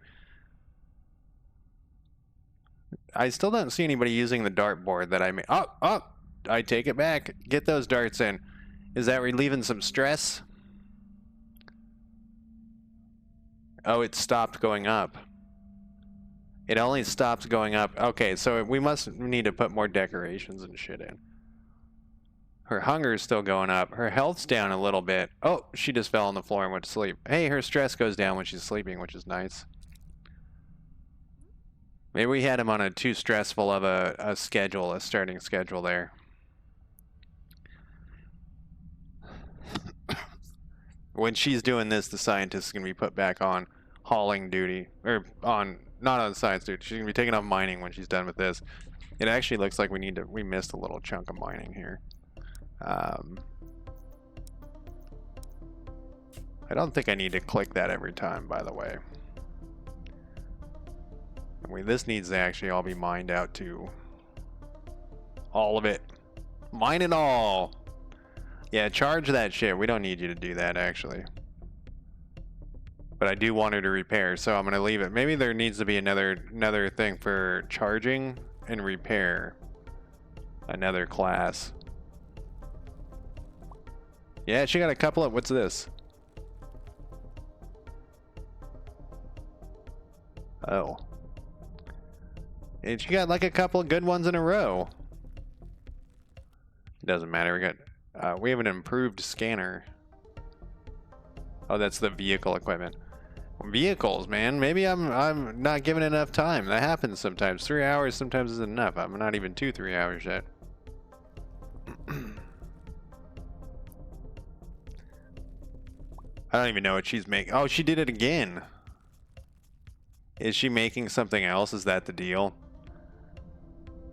I still don't see anybody using the dartboard that I made. Oh! I take it back. Get those darts in. Is that relieving some stress? Oh, it stopped going up. It only stops going up. Okay, so we need to put more decorations and shit in. Her hunger is still going up. Her health's down a little bit. Oh, she just fell on the floor and went to sleep. Hey, her stress goes down when she's sleeping, which is nice. Maybe we had him on a too stressful of a schedule, a starting schedule there. When she's doing this, the scientist is going to be put back on hauling duty. Or on, not on science duty. She's going to be taking off mining when she's done with this. It actually looks like we missed a little chunk of mining here. I don't think I need to click that every time, by the way. This needs to actually all be mined out too. All of it. Mine it all. Yeah, charge that shit. We don't need you to do that, actually. But I do want her to repair, so I'm going to leave it. Maybe there needs to be another thing for charging and repair. Another class. Yeah, she got a couple of... What's this? Oh. And she got like a couple of good ones in a row. Doesn't matter. We have an improved scanner. Oh, that's the vehicle equipment. Vehicles, man. Maybe I'm not giving enough time. That happens sometimes. 3 hours sometimes isn't enough. I'm not even 3 hours yet. I don't even know what she's making. Oh, she did it again. Is she making something else? Is that the deal?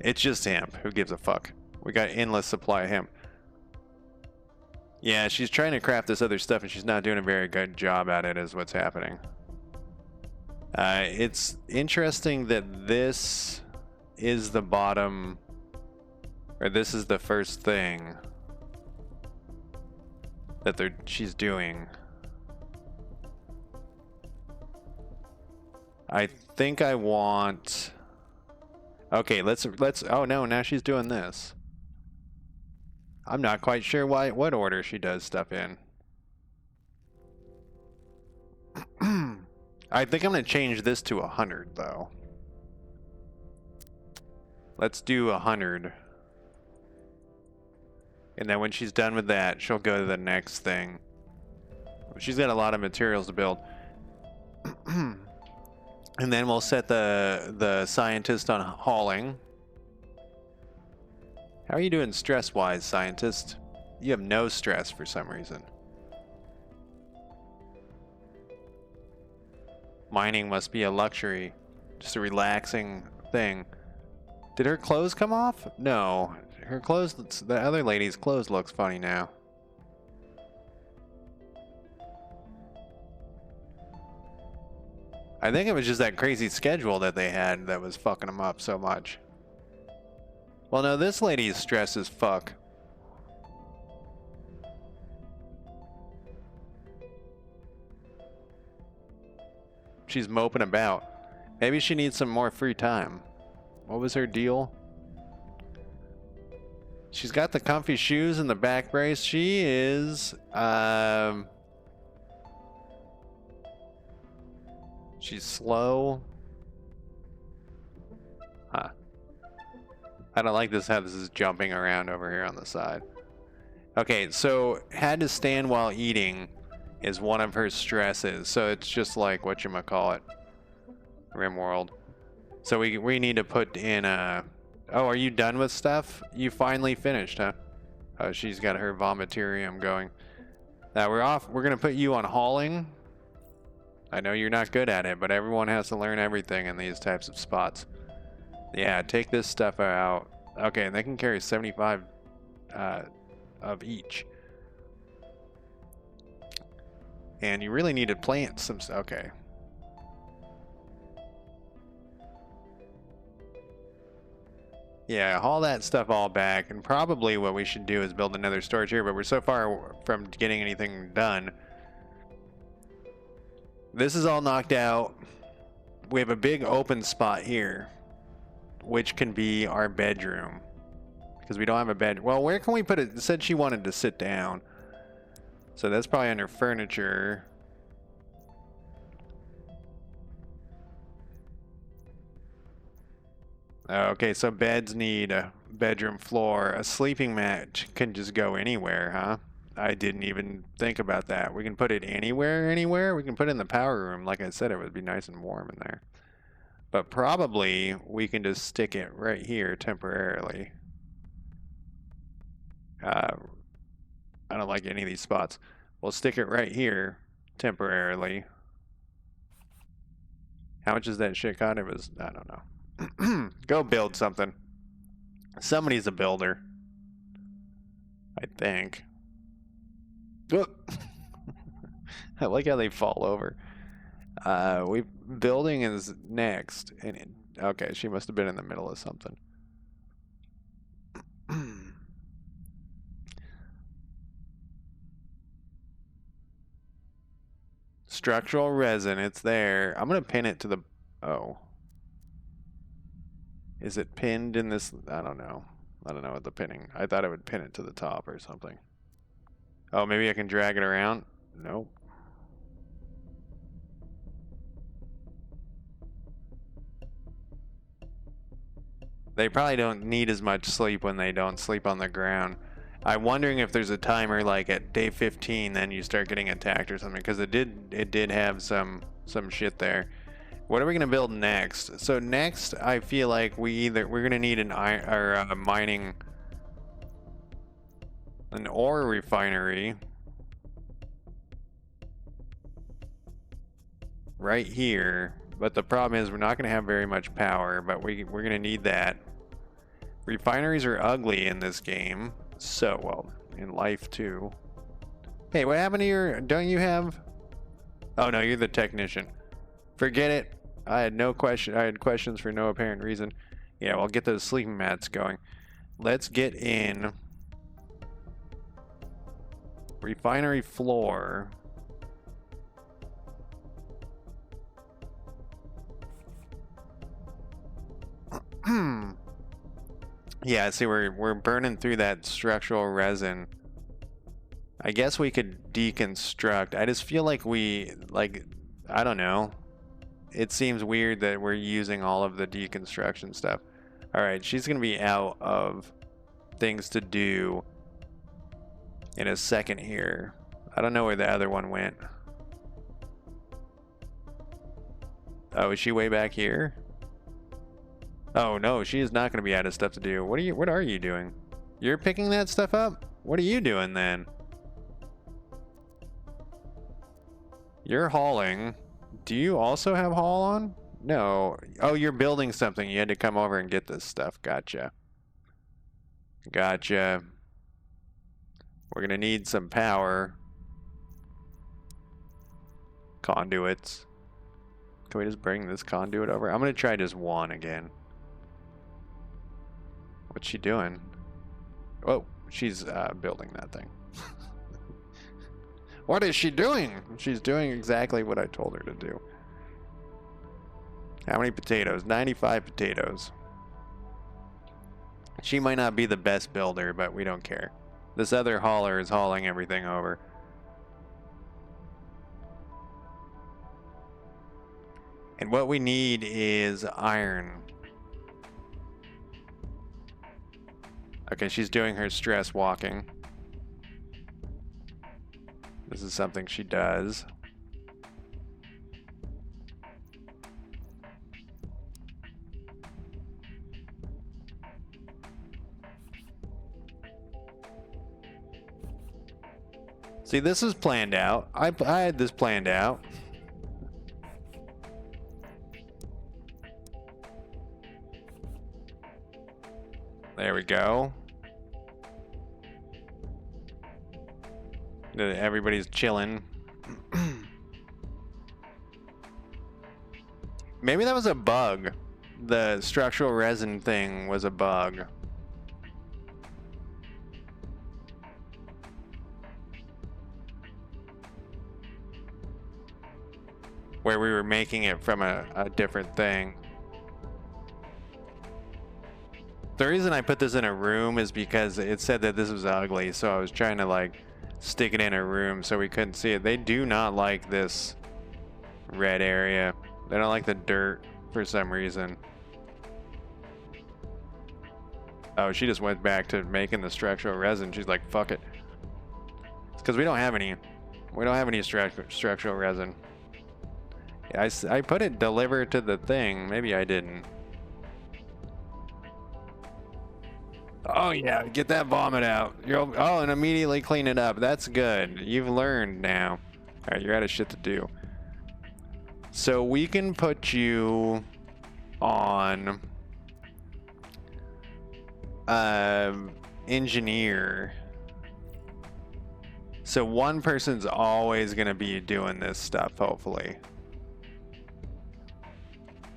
It's just hemp. Who gives a fuck? We got endless supply of hemp. Yeah, she's trying to craft this other stuff and she's not doing a very good job at it, is what's happening. It's interesting that this is the bottom, or this is the first thing that she's doing. I think I want... Okay, let's... Oh no, now she's doing this. I'm not quite sure what order she does stuff in. I think I'm going to change this to 100, though. Let's do 100. And then when she's done with that, she'll go to the next thing. She's got a lot of materials to build. And then we'll set the scientist on hauling. How are you doing stress-wise, scientist? You have no stress for some reason. Mining must be a luxury. Just a relaxing thing. Did her clothes come off? No. Her clothes, the other lady's clothes looks funny now. I think it was just that crazy schedule that they had that was fucking them up so much. Well, no, this lady is stressed as fuck. She's moping about. Maybe she needs some more free time. What was her deal? She's got the comfy shoes and the back brace. She is, she's slow. Huh. I don't like this, how this is jumping around over here on the side. Okay, so had to stand while eating is one of her stresses. So it's just like whatchamacallit, RimWorld. So we need to put in a Oh, are you done with stuff? You finally finished, huh? Oh, she's got her vomitarium going. Now we're off. We're gonna put you on hauling. I know you're not good at it, but everyone has to learn everything in these types of spots. Yeah, take this stuff out. Okay, and they can carry 75 of each. And you really need to plant some. Okay. Yeah, haul that stuff all back, and probably what we should do is build another storage here, but we're so far from getting anything done. This is all knocked out. We have a big open spot here, which can be our bedroom. Because we don't have a bed. Well, where can we put it? It said she wanted to sit down. So that's probably under furniture. Okay, so beds need a bedroom floor. A sleeping mat can just go anywhere, huh? I didn't even think about that. We can put it anywhere. We can put it in the power room. Like I said, it would be nice and warm in there. But probably we can just stick it right here temporarily. I don't like any of these spots. We'll stick it right here temporarily. How much is that shit cost? It was, I don't know. Go build something. Somebody's a builder. I think. I like how they fall over. Building is next. Okay, she must have been in the middle of something. Structural resin, it's there. I'm gonna pin it to the... Oh. Is it pinned in this? I don't know. I don't know what the pinning. I thought it would pin it to the top or something. Oh, maybe I can drag it around? Nope. They probably don't need as much sleep when they don't sleep on the ground. I'm wondering if there's a timer like at day 15, then you start getting attacked or something, because it did have some shit there. What are we gonna build next? So next, I feel like we're gonna need an ore refinery right here. But the problem is we're not gonna have very much power, but we're gonna need that. Refineries are ugly in this game. So, well, in life too. Hey, what happened to your... Don't you have... Oh no, you're the technician. Forget it. I had questions for no apparent reason. Yeah, well, get those sleeping mats going. Let's get in refinery floor. Yeah, see, we're burning through that structural resin. I guess we could deconstruct. I just feel like I don't know. It seems weird that we're using all of the deconstruction stuff. All right, she's gonna be out of things to do in a second here. I don't know where the other one went. Oh, is she way back here? Oh no, she is not gonna be out of stuff to do. What are you doing? You're picking that stuff up? What are you doing then? You're hauling. Do you also have haul on? No. Oh, you're building something. You had to come over and get this stuff. Gotcha. Gotcha. We're gonna need some power. Conduits. Can we just bring this conduit over? I'm gonna try just one again. What's she doing? Oh, she's building that thing. What is she doing? She's doing exactly what I told her to do. How many potatoes? 95 potatoes. She might not be the best builder, but we don't care. This other hauler is hauling everything over. And what we need is iron. Okay, she's doing her stress walking. This is something she does. See, this is planned out. I had this planned out. There we go. Everybody's chilling. Maybe that was a bug. The structural resin thing was a bug. Where we were making it from a different thing. The reason I put this in a room is because it said that this was ugly, so I was trying to like stick it in a room so we couldn't see it. They do not like this red area. They don't like the dirt for some reason. Oh, she just went back to making the structural resin. She's like, fuck it. It's because we don't have any. We don't have any structural resin. Yeah, I put it delivered to the thing. Maybe I didn't. Oh yeah, get that vomit out. Oh, and immediately clean it up. That's good. You've learned now. All right, you're out of shit to do. So we can put you on engineer. So one person's always gonna be doing this stuff, hopefully.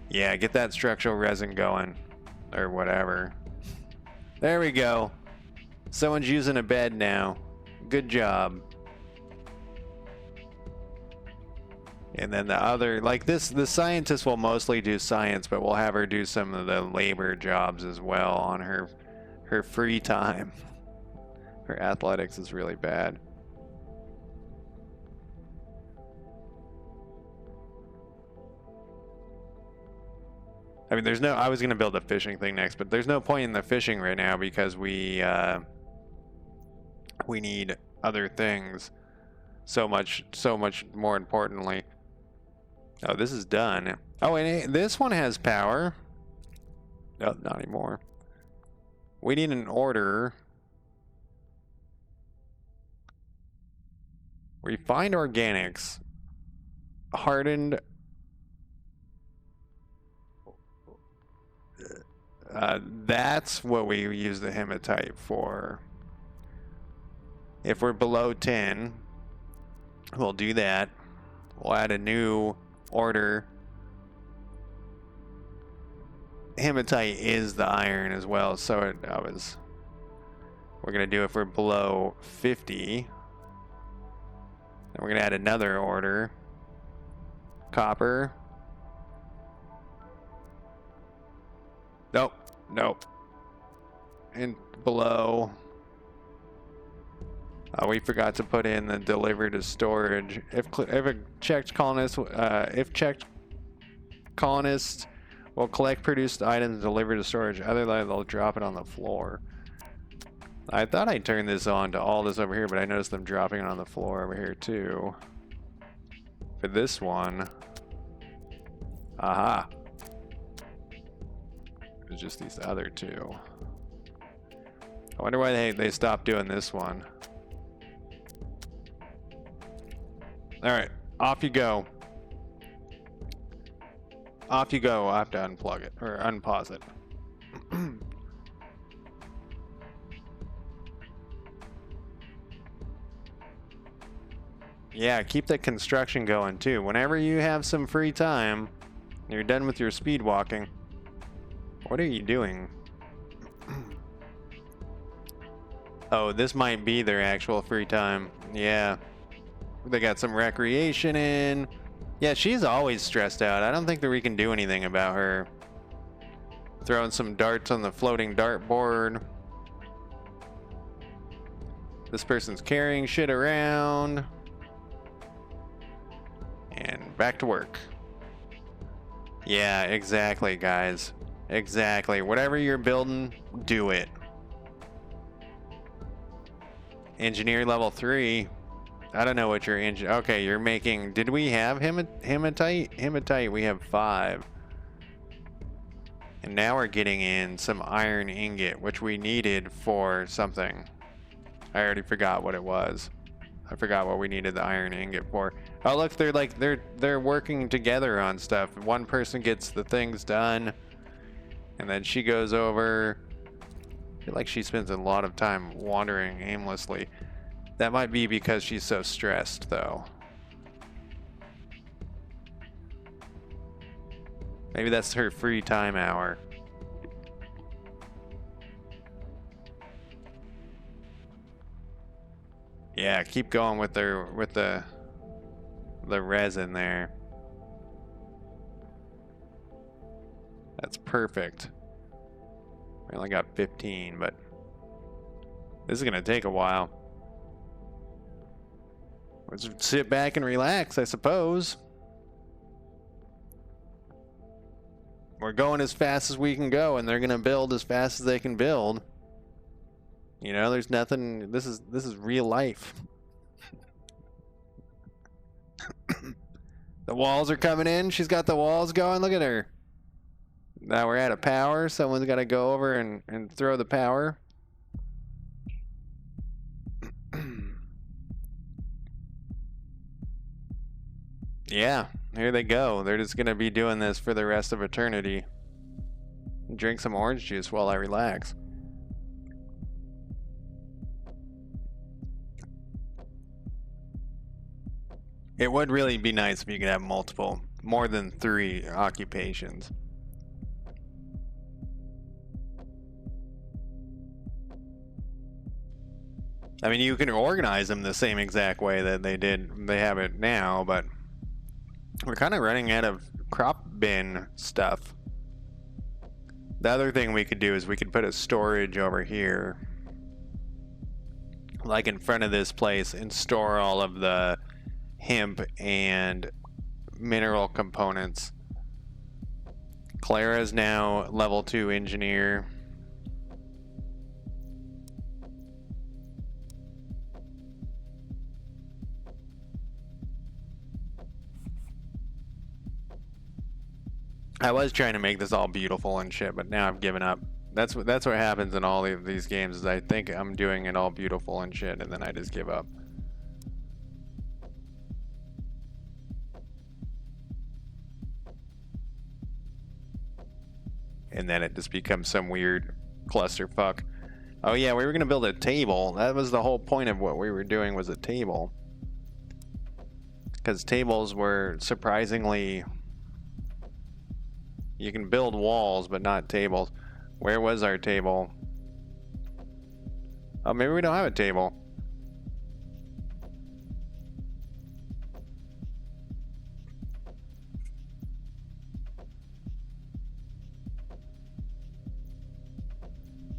Yeah, get that structural resin going, or whatever. There we go. Someone's using a bed now. Good job. And then the other, like this, the scientist will mostly do science, but we'll have her do some of the labor jobs as well on her free time. Her athletics is really bad. I mean, there's no, I was going to build a fishing thing next, but there's no point in the fishing right now because we need other things so much more importantly. Oh, this is done. Oh, and this one has power. No, not anymore. We need an order. Refined organics. Hardened. That's what we use the hematite for. If we're below 10, we'll do that. We'll add a new order. Hematite is the iron as well, so we're gonna do if we're below 50. Then we're gonna add another order. Copper. Nope. Nope. And below. We forgot to put in the deliver to storage. If a checked colonist, colonists will collect produced items and deliver to storage. Otherwise, they'll drop it on the floor. I thought I turned this on to all this over here, but I noticed them dropping it on the floor over here too. For this one, aha. It's just these other two. I wonder why they stopped doing this one. All right, off you go. Off you go. I have to unplug it or unpause it. Yeah, keep that construction going too. Whenever you have some free time, you're done with your speed walking. What are you doing? Oh, this might be their actual free time. Yeah. They got some recreation in. Yeah, she's always stressed out. I don't think that we can do anything about her. Throwing some darts on the floating dartboard. This person's carrying shit around. And back to work. Yeah, exactly, guys. Exactly. Whatever you're building, do it. Engineer level 3. I don't know what your engine. Okay, you're making. Did we have hematite? Hematite, we have 5. And now we're getting in some iron ingot, which we needed for something. I already forgot what it was. I forgot what we needed the iron ingot for. Oh look, they're working together on stuff. One person gets the things done, and then she goes over. I feel like she spends a lot of time wandering aimlessly. That might be because she's so stressed, though. Maybe that's her free time hour. Yeah, keep going with the resin there. That's perfect. We only got 15, but this is gonna take a while. Let's sit back and relax, I suppose. We're going as fast as we can go, and they're gonna build as fast as they can build. You know, there's nothing. This is real life. The walls are coming in. She's got the walls going. Look at her. Now we're out of power. Someone's got to go over and throw the power. Yeah, here they go. They're just gonna be doing this for the rest of eternity. Drink some orange juice while I relax. It would really be nice if you could have more than 3 occupations. I mean, you can organize them the same exact way that they have it now, but we're kind of running out of crop bin stuff. The other thing we could do is we could put a storage over here, like in front of this place, and store all of the hemp and mineral components. Clara's now level 2 engineer. I was trying to make this all beautiful and shit, but now I've given up. That's what happens in all of these games, is I think I'm doing it all beautiful and shit, and then I just give up. And then it just becomes some weird clusterfuck. Oh yeah, we were gonna build a table. That was the whole point of what we were doing, was a table. Because tables were surprisingly... You can build walls, but not tables. Where was our table? Oh, maybe we don't have a table.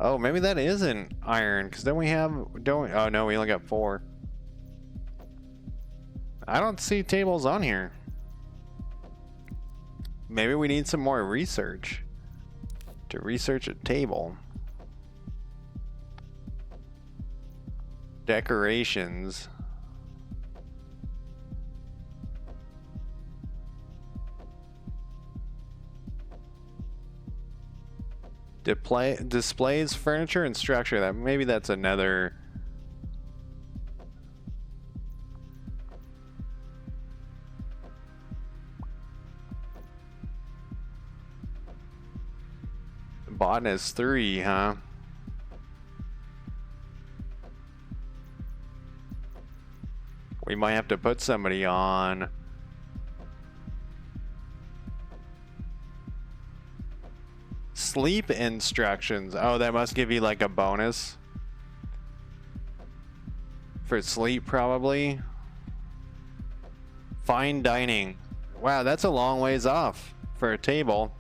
Oh, maybe that isn't iron, because then we have... Oh no, we only got 4. I don't see tables on here. Maybe we need some more research to research a table. Decorations. Displays furniture and structure. That maybe that's another. Botanist 3, huh? We might have to put somebody on. Sleep instructions. Oh, that must give you like a bonus for sleep, probably. Fine dining. Wow, that's a long ways off for a table.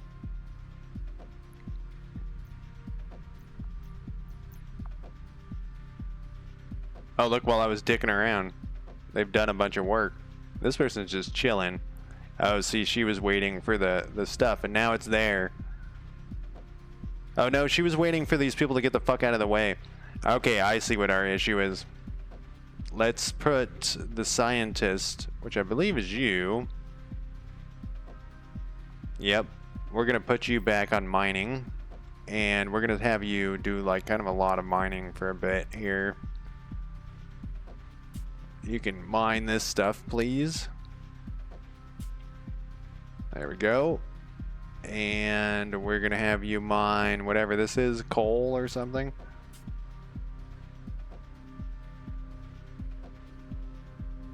Oh, look, while I was dicking around, they've done a bunch of work. This person's just chilling. Oh, see, she was waiting for the stuff, and now it's there. Oh, no, she was waiting for these people to get the fuck out of the way. Okay, I see what our issue is. Let's put the scientist, which I believe is you. Yep. We're going to put you back on mining, and we're going to have you do, like, kind of a lot of mining for a bit here. You can mine this stuff, please. There we go. And we're gonna have you mine whatever this is, coal or something.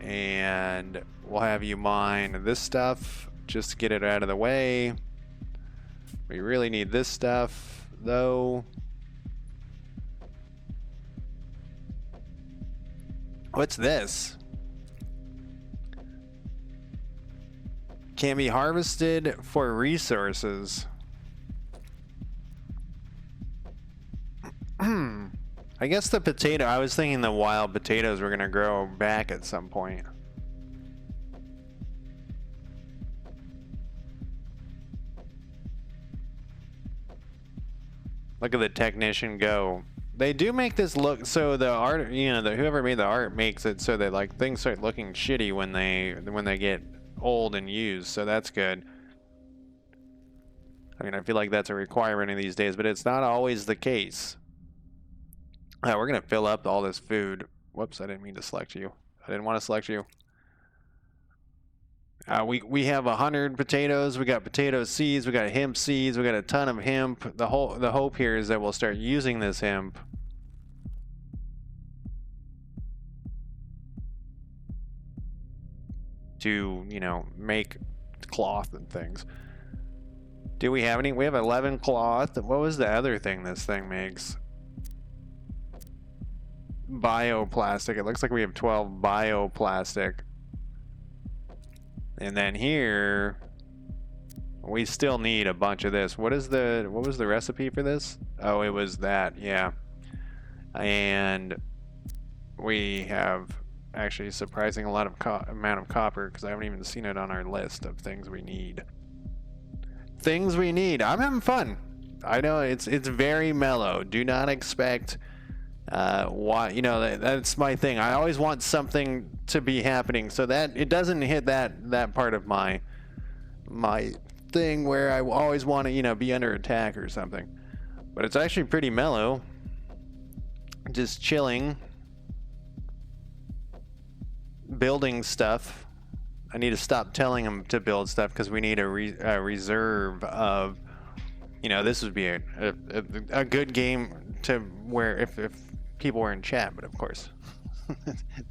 And we'll have you mine this stuff just to get it out of the way. We really need this stuff though. What's this? Can be harvested for resources. I guess the potato, I was thinking the wild potatoes were going to grow back at some point. Look at the technician go. They do make this look, so the art, you know, whoever made the art makes it so that like things start looking shitty when they get old and used, so that's good. I mean, I feel like that's a requirement in these days, but it's not always the case. We're gonna fill up all this food. Whoops, I didn't mean to select you. I didn't want to select you. We have 100 potatoes. We got potato seeds. We got hemp seeds. We got a ton of hemp. The hope here is that we'll start using this hemp to, you know, make cloth and things. Do we have any? We have 11 cloth. What was the other thing this thing makes? Bioplastic. It looks like we have 12 bioplastic. And then here we still need a bunch of this. What was the recipe for this? Oh, it was that, yeah. And we have actually a surprising a lot of amount of copper because I haven't even seen it on our list of things we need. Things we need. I'm having fun. I know it's very mellow. Do not expect you know, that's my thing. I always want something to be happening so that it doesn't hit that part of my thing where I always want to, you know, be under attack or something. But it's actually pretty mellow. Just chilling. Building stuff. I need to stop telling them to build stuff because we need a reserve of, you know, this would be a good game to where if people were in chat, but of course,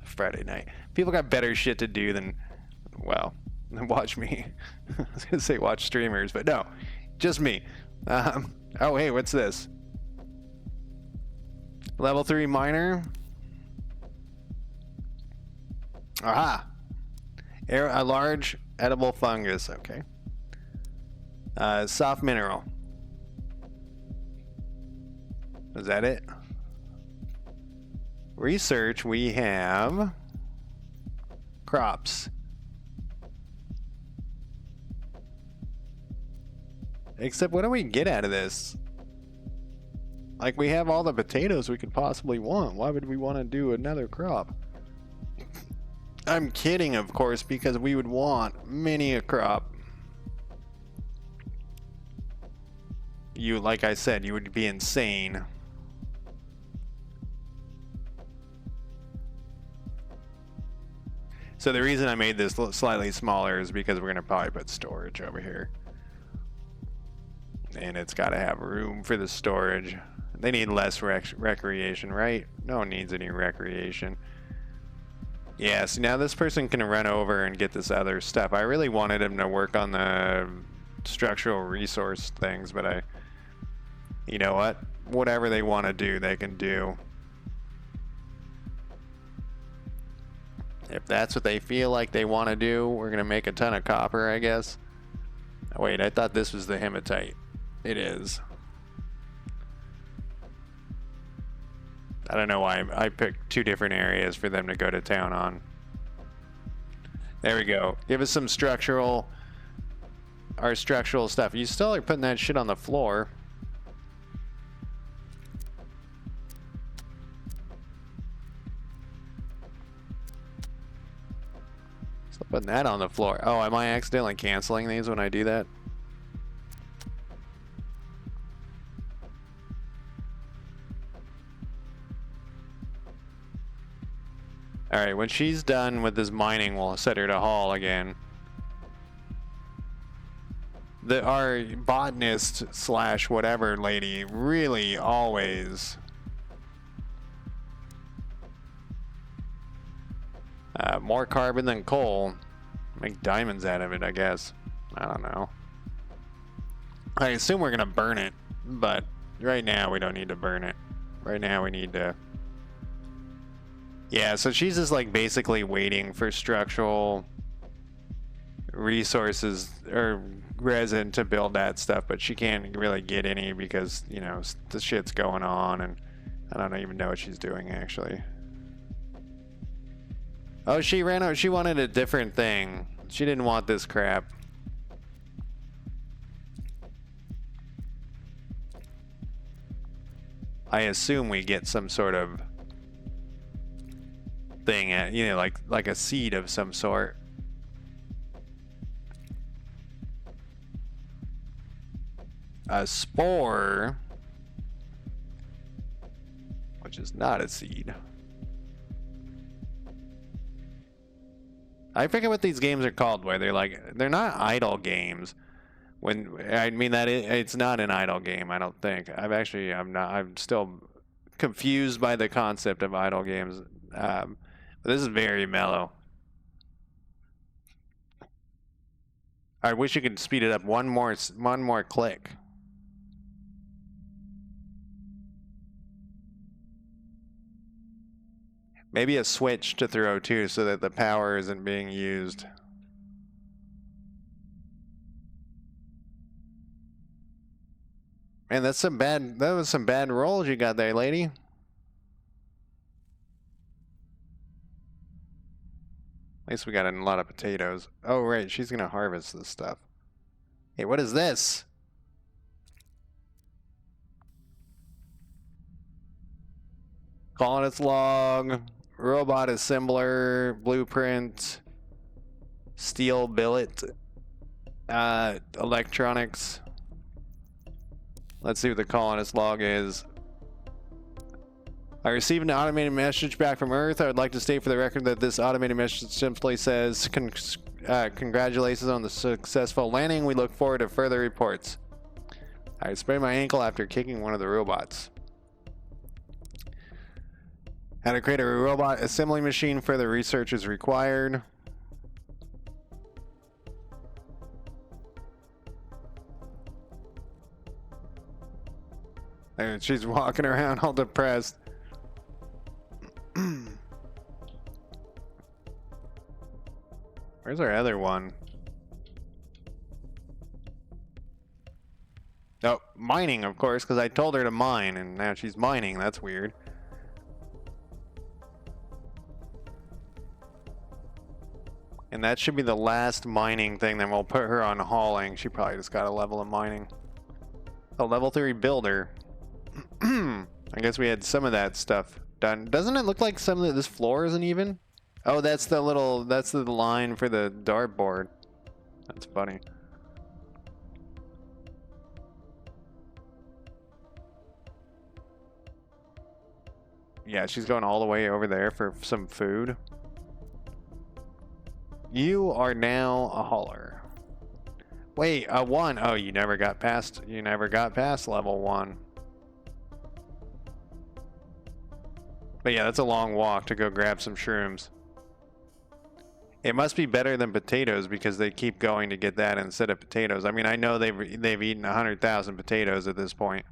Friday night. People got better shit to do than, well, watch me. I was gonna say watch streamers, but no, just me. Oh, hey, what's this? Level 3 miner. Aha! A large edible fungus, okay. Soft mineral. Is that it? Research, we have crops. Except what do we get out of this? Like, we have all the potatoes we could possibly want. Why would we want to do another crop? I'm kidding, of course, because we would want many a crop. You, like I said, you would be insane. So the reason I made this slightly smaller is because we're going to probably put storage over here. And it's got to have room for the storage. They need less recreation, right? No one needs any recreation. Yeah, so now this person can run over and get this other stuff. I really wanted him to work on the structural resource things, but you know what? Whatever they want to do, they can do. If that's what they feel like they want to do, we're going to make a ton of copper, I guess. Oh, wait, I thought this was the hematite. It is. I don't know why I picked two different areas for them to go to town on. There we go. Give us some our structural stuff. You still are putting that shit on the floor. Still putting that on the floor. Oh, am I accidentally canceling these when I do that? All right, when she's done with this mining, we'll set her to haul again. Our botanist slash whatever lady really always more carbon than coal. Make diamonds out of it, I guess. I don't know. I assume we're gonna burn it, but right now we don't need to burn it. Right now we need to... Yeah, so she's just like basically waiting for structural resources or resin to build that stuff, but she can't really get any because, you know, the shit's going on, and I don't even know what she's doing actually. Oh, she ran out. She wanted a different thing. She didn't want this crap. I assume we get some sort of thing at, you know, like a seed of some sort. A spore, which is not a seed. I forget what these games are called, where they're not idle games. When I mean that it's not an idle game, I don't think. I'm still confused by the concept of idle games. But this is very mellow. I wish you could speed it up one more click. Maybe a switch to throw too, so that the power isn't being used. Man, that was some bad rolls you got there, lady. At least we got a lot of potatoes. Oh, right, she's gonna harvest this stuff. Hey, what is this? Colonist log, robot assembler, blueprint, steel billet, electronics. Let's see what the colonist log is. I received an automated message back from Earth. I would like to state for the record that this automated message simply says, congratulations on the successful landing. We look forward to further reports. I sprained my ankle after kicking one of the robots. How to create a robot assembly machine. Further research is required. And she's walking around all depressed. Where's our other one? Oh, mining, of course, because I told her to mine, and now she's mining. That's weird. And that should be the last mining thing, then we'll put her on hauling. She probably just got a level of mining. A level 3 builder. I guess we had some of that stuff done. Doesn't it look like some of this floor isn't even? Oh, that's the line for the dartboard. That's funny. Yeah, she's going all the way over there for some food. You are now a hauler. Wait, a 1. Oh, you never got past level 1. But yeah, that's a long walk to go grab some shrooms. It must be better than potatoes because they keep going to get that instead of potatoes. I mean, I know they've eaten 100,000 potatoes at this point.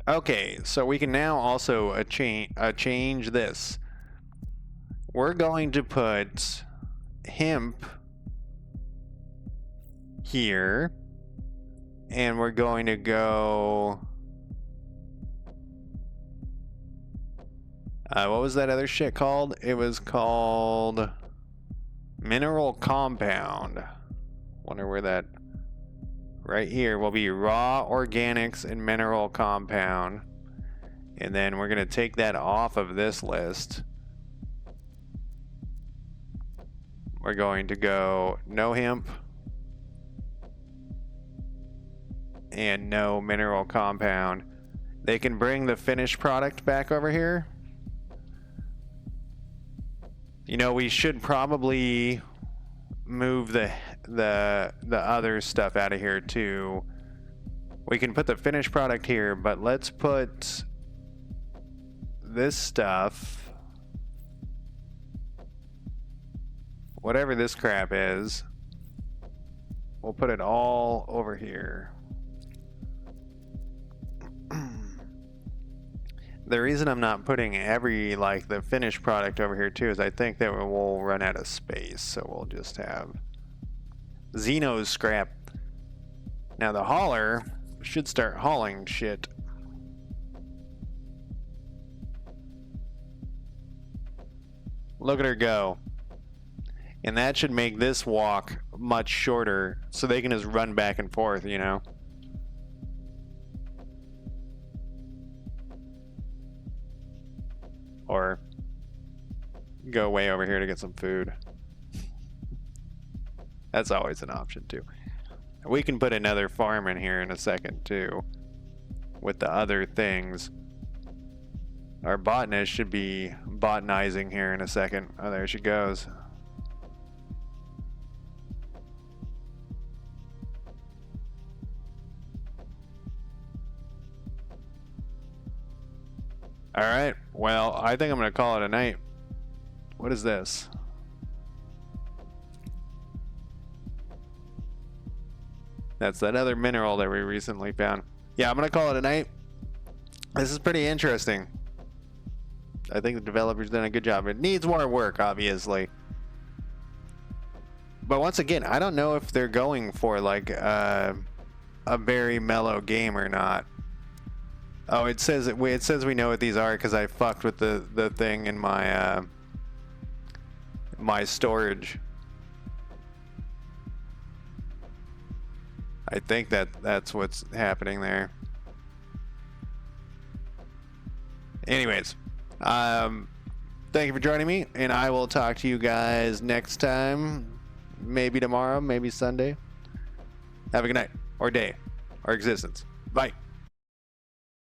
Okay, so we can now also change this. We're going to put hemp here, and we're going to go... what was that other shit called? It was called mineral compound. Wonder where that... Right here will be raw organics and mineral compound. And then we're going to take that off of this list. We're going to go no hemp and no mineral compound. They can bring the finished product back over here. You know, we should probably move the other stuff out of here too. We can put the finished product here, but let's put this stuff, whatever this crap is, we'll put it all over here. The reason I'm not putting every, like, the finished product over here too is I think that we'll run out of space, so we'll just have Xeno's scrap. Now the hauler should start hauling shit. Look at her go. And that should make this walk much shorter so they can just run back and forth, you know? Or go way over here to get some food. That's always an option too. We can put another farm in here in a second too with the other things. Our botanist should be botanizing here in a second. Oh, there she goes. All right. Well, I think I'm going to call it a night. What is this? That's that other mineral that we recently found. Yeah, I'm going to call it a night. This is pretty interesting. I think the developer's done a good job. It needs more work, obviously. But once again, I don't know if they're going for like a very mellow game or not. Oh, it says we know what these are because I fucked with the thing in my my storage. I think that's what's happening there. Anyways, thank you for joining me, and I will talk to you guys next time. Maybe tomorrow, maybe Sunday. Have a good night, or day, or existence. Bye.